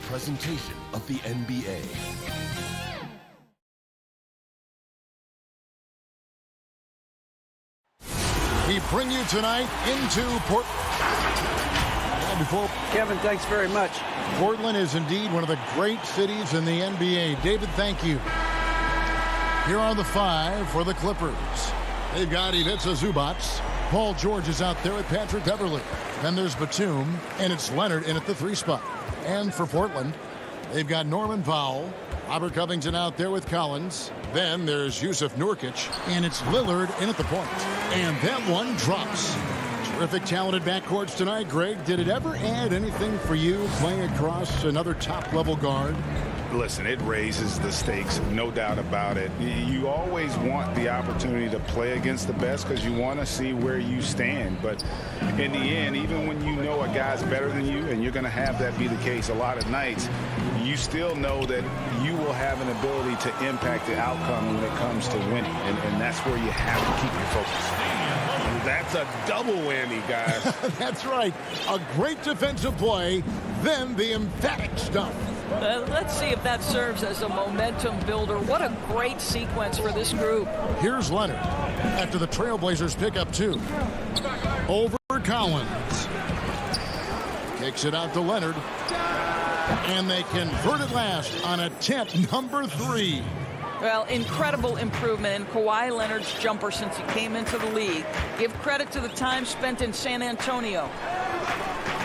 Presentation of the NBA. We bring you tonight into Portland. Kevin, thanks very much. Portland is indeed one of the great cities in the NBA. David, thank you. Here are the five for the Clippers. They've got Ivica Zubac. Paul George is out there with Patrick Beverley. Then there's Batum, and it's Leonard in at the 3 spot. And for Portland, they've got Norman Powell, Robert Covington out there with Collins. Then there's Yusuf Nurkic, and it's Lillard in at the point. And that one drops. Terrific, talented backcourts tonight. Greg, did it ever add anything for you playing across another top-level guard? Listen, it raises the stakes, no doubt about it. You always want the opportunity to play against the best because you want to see where you stand. But in the end, even when you know a guy's better than you, and you're going to have that be the case a lot of nights, you still know that you will have an ability to impact the outcome when it comes to winning. And that's where you have to keep your focus. That's a double whammy, guys. That's right. A great defensive play, then the emphatic stuff. Let's see if that serves as a momentum builder. What a great sequence for this group. Here's Leonard after the Trailblazers pick up 2. Over Collins. Kicks it out to Leonard. And they convert it last on attempt number 3. Well, incredible improvement in Kawhi Leonard's jumper since he came into the league. Give credit to the time spent in San Antonio.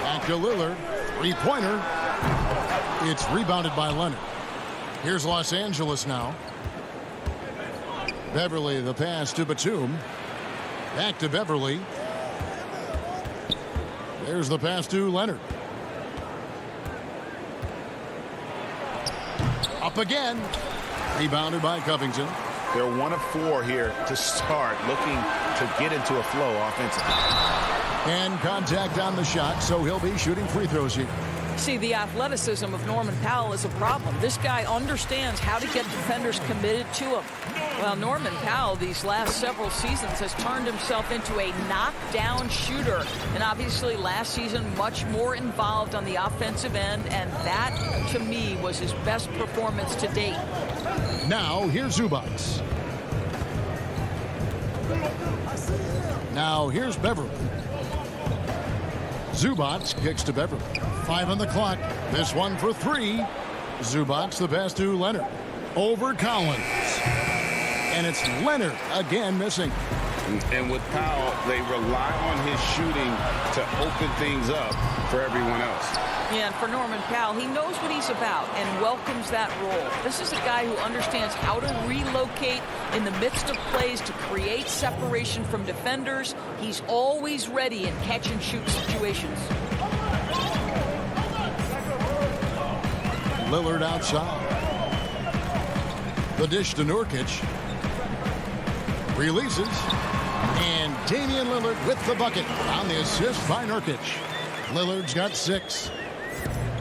Back to Lillard. 3-pointer. It's rebounded by Leonard. Here's Los Angeles now. Beverly, the pass to Batum. Back to Beverly. There's the pass to Leonard. Up again. Rebounded by Covington. They're 1 of 4 here to start, looking to get into a flow offensively. And contact on the shot, so he'll be shooting free throws here. See, the athleticism of Norman Powell is a problem. This guy understands how to get defenders committed to him. Well, Norman Powell these last several seasons has turned himself into a knockdown shooter. And obviously last season much more involved on the offensive end. And that, to me, was his best performance to date. Now, here's Zubac. Now, here's Beverly. Zubac kicks to Beverly. 5 on the clock. This one for 3. Zubac the pass to Leonard. Over Collins. And it's Leonard again missing. And with Powell, they rely on his shooting to open things up for everyone else. Yeah, and for Norman Powell, he knows what he's about and welcomes that role. This is a guy who understands how to relocate in the midst of plays to create separation from defenders. He's always ready in catch-and-shoot situations. Lillard outside. The dish to Nurkic. Releases. And Damian Lillard with the bucket on the assist by Nurkic. Lillard's got 6.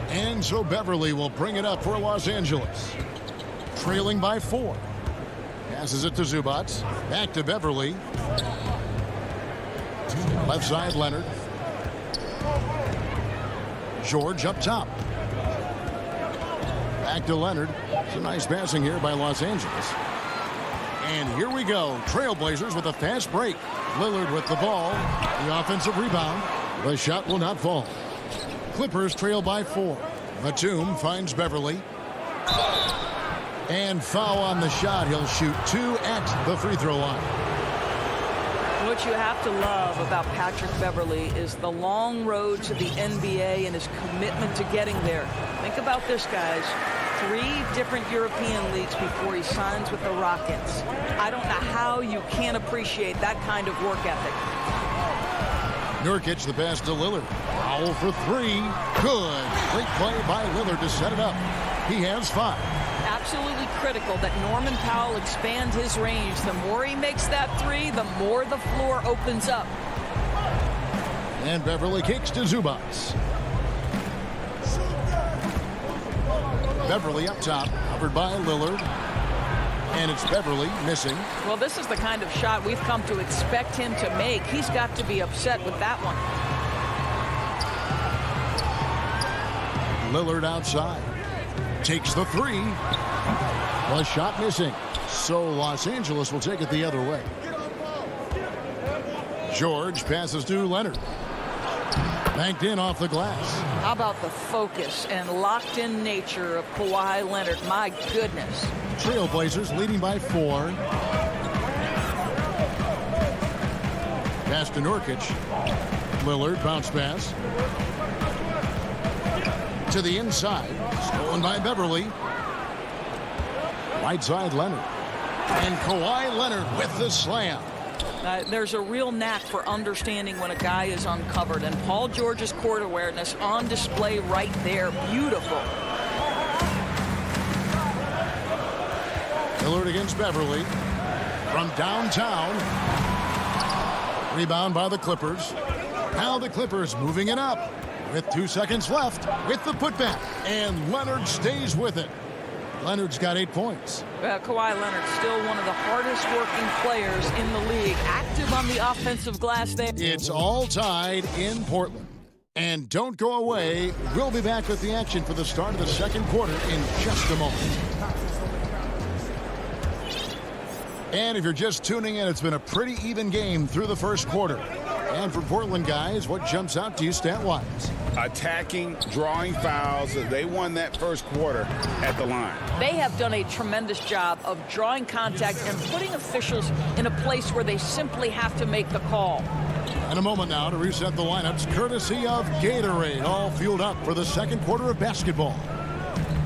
And so Beverly will bring it up for Los Angeles. Trailing by 4. Passes it to Zubac. Back to Beverly. Left side Leonard. George up top. Back to Leonard. Some nice passing here by Los Angeles. And here we go. Trailblazers with a fast break. Lillard with the ball. The offensive rebound. The shot will not fall. Clippers trail by 4. Batum finds Beverly. And foul on the shot. He'll shoot 2 at the free throw line. What you have to love about Patrick Beverly is the long road to the NBA and his commitment to getting there. Think about this, guys. 3 different European leagues before he signs with the Rockets. I don't know how you can't appreciate that kind of work ethic. Nurkic the pass to Lillard. Foul for 3. Good. Great play by Lillard to set it up. He has 5. Absolutely critical that Norman Powell expand his range. The more he makes that 3, the more the floor opens up. And Beverly kicks to Zubac. Beverly up top, covered by Lillard. And it's Beverly missing. Well, this is the kind of shot we've come to expect him to make. He's got to be upset with that one. Lillard outside. Takes the 3. The shot missing. So Los Angeles will take it the other way. George passes to Leonard. Banked in off the glass. How about the focus and locked-in nature of Kawhi Leonard? My goodness. Trailblazers leading by 4. Pass to Nurkic. Lillard bounce pass. To the inside. Stolen by Beverly. Right side Leonard. And Kawhi Leonard with the slam. There's a real knack for understanding when a guy is uncovered, and Paul George's court awareness on display right there. Beautiful. Lillard against Beverly. From downtown. Rebound by the Clippers. Now the Clippers moving it up. With 2 seconds left with the putback. And Leonard stays with it. Leonard's got 8 points. Kawhi Leonard still one of the hardest working players in the league. Active on the offensive glass there. It's all tied in Portland. And don't go away. We'll be back with the action for the start of the second quarter in just a moment. And if you're just tuning in, it's been a pretty even game through the first quarter. And for Portland guys, what jumps out to you stat-wise? Attacking, drawing fouls. They won that first quarter at the line. They have done a tremendous job of drawing contact and putting officials in a place where they simply have to make the call. In a moment now to reset the lineups, courtesy of Gatorade, all fueled up for the second quarter of basketball.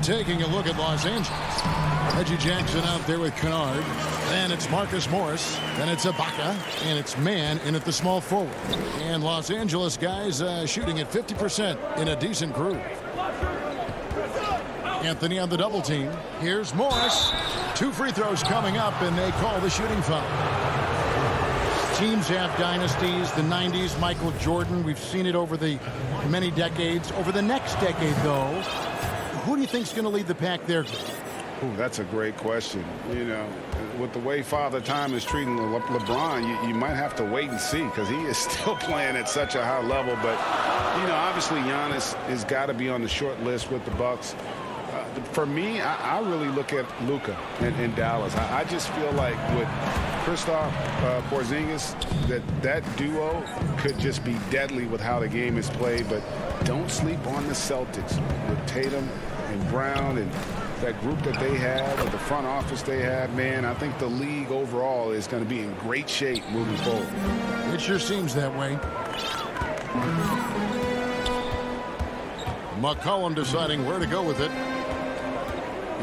Taking a look at Los Angeles. Reggie Jackson out there with Kennard. Then it's Marcus Morris. Then it's Ibaka. And it's Mann in at the small forward. And Los Angeles guys shooting at 50% in a decent groove. Anthony on the double team. Here's Morris. 2 free throws coming up, and they call the shooting foul. Teams have dynasties. The 90s, Michael Jordan. We've seen it over the many decades. Over the next decade, though, who do you think is going to lead the pack there? Ooh, that's a great question. You know, with the way Father Time is treating LeBron, you might have to wait and see because he is still playing at such a high level. But, you know, obviously Giannis has got to be on the short list with the Bucks. For me, I really look at Luka in Dallas. I just feel like with Kristaps Porzingis, that duo could just be deadly with how the game is played. But don't sleep on the Celtics with Tatum and Brown and that group that they have, or the front office they have. Man, I think the league overall is going to be in great shape moving forward. It sure seems that way. McCollum deciding where to go with it.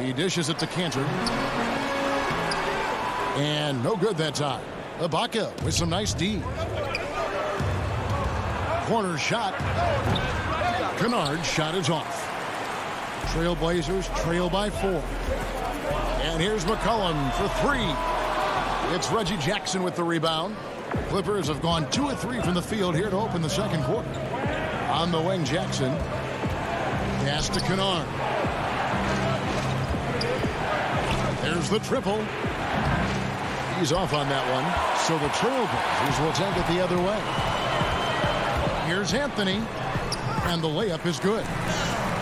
He dishes it to Cantor. And no good that time. Ibaka with some nice D. Corner shot. Kennard's shot is off. Trailblazers trail by 4. And here's McCollum for 3. It's Reggie Jackson with the rebound. Clippers have gone 2 of 3 from the field here to open the second quarter. On the wing, Jackson. Pass to Kennard. There's the triple. He's off on that one. So the Trailblazers will take it the other way. Here's Anthony. And the layup is good.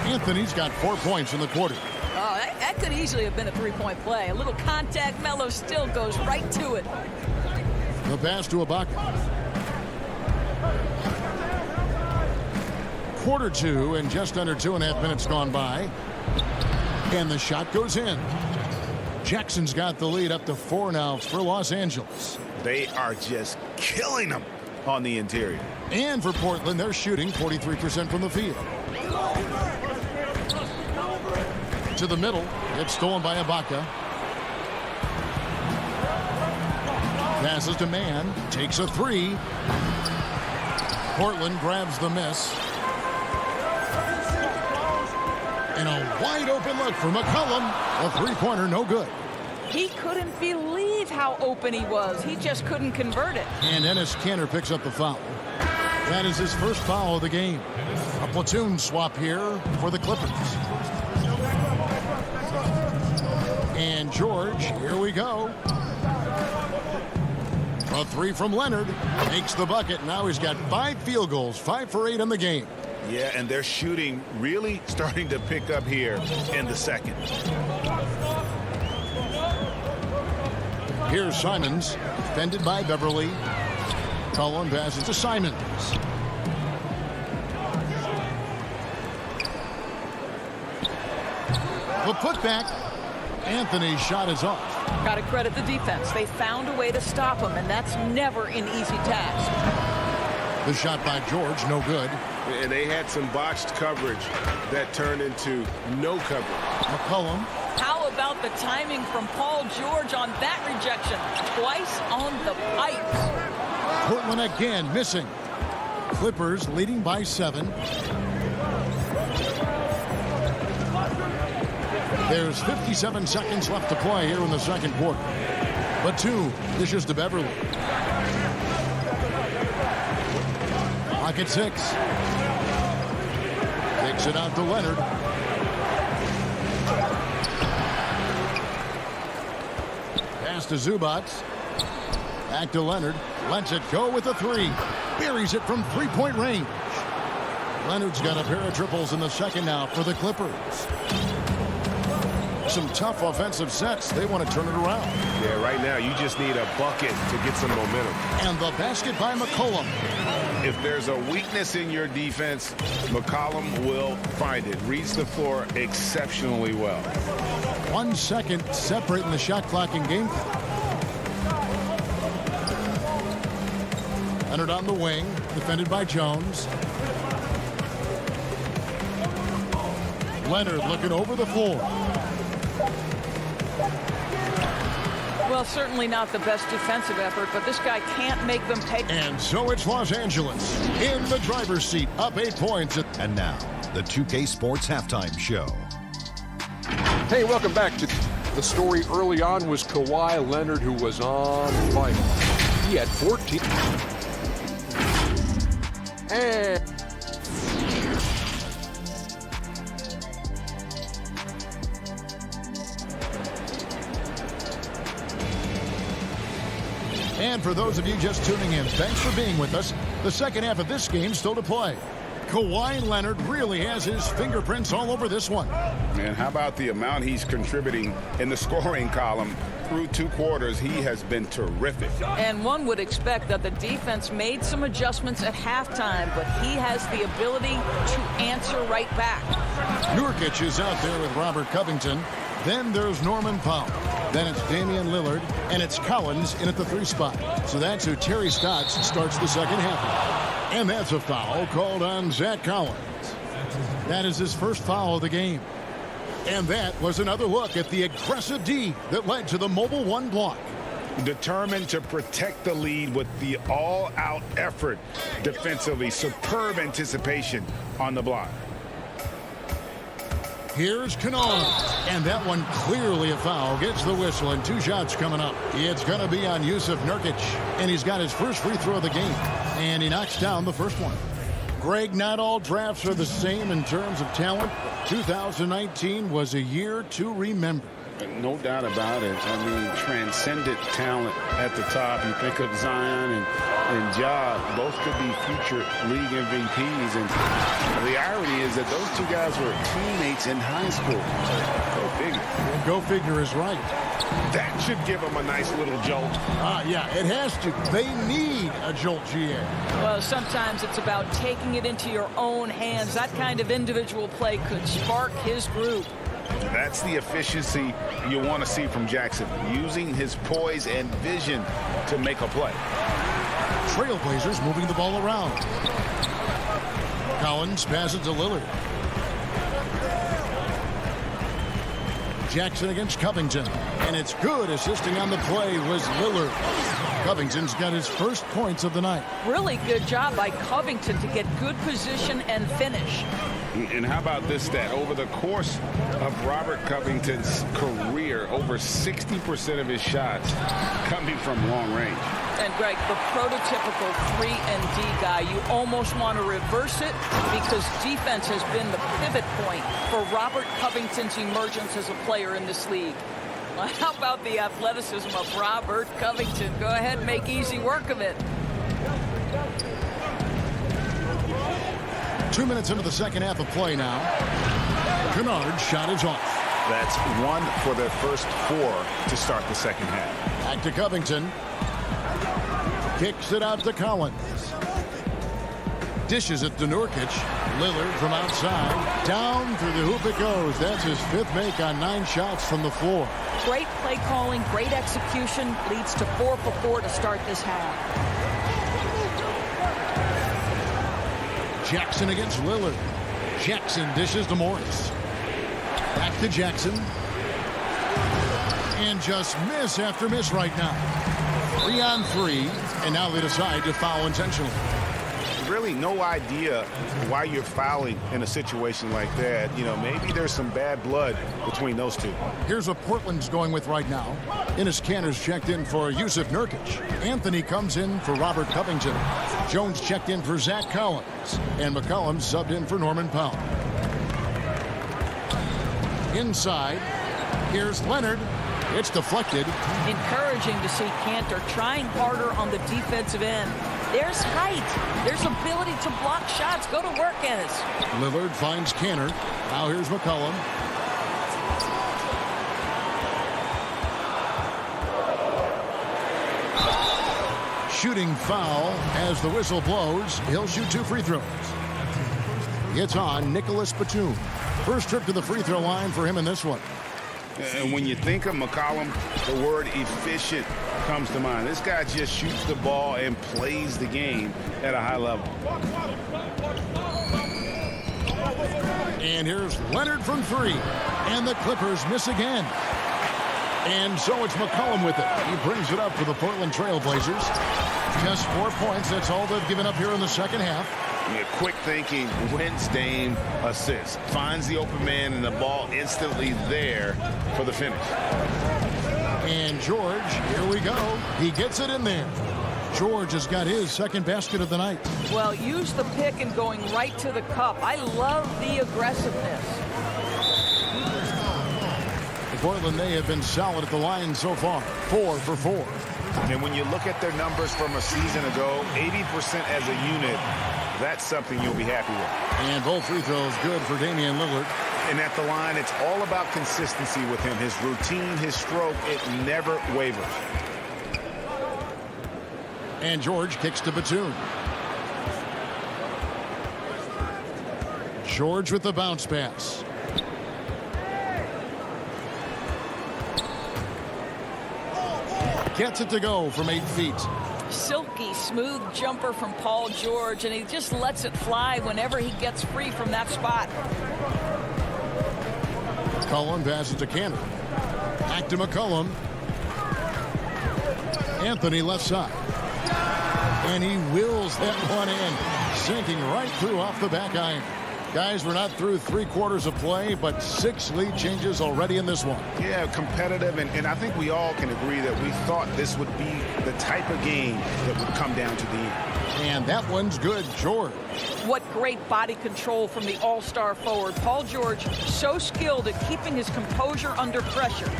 Anthony's got 4 points in the quarter. Oh, that could easily have been a 3-point play. A little contact, Melo still goes right to it. The pass to Ibaka. Quarter 2 and just under 2.5 minutes gone by. And the shot goes in. Jackson's got the lead up to 4 now for Los Angeles. They are just killing them on the interior. And for Portland, they're shooting 43% from the field. To the middle. It's stolen by Ibaka. Passes to Mann. Takes a 3. Portland grabs the miss. And a wide open look for McCollum. A 3-pointer, no good. He couldn't believe how open he was. He just couldn't convert it. And Enes Kanter picks up the foul. That is his first foul of the game. A platoon swap here for the Clippers. And George, here we go. A 3 from Leonard. Makes the bucket. Now he's got 5 field goals. 5 for 8 in the game. Yeah, and their shooting really starting to pick up here in the second. Here's Simons, defended by Beverly. Cullen passes to Simons. The putback. Anthony's shot is off. Got to credit the defense. They found a way to stop him, and that's never an easy task. The shot by George, no good. And they had some botched coverage that turned into no coverage. McCollum. How about the timing from Paul George on that rejection? Twice on the pipes. Portland again missing. Clippers leading by 7. There's 57 seconds left to play here in the second quarter. Batum dishes to Beverly. Clock at 6. Takes it out to Leonard. Pass to Zubac. Back to Leonard. Lets it go with a 3. Buries it from 3-point range. Leonard's got a pair of triples in the second now for the Clippers. Some tough offensive sets. They want to turn it around. Yeah, right now you just need a bucket to get some momentum. And the basket by McCollum. If there's a weakness in your defense, McCollum will find it. Reads the floor exceptionally well. 1 second separating the shot clock and game clock. Leonard on the wing, defended by Jones. Leonard looking over the floor. Well, certainly not the best defensive effort, but this guy can't make them pay. And so it's Los Angeles in the driver's seat, up 8 points. And now, the 2K Sports Halftime Show. Hey, welcome back to the story. Early on was Kawhi Leonard, who was on fire. He had 14. And for those of you just tuning in, thanks for being with us. The second half of this game still to play. Kawhi Leonard really has his fingerprints all over this one. And how about the amount he's contributing in the scoring column? Through 2 quarters, he has been terrific. And one would expect that the defense made some adjustments at halftime, but he has the ability to answer right back. Nurkic is out there with Robert Covington. Then there's Norman Powell. Then it's Damian Lillard, and it's Collins in at the 3 spot. So that's who Terry Stotts starts the second half with. And that's a foul called on Zach Collins. That is his first foul of the game. And that was another look at the aggressive D that led to the mobile 1 block. Determined to protect the lead with the all-out effort defensively. Superb anticipation on the block. Here's Kennard, and that one clearly a foul. Gets the whistle, and 2 shots coming up. It's going to be on Yusuf Nurkic, and he's got his first free throw of the game, and he knocks down the first one. Greg, not all drafts are the same in terms of talent. 2019 was a year to remember. No doubt about it. I mean, transcendent talent at the top. You think of Zion and Ja, both could be future league MVPs. And the irony is that those 2 guys were teammates in high school. Go figure. Go figure is right. That should give them a nice little jolt. Yeah, it has to. They need a jolt, GA. Well, sometimes it's about taking it into your own hands. That kind of individual play could spark his group. That's the efficiency you want to see from Jackson, using his poise and vision to make a play. Trailblazers moving the ball around. Collins passes to Lillard. Jackson against Covington, and it's good. Assisting on the play was Lillard. Covington's got his first points of the night. Really good job by Covington to get good position and finish. And how about this stat? Over the course of Robert Covington's career, over 60% of his shots coming from long range. And Greg, the prototypical 3-and-D guy, you almost want to reverse it because defense has been the pivot point for Robert Covington's emergence as a player in this league. Well, how about the athleticism of Robert Covington? Go ahead and make easy work of it. 2 minutes into the second half of play now. Kennard's shot is off. That's 1 for their first 4 to start the second half. Back to Covington. Kicks it out to Collins. Dishes it to Nurkic. Lillard from outside. Down through the hoop it goes. That's his 5th make on 9 shots from the floor. Great play calling, great execution. Leads to 4 for 4 to start this half. Jackson against Lillard. Jackson dishes to Morris. Back to Jackson. And just miss after miss right now. 3 on 3, and now they decide to foul intentionally. Really no idea why you're fouling in a situation like that. You know, maybe there's some bad blood between those two. Here's what Portland's going with right now. Enes Kanter's checked in for Yusuf Nurkic. Anthony comes in for Robert Covington. Jones checked in for Zach Collins. And McCollum subbed in for Norman Powell. Inside, here's Leonard. It's deflected. Encouraging to see Kanter trying harder on the defensive end. There's height. There's ability to block shots. Go to work, Ennis. Lillard finds Canner. Now here's McCollum. Shooting foul as the whistle blows. He'll shoot 2 free throws. It's on Nicholas Batum. First trip to the free throw line for him in this one. And when you think of McCollum, the word efficient comes to mind. This guy just shoots the ball and plays the game at a high level. And here's Leonard from 3. And the Clippers miss again. And so it's McCollum with it. He brings it up for the Portland Trail Blazers. Just 4 points. That's all they've given up here in the second half. Yeah, quick thinking, wins Dame assist. Finds the open man and the ball instantly there for the finish. And George, here we go. He gets it in there. George has got his second basket of the night. Well, use the pick and going right to the cup. I love the aggressiveness. Portland, they have been solid at the line so far. 4 for 4. And when you look at their numbers from a season ago, 80% as a unit, that's something you'll be happy with. And both free throws good for Damian Lillard. And at the line, it's all about consistency with him. His routine, his stroke, it never wavers. And George kicks to Batum. George with the bounce pass. Gets it to go from 8 feet. Silky smooth jumper from Paul George, and he just lets it fly whenever he gets free from that spot. Cullen passes to Cannon. Back to McCollum. Anthony left side. And he wills that one in, sinking right through off the back iron. Guys, we're not through 3 quarters of play, but 6 lead changes already in this one. Yeah, competitive, and I think we all can agree that we thought this would be the type of game that would come down to the end. And that one's good, George. What great body control from the all-star forward. Paul George, so skilled at keeping his composure under pressure.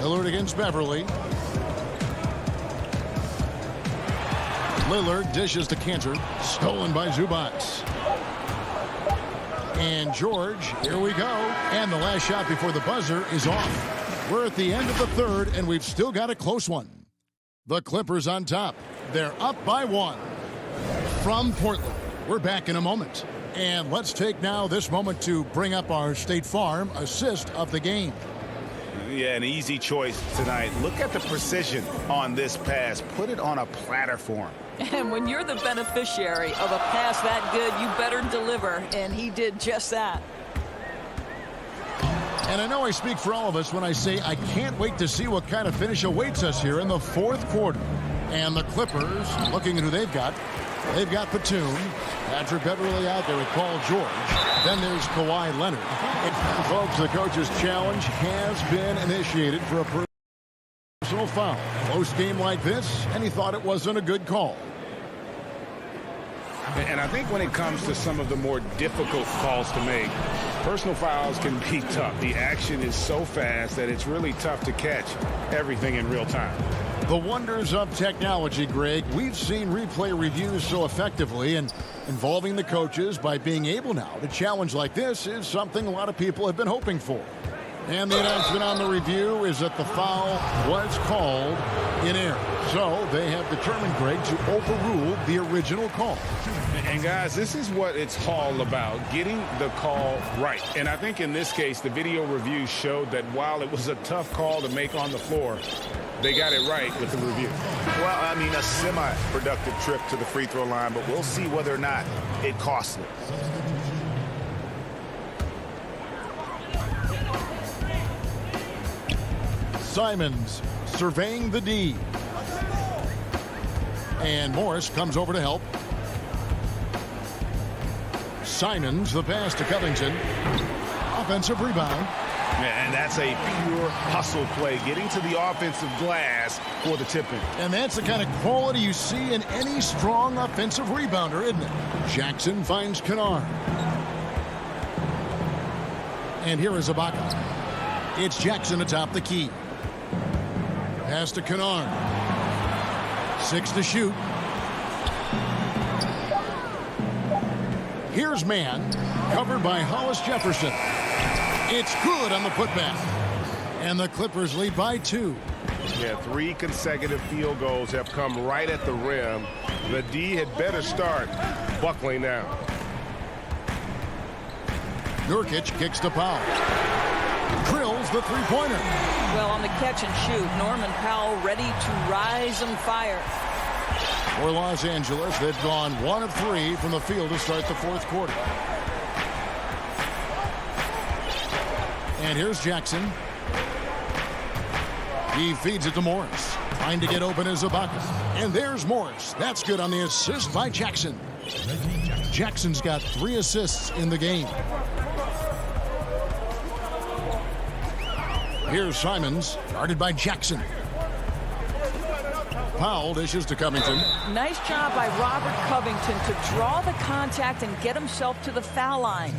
Lillard against Beverly. Lillard dishes to Cantor. Stolen by Zubac. And George, here we go. And the last shot before the buzzer is off. We're at the end of the third, and we've still got a close one. The Clippers on top. They're up by 1. From Portland, we're back in a moment. And let's take now this moment to bring up our State Farm assist of the game. Yeah, an easy choice tonight. Look at the precision on this pass. Put it on a platter for him. And when you're the beneficiary of a pass that good, you better deliver, and he did just that. And I know I speak for all of us when I say I can't wait to see what kind of finish awaits us here in the 4th quarter. And the Clippers, looking at who they've got Batum, Patrick Beverly out there with Paul George. Then there's Kawhi Leonard. And folks, the coach's challenge has been initiated for a personal foul. Close game like this, and he thought it wasn't a good call. And I think when it comes to some of the more difficult calls to make, personal fouls can be tough. The action is so fast that it's really tough to catch everything in real time. The wonders of technology, Greg. We've seen replay reviews so effectively, and involving the coaches by being able now to challenge like this is something a lot of people have been hoping for. And the announcement on the review is that the foul was called in error. So they have determined, Greg, to overrule the original call. And guys, this is what it's all about, getting the call right. And I think in this case, the video review showed that while it was a tough call to make on the floor, they got it right with the review. Well, I mean, a semi-productive trip to the free throw line, but we'll see whether or not it costs them. Simons surveying the D. And Morris comes over to help. Simons, the pass to Covington. Offensive rebound. And that's a pure hustle play, getting to the offensive glass for the tip-in. And that's the kind of quality you see in any strong offensive rebounder, isn't it? Jackson finds Kennard. And here is Ibaka. It's Jackson atop the key. Pass to Kennard. 6 to shoot. Here's man, covered by Hollis Jefferson. It's good on the putback. And the Clippers lead by 2. Yeah, 3 consecutive field goals have come right at the rim. The D had better start buckling down. Nurkic kicks to Powell. Drills the three-pointer. Well, on the catch and shoot, Norman Powell ready to rise and fire. For Los Angeles, they've gone 1 of 3 from the field to start the fourth quarter. And here's Jackson. He feeds it to Morris. Trying to get open is Ibaka. And there's Morris. That's good on the assist by Jackson. Jackson's got 3 assists in the game. Here's Simons, guarded by Jackson. Powell dishes to Covington. Nice job by Robert Covington to draw the contact and get himself to the foul line.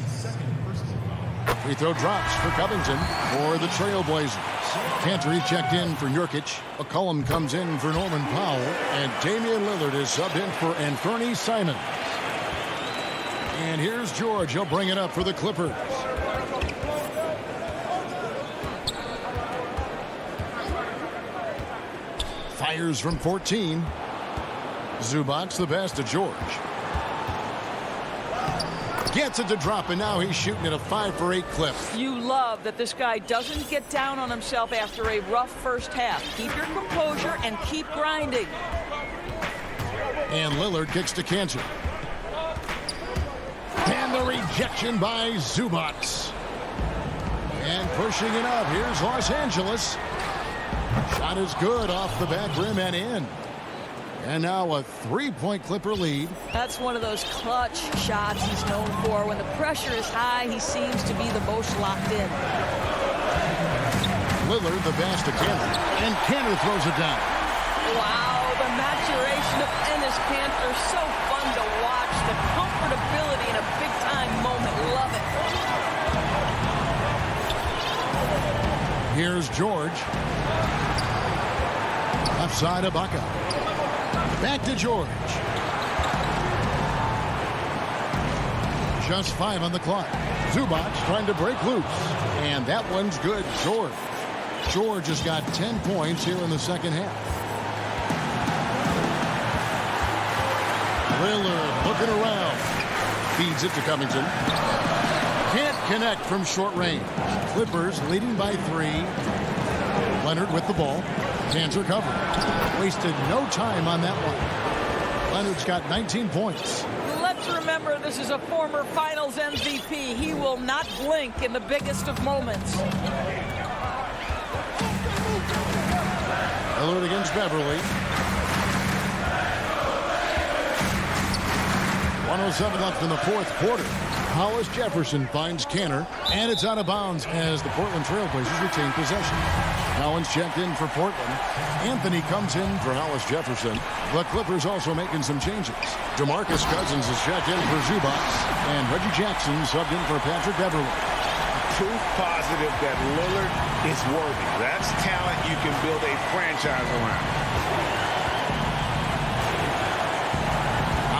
Free throw drops for Covington for the Trailblazers. Cantor checked in for Nurkic. McCollum comes in for Norman Powell. And Damian Lillard is subbed in for Anthony Simons. And here's George. He'll bring it up for the Clippers. Fires from 14. Zubac's the pass to George. Gets it to drop, and now he's shooting at a 5 for 8 clip. You love that this guy doesn't get down on himself after a rough first half. Keep your composure and keep grinding. And Lillard kicks to Cantor. And the rejection by Zubac. And pushing it up. Here's Los Angeles. Shot is good off the back rim and in. And now a 3-point Clipper lead. That's one of those clutch shots he's known for. When the pressure is high, he seems to be the most locked in. Lillard the pass to Cantor. And Cantor throws it down. Wow, the maturation of Enes Kanter. So fun to watch. The comfortability in a big-time moment. Love it. Here's George. Outside Ibaka. Back to George. Just 5 on the clock. Zubac trying to break loose. And that one's good. George has got 10 points here in the second half. Lillard looking around. Feeds it to Covington. Can't connect from short range. Clippers leading by 3. Leonard with the ball. Cantor covered. Wasted no time on that one. Leonard's got 19 points. Let's remember this is a former Finals MVP. He will not blink in the biggest of moments. Lillard against Beverly. 1:07 left in the fourth quarter. Hollis Jefferson finds Cantor, and it's out of bounds as the Portland Trailblazers retain possession. Collins checked in for Portland. Anthony comes in for Hollis Jefferson. The Clippers also making some changes. DeMarcus Cousins is checked in for Zubac, and Reggie Jackson subbed in for Patrick Beverly. Proof positive that Lillard is worthy. That's talent you can build a franchise around.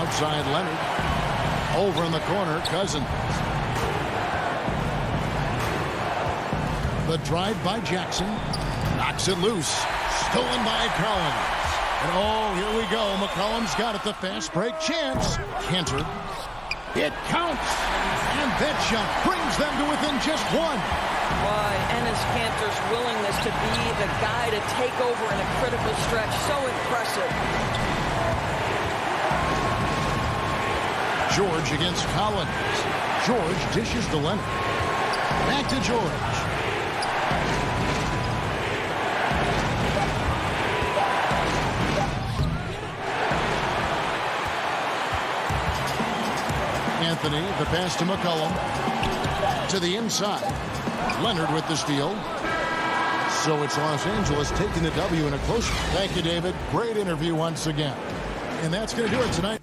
Outside Leonard. Over in the corner, Cousins. The drive by Jackson. Knocks it loose. Stolen by Collins. And oh, here we go. McCollum's got it. The fast break chance. Cantor. It counts. And that shot brings them to within just 1. Boy, Enes Kanter's willingness to be the guy to take over in a critical stretch. So impressive. George against Collins. George dishes to Leonard. Back to George. Anthony, the pass to McCollum. To the inside. Leonard with the steal. So it's Los Angeles taking the W in a close one. Thank you, David. Great interview once again. And that's going to do it tonight.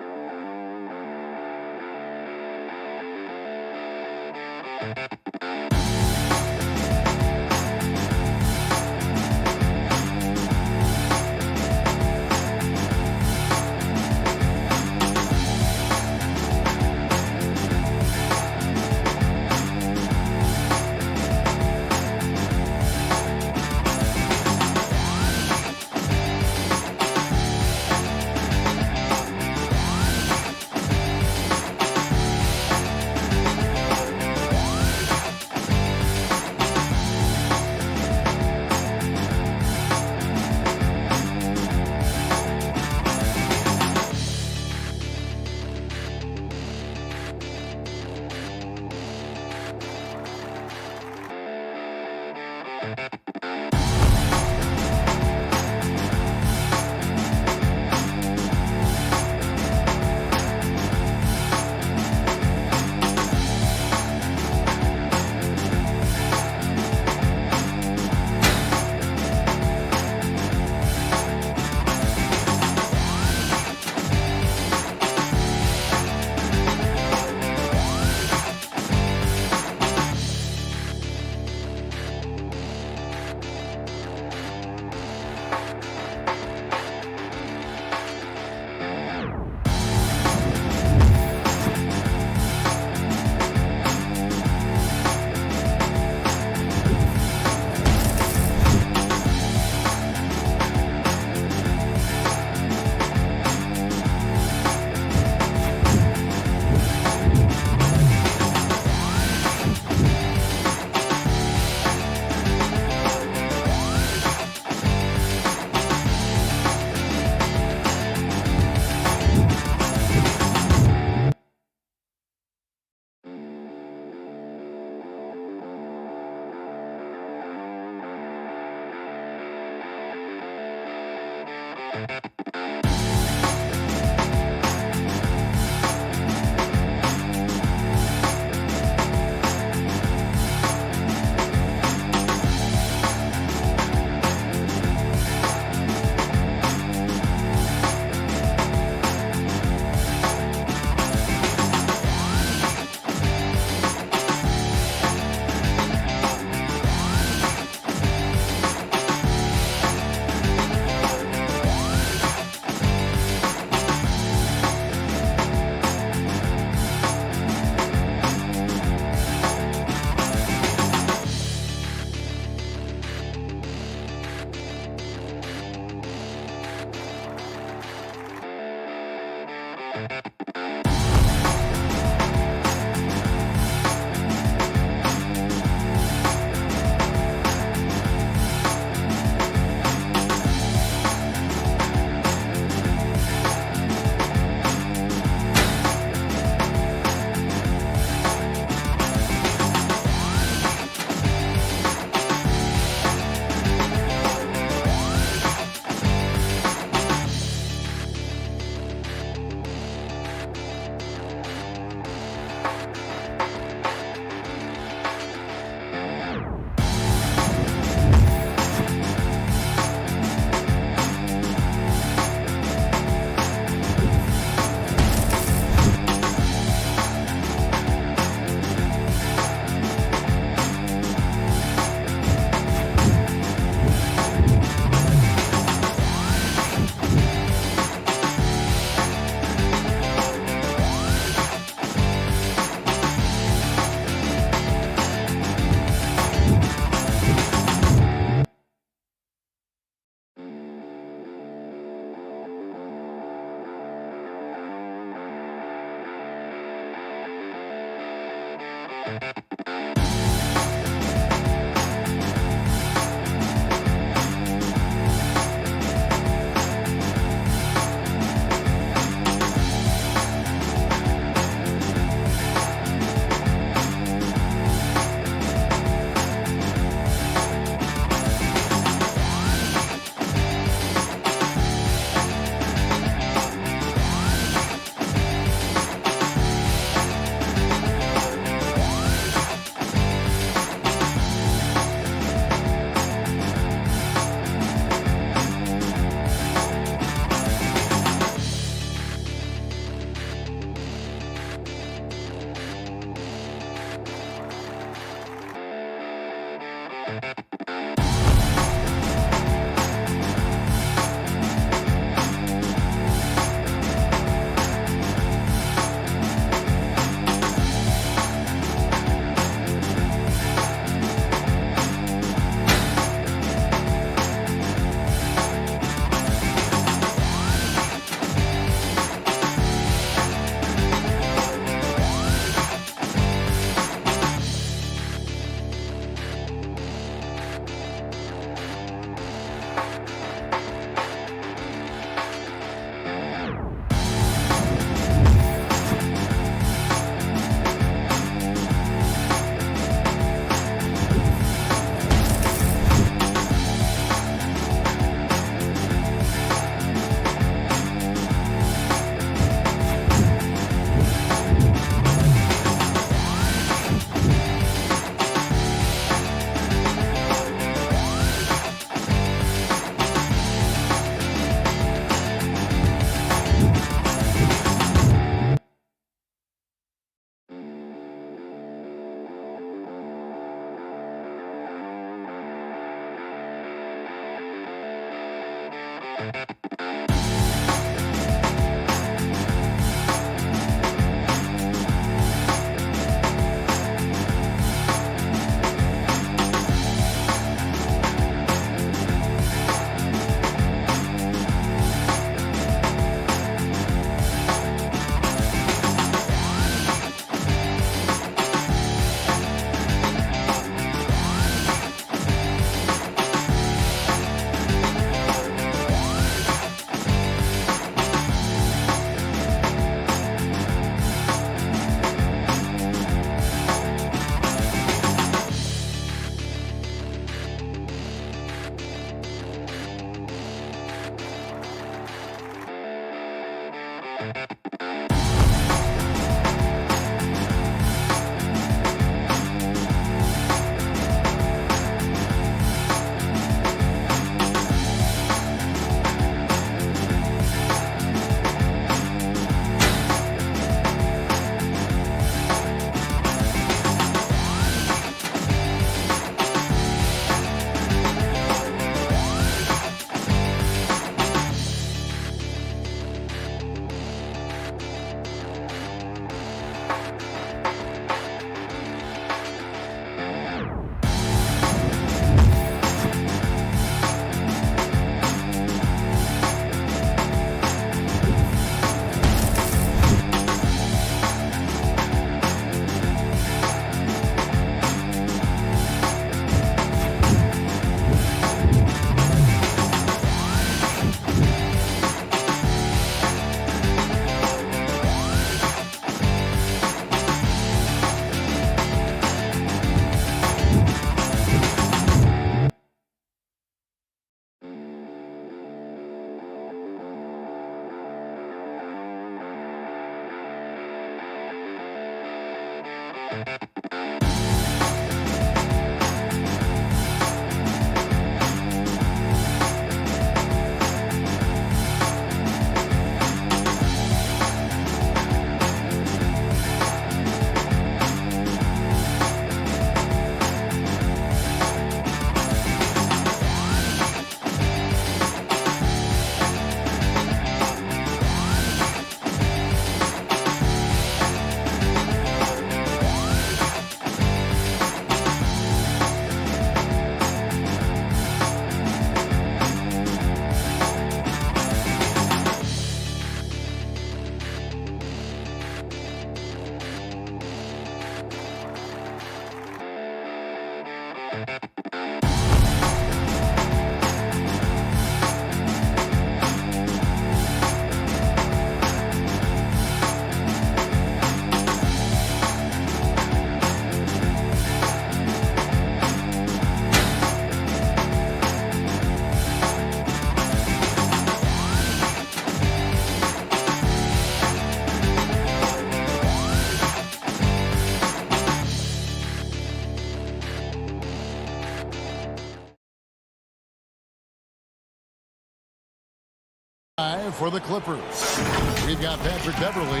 For the Clippers. We've got Patrick Beverly.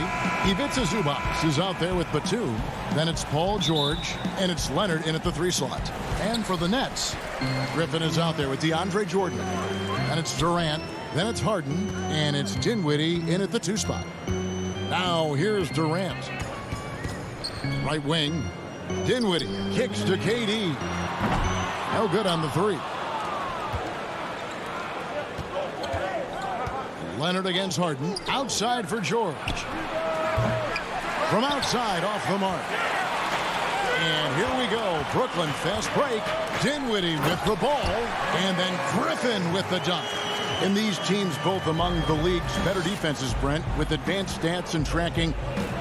Ivica Zubac is out there with Batum. Then it's Paul George, and it's Leonard in at the 3 slot. And for the Nets, Griffin is out there with DeAndre Jordan. And it's Durant. Then it's Harden, and it's Dinwiddie in at the 2 spot. Now here's Durant. Right wing. Dinwiddie kicks to KD. No good on the 3. Leonard against Harden. Outside for George. From outside, off the mark. And here we go. Brooklyn fast break. Dinwiddie with the ball. And then Griffin with the dunk. And these teams both among the league's better defenses, Brent, with advanced stats and tracking.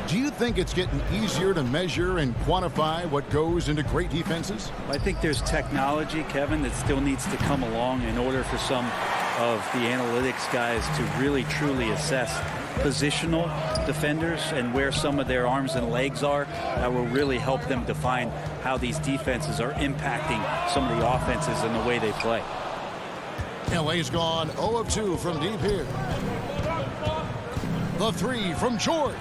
Do you think it's getting easier to measure and quantify what goes into great defenses? I think there's technology, Kevin, that still needs to come along in order for some of the analytics guys to really truly assess positional defenders and where some of their arms and legs are. That will really help them define how these defenses are impacting some of the offenses and the way they play. LA's gone 0 of 2 from deep here. The 3 from George.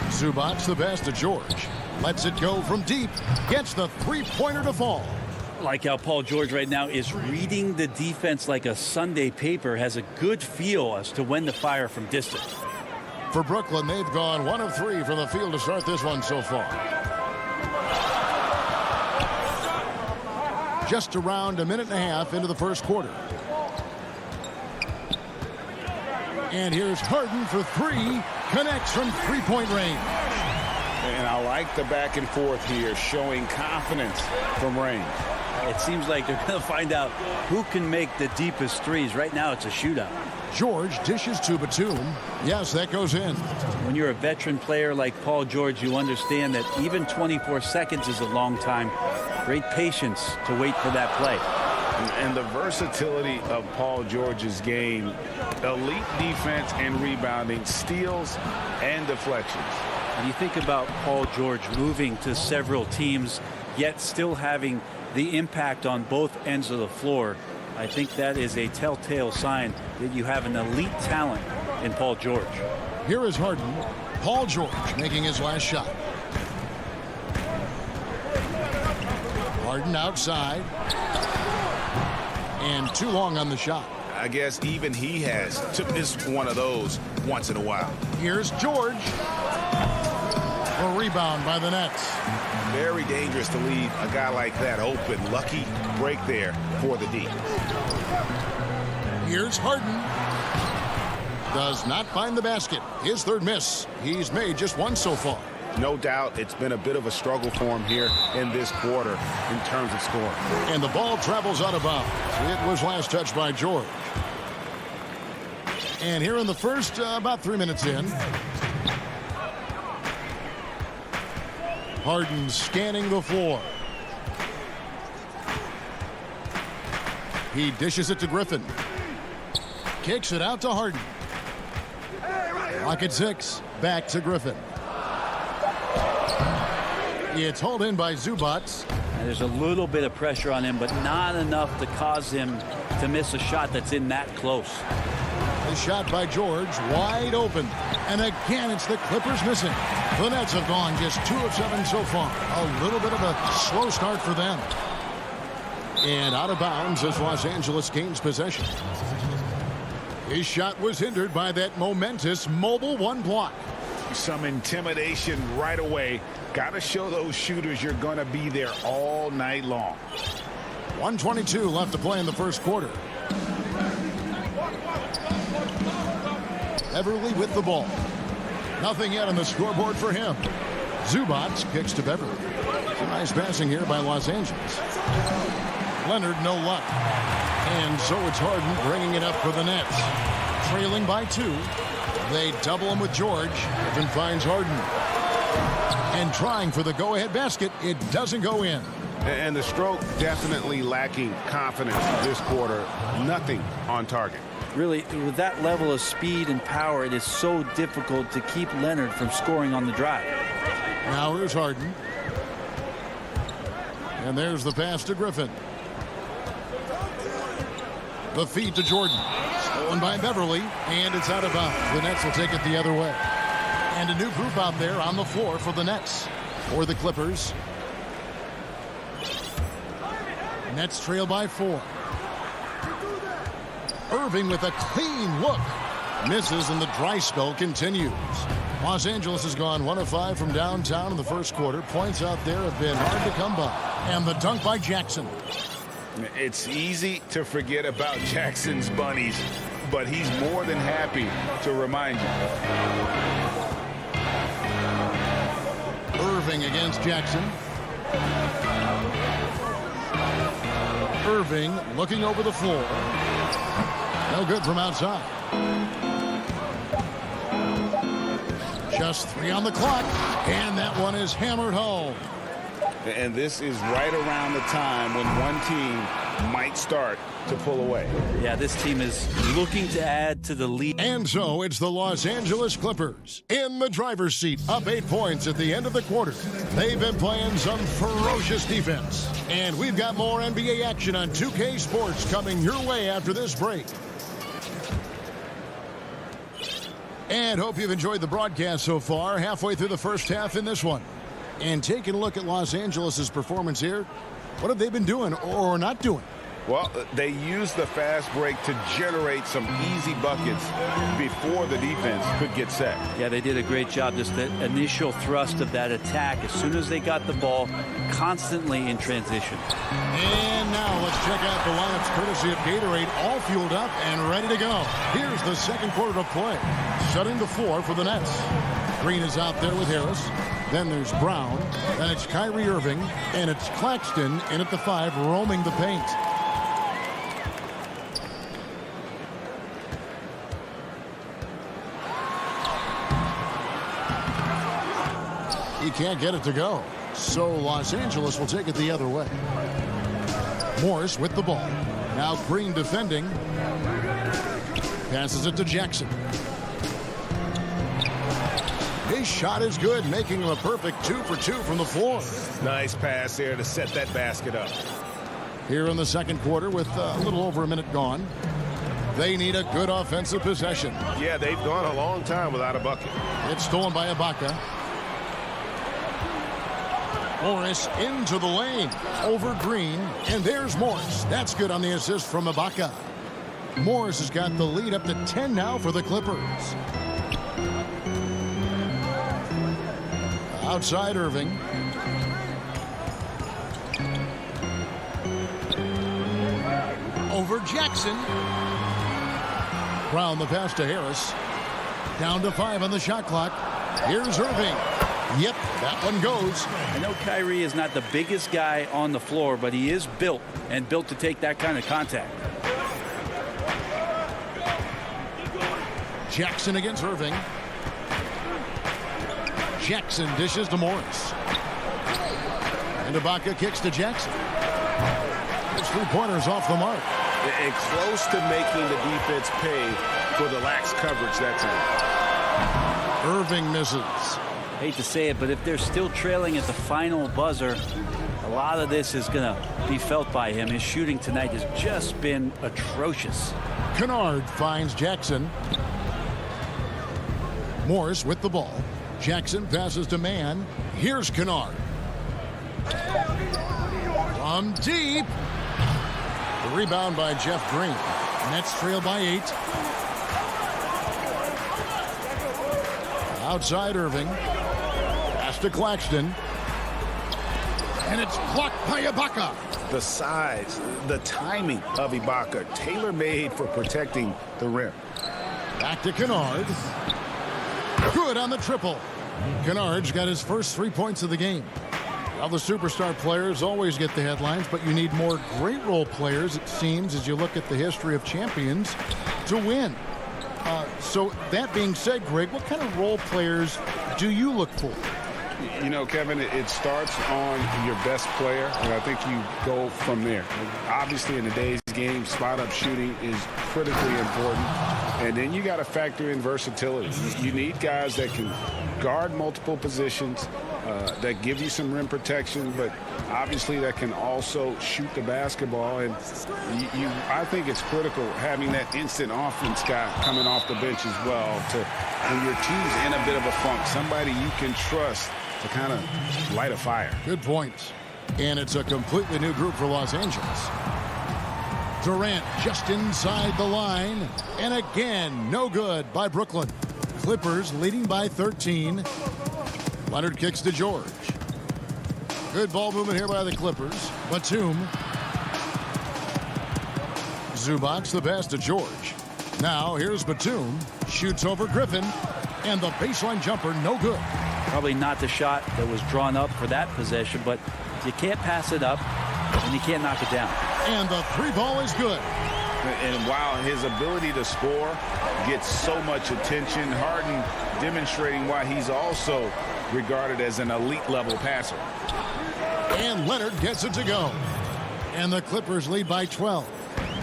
Zubac's the best of George. Lets it go from deep. Gets the 3-pointer to fall. Like how Paul George right now is reading the defense like a Sunday paper, has a good feel as to when to fire from distance. For Brooklyn, they've gone 1 of 3 from the field to start this one so far. Just around a minute and a half into the first quarter. And here's Harden for 3. Connects from 3-point range. And I like the back and forth here, showing confidence from range. It seems like they're going to find out who can make the deepest threes. Right now, it's a shootout. George dishes to Batum. Yes, that goes in. When you're a veteran player like Paul George, you understand that even 24 seconds is a long time. Great patience to wait for that play. And the versatility of Paul George's game, elite defense and rebounding, steals and deflections. And you think about Paul George moving to several teams, yet still having the impact on both ends of the floor. I think that is a telltale sign that you have an elite talent in Paul George. Here is Harden. Paul George making his last shot. Harden outside. And too long on the shot. I guess even he has to miss one of those once in a while. Here's George. A rebound by the Nets. Very dangerous to leave a guy like that open. Lucky break there for the D. Here's Harden. Does not find the basket. His 3rd miss. He's made just 1 so far. No doubt it's been a bit of a struggle for him here in this quarter in terms of scoring. And the ball travels out of bounds. It was last touched by George. And here in the first, about 3 minutes in. Harden scanning the floor. He dishes it to Griffin. Kicks it out to Harden. Clock at 6. Back to Griffin. It's hauled in by Zubac. There's a little bit of pressure on him, but not enough to cause him to miss a shot that's in that close. The shot by George, wide open. And again, it's the Clippers missing. The Nets have gone just 2 of 7 so far. A little bit of a slow start for them. And out of bounds as Los Angeles gains possession. His shot was hindered by that momentous mobile 1 block. Some intimidation right away. Got to show those shooters you're going to be there all night long. 1:22 left to play in the first quarter. Beverly with the ball. Nothing yet on the scoreboard for him. Zubac kicks to Beverly. Some nice passing here by Los Angeles. Leonard, no luck. And so it's Harden bringing it up for the Nets. Trailing by 2. They double him with George. Griffin finds Harden. And trying for the go-ahead basket. It doesn't go in. And the stroke definitely lacking confidence this quarter. Nothing on target. Really, with that level of speed and power, it is so difficult to keep Leonard from scoring on the drive. Now here's Harden. And there's the pass to Griffin. The feed to Jordan. Stolen by Beverly, and it's out of bounds. The Nets will take it the other way. And a new group out there on the floor for the Nets. For the Clippers. Nets trail by 4. Irving with a clean look. Misses, and the dry spell continues. Los Angeles has gone 1 of 5 from downtown in the first quarter. Points out there have been hard to come by. And the dunk by Jackson. It's easy to forget about Jackson's bunnies, but he's more than happy to remind you. Irving against Jackson. Irving looking over the floor. No good from outside. Just 3 on the clock, and that one is hammered home. And this is right around the time when one team might start to pull away. Yeah, this team is looking to add to the lead. And so it's the Los Angeles Clippers in the driver's seat, up 8 points at the end of the quarter. They've been playing some ferocious defense. And we've got more NBA action on 2K Sports coming your way after this break. And hope you've enjoyed the broadcast so far, halfway through the first half in this one. And taking a look at Los Angeles' performance here, what have they been doing or not doing? Well, they used the fast break to generate some easy buckets before the defense could get set. Yeah, they did a great job. Just the initial thrust of that attack, as soon as they got the ball, constantly in transition. And now let's check out the lineups courtesy of Gatorade, all fueled up and ready to go. Here's the second quarter of play. Shutting the floor for the Nets. Green is out there with Harris. Then there's Brown. Then it's Kyrie Irving. And it's Claxton in at the 5, roaming the paint. He can't get it to go. So Los Angeles will take it the other way. Morris with the ball. Now Green defending. Passes it to Jackson. His shot is good, making him a perfect 2 for 2 from the floor. Nice pass there to set that basket up. Here in the second quarter with a little over a minute gone. They need a good offensive possession. Yeah, they've gone a long time without a bucket. It's stolen by Ibaka. Morris into the lane. Over Green. And there's Morris. That's good on the assist from Ibaka. Morris has got the lead up to 10 now for the Clippers. Outside Irving. Over Jackson. Brown the pass to Harris. Down to 5 on the shot clock. Here's Irving. Yep, that one goes. I know Kyrie is not the biggest guy on the floor, but he is built to take that kind of contact. Jackson against Irving. Jackson dishes to Morris. And Ibaka kicks to Jackson. His 3-pointers off the mark. And close to making the defense pay for the lax coverage that time. Irving misses. Hate to say it, but if they're still trailing at the final buzzer, a lot of this is going to be felt by him. His shooting tonight has just been atrocious. Kennard finds Jackson. Morris with the ball. Jackson passes to Mann. Here's Kennard. From deep. The rebound by Jeff Green. Nets trail by 8. Outside Irving. Pass to Claxton. And it's blocked by Ibaka. The size, the timing of Ibaka, tailor-made for protecting the rim. Back to Kennard. Good on the triple. Kennard's got his first 3 points of the game. Well, the superstar players always get the headlines, but you need more great role players, it seems, as you look at the history of champions, to win. So that being said, Greg, what kind of role players do you look for? You know, Kevin, it starts on your best player, and I think you go from there. Obviously, in today's game, spot-up shooting is critically important. And then you got to factor in versatility. You need guys that can guard multiple positions, that give you some rim protection, but obviously that can also shoot the basketball. And I think it's critical having that instant offense guy coming off the bench as well to when your team's in a bit of a funk, somebody you can trust to kind of light a fire. Good points. And it's a completely new group for Los Angeles. Durant just inside the line. And again, no good by Brooklyn. Clippers leading by 13. Leonard kicks to George. Good ball movement here by the Clippers. Batum. Zubac the pass to George. Now here's Batum. Shoots over Griffin. And the baseline jumper, no good. Probably not the shot that was drawn up for that possession, but you can't pass it up and you can't knock it down. And the three ball is good. And while his ability to score gets so much attention, Harden demonstrating why he's also regarded as an elite level passer. And Leonard gets it to go. And the Clippers lead by 12.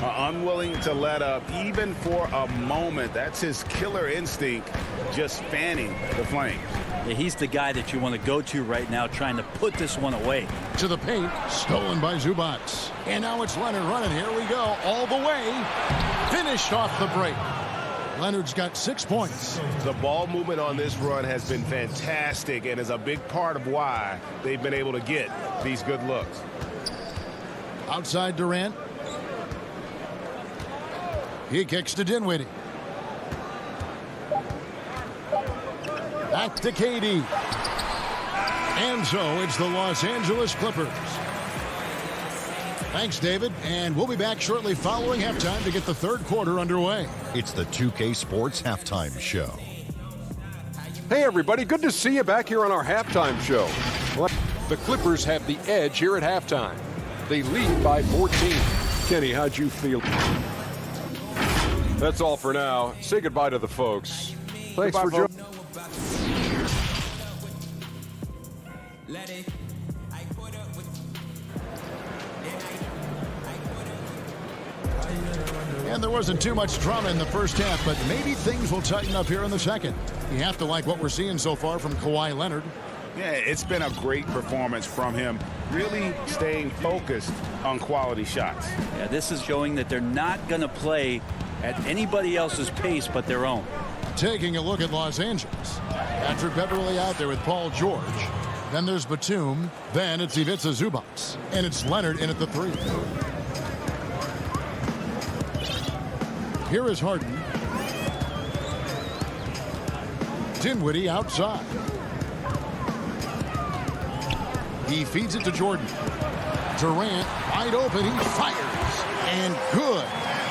Unwilling to let up even for a moment. That's his killer instinct, just fanning the flames. Yeah, he's the guy that you want to go to right now, trying to put this one away. To the paint, stolen by Zubac. And now it's Leonard running. Here we go, all the way. Finished off the break. Leonard's got 6 points. The ball movement on this run has been fantastic and is a big part of why they've been able to get these good looks. Outside Durant. He kicks to Dinwiddie. Back to KD. And so it's the Los Angeles Clippers. Thanks, David. And we'll be back shortly following halftime to get the third quarter underway. It's the 2K Sports Halftime Show. Hey, everybody. Good to see you back here on our halftime show. The Clippers have the edge here at halftime. They lead by 14. Kenny, how'd you feel? That's all for now. Say goodbye to the folks. Thanks for joining. And there wasn't too much drama in the first half, but maybe things will tighten up here in the second. You have to like what we're seeing so far from Kawhi Leonard. Yeah, it's been a great performance from him, really staying focused on quality shots. Yeah, this is showing that they're not going to play at anybody else's pace but their own. Taking a look at Los Angeles. Patrick Beverly out there with Paul George. Then there's Batum. Then it's Ivica Zubac. And it's Leonard in at the 3. Here is Harden. Dinwiddie outside. He feeds it to Jordan. Durant wide open. He fires. And good,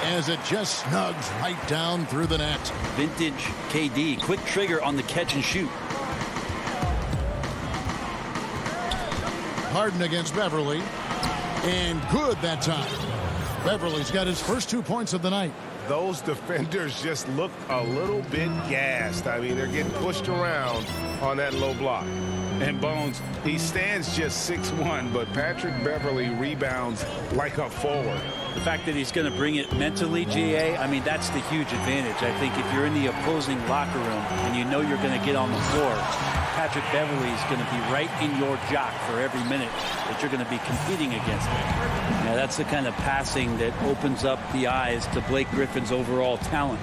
as it just snugs right down through the net. Vintage KD. Quick trigger on the catch and shoot. Harden against Beverly. And good that time. Beverly's got his first 2 points of the night. Those defenders just look a little bit gassed. I mean, they're getting pushed around on that low block. And Bones, he stands just 6'1", but Patrick Beverly rebounds like a forward. The fact that he's going to bring it mentally, GA, I mean, that's the huge advantage. I think if you're in the opposing locker room and you know you're going to get on the floor, Patrick Beverly is going to be right in your jock for every minute that you're going to be competing against him. Now, that's the kind of passing that opens up the eyes to Blake Griffin's overall talent.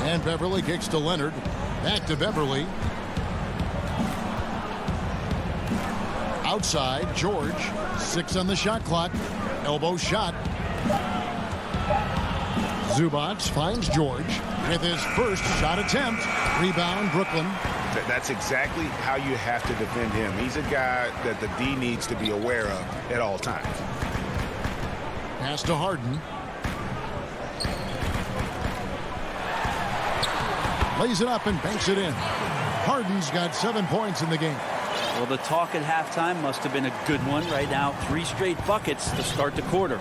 And Beverly kicks to Leonard. Back to Beverly. Outside, George. 6 on the shot clock. Elbow shot. Zubac finds George with his first shot attempt. Rebound, Brooklyn. That's exactly how you have to defend him. He's a guy that the D needs to be aware of at all times. Pass to Harden. Lays it up and banks it in. Harden's got 7 points in the game. Well, the talk at halftime must have been a good one. Right now, 3 straight buckets to start the quarter.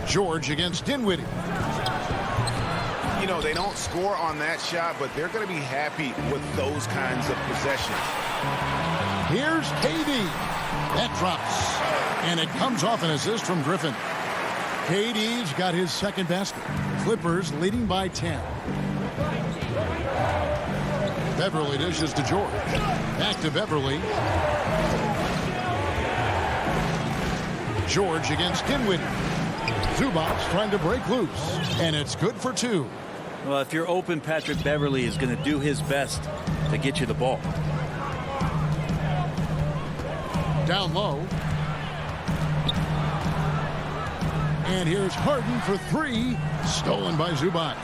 George against Dinwiddie. You know, they don't score on that shot, but they're going to be happy with those kinds of possessions. Here's KD. That drops. And it comes off an assist from Griffin. KD's got his second basket. Clippers leading by 10. Beverly dishes to George. Back to Beverly. George against Dinwiddie. Zubac trying to break loose, and it's good for 2. Well, if you're open, Patrick Beverly is going to do his best to get you the ball. Down low. And here's Harden for 3. Stolen by Zubac.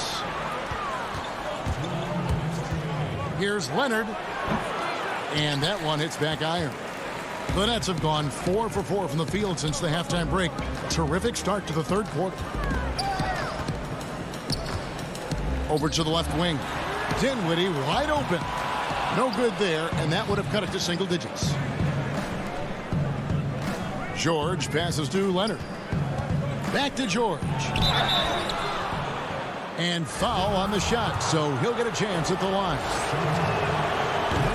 Here's Leonard. And that one hits back iron. The Nets have gone 4 for 4 from the field since the halftime break. Terrific start to the third quarter. Over to the left wing. Dinwiddie wide open. No good there, and that would have cut it to single digits. George passes to Leonard. Back to George. And foul on the shot, so he'll get a chance at the line.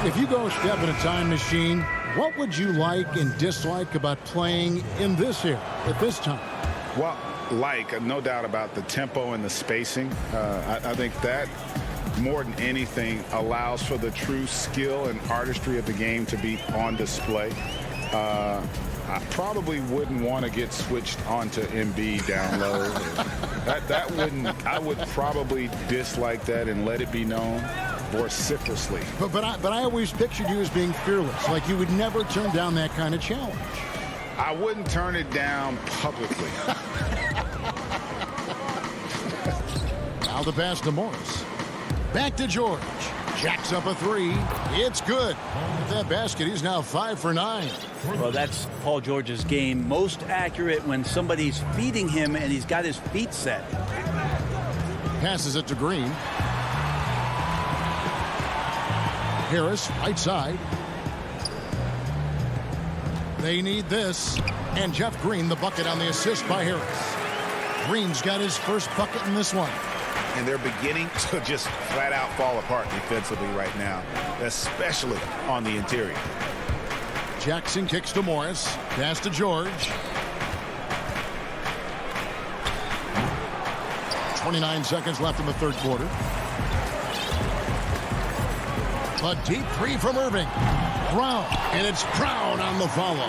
If you go step in a time machine, what would you like and dislike about playing in this era at this time? Well, no doubt about the tempo and the spacing. I think that more than anything allows for the true skill and artistry of the game to be on display. I probably wouldn't want to get switched onto Embiid down low. I would probably dislike that and let it be known vociferously. But I always pictured you as being fearless, like you would never turn down that kind of challenge. I wouldn't turn it down publicly. Now the pass to Morris. Back to George. Jacks up a 3. It's good. With that basket, he's now 5 for 9. Well, that's Paul George's game. Most accurate when somebody's feeding him and he's got his feet set. Passes it to Green. Harris, right side. They need this. And Jeff Green, the bucket on the assist by Harris. Green's got his first bucket in this one. And they're beginning to just flat out fall apart defensively right now, especially on the interior. Jackson kicks to Morris. Pass to George. 29 seconds left in the third quarter. A deep 3 from Irving. Brown, and it's Brown on the follow.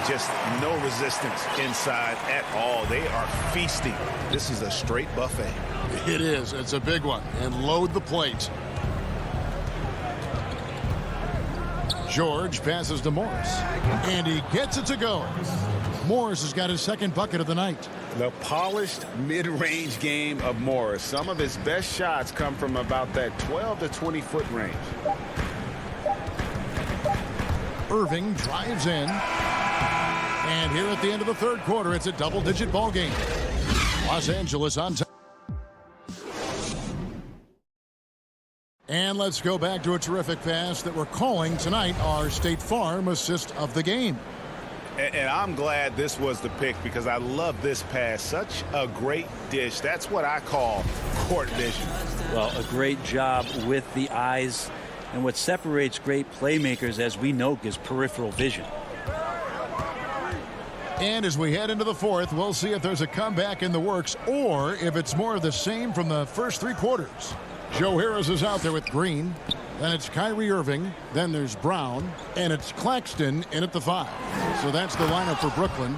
Just no resistance inside at all. They are feasting. This is a straight buffet. It is. It's a big one. And load the plate. George passes to Morris. And he gets it to go. Morris has got his second bucket of the night. The polished mid-range game of Morris. Some of his best shots come from about that 12 to 20-foot range. Irving drives in. And here at the end of the third quarter, it's a double-digit ball game. Los Angeles on top. And let's go back to a terrific pass that we're calling tonight our State Farm assist of the game. And I'm glad this was the pick because I love this pass. Such a great dish. That's what I call court vision. Well, a great job with the eyes. And what separates great playmakers, as we know, is peripheral vision. And as we head into the fourth, we'll see if there's a comeback in the works or if it's more of the same from the first 3 quarters. Joe Harris is out there with Green. Then it's Kyrie Irving. Then there's Brown. And it's Claxton in at the 5. So that's the lineup for Brooklyn.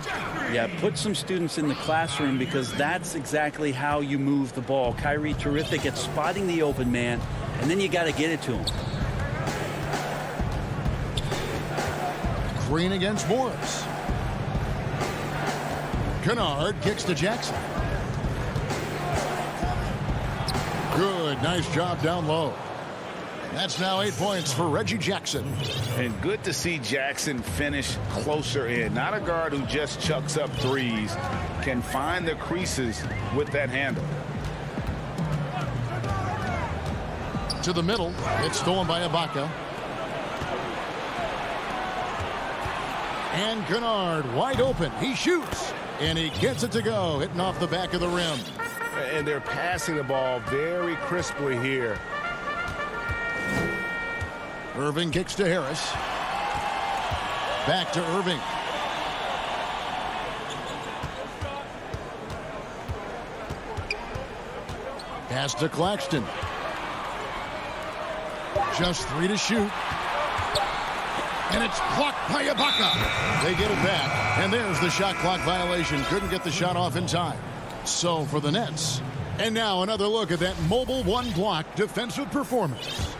Yeah, put some students in the classroom because that's exactly how you move the ball. Kyrie terrific at spotting the open man, and then you got to get it to him. Green against Morris. Kennard kicks to Jackson. Good, nice job down low. That's now 8 points for Reggie Jackson. And good to see Jackson finish closer in. Not a guard who just chucks up threes. Can find the creases with that handle. To the middle. It's stolen by Ibaka. And Kennard wide open. He shoots. And he gets it to go. Hitting off the back of the rim. And they're passing the ball very crisply here. Irving kicks to Harris. Back to Irving. Pass to Claxton. Just 3 to shoot. And it's blocked by Ibaka. They get it back. And there's the shot clock violation. Couldn't get the shot off in time. So for the Nets. And now another look at that mobile one-block defensive performance.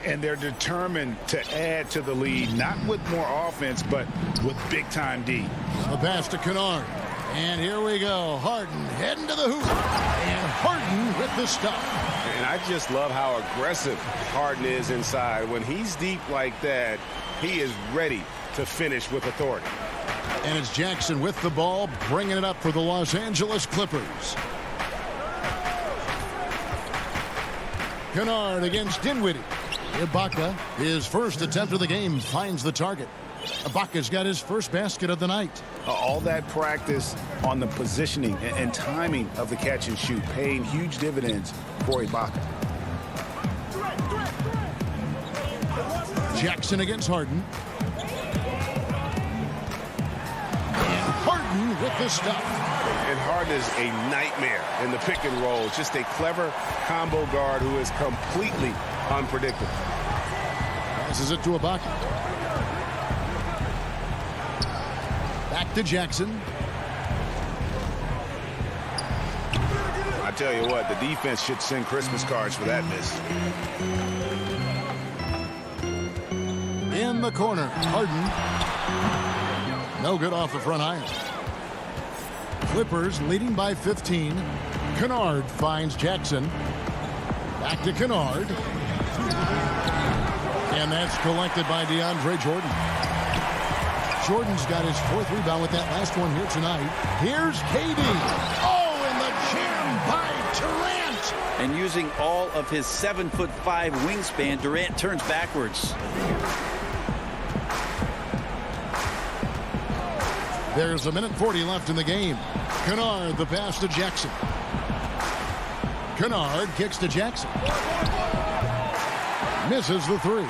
And they're determined to add to the lead, not with more offense, but with big-time D. The pass to Kennard. And here we go. Harden heading to the hoop. And Harden with the stop. And I just love how aggressive Harden is inside. When he's deep like that, he is ready to finish with authority. And it's Jackson with the ball, bringing it up for the Los Angeles Clippers. Kennard against Dinwiddie. Ibaka, his first attempt of the game, finds the target. Ibaka's got his first basket of the night. All that practice on the positioning and timing of the catch and shoot paying huge dividends for Ibaka. Jackson against Harden. And Harden with the stuff. And Harden is a nightmare in the pick and roll. Just a clever combo guard who is completely unpredictable. Passes it to Ibaka. Back to Jackson. I tell you what, the defense should send Christmas cards for that miss. In the corner, Harden. No good off the front iron. Clippers leading by 15. Kennard finds Jackson. Back to Kennard. And that's collected by DeAndre Jordan. Jordan's got his 4th rebound with that last one here tonight. Here's KD. Oh, and the jam by Durant. And using all of his 7'5" wingspan, Durant turns backwards. There's 1:40 left in the game. Kennard, the pass to Jackson. Kennard kicks to Jackson. Misses the 3.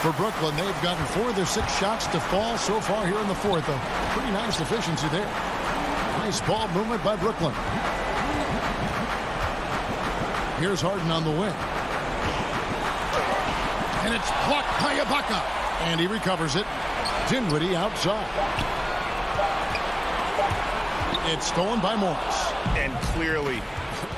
For Brooklyn, they've gotten 4 of their 6 shots to fall so far here in the 4th. A pretty nice efficiency there. Nice ball movement by Brooklyn. Here's Harden on the wing. And it's blocked by Ibaka. And he recovers it. Dinwiddie outside. It's stolen by Morris. And clearly,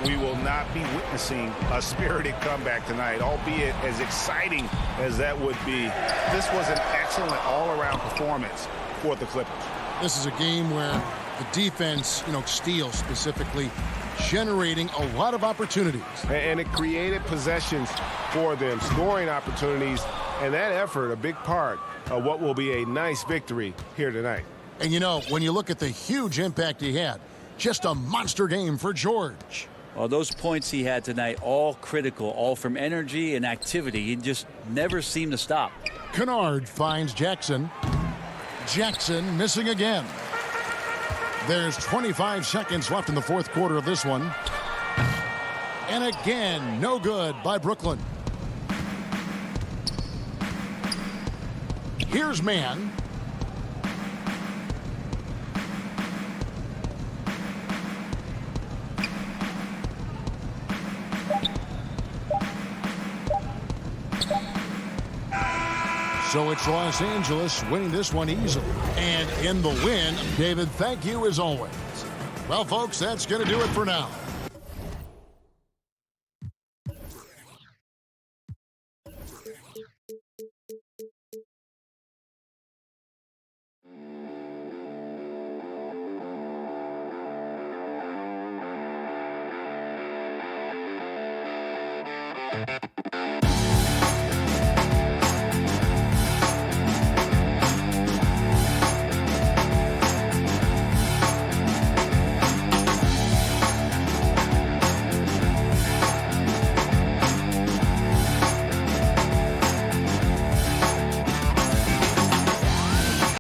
we will not be witnessing a spirited comeback tonight, albeit as exciting as that would be. This was an excellent all-around performance for the Clippers. This is a game where the defense, steals specifically, generating a lot of opportunities. And it created possessions for them, scoring opportunities, and that effort, a big part of what will be a nice victory here tonight. And when you look at the huge impact he had, just a monster game for George. Well, those points he had tonight, all critical, all from energy and activity. He just never seemed to stop. Kennard finds Jackson. Jackson missing again. There's 25 seconds left in the 4th quarter of this one. And again, no good by Brooklyn. Here's Mann. So it's Los Angeles winning this one easily. And in the win, David, thank you as always. Well, folks, that's going to do it for now.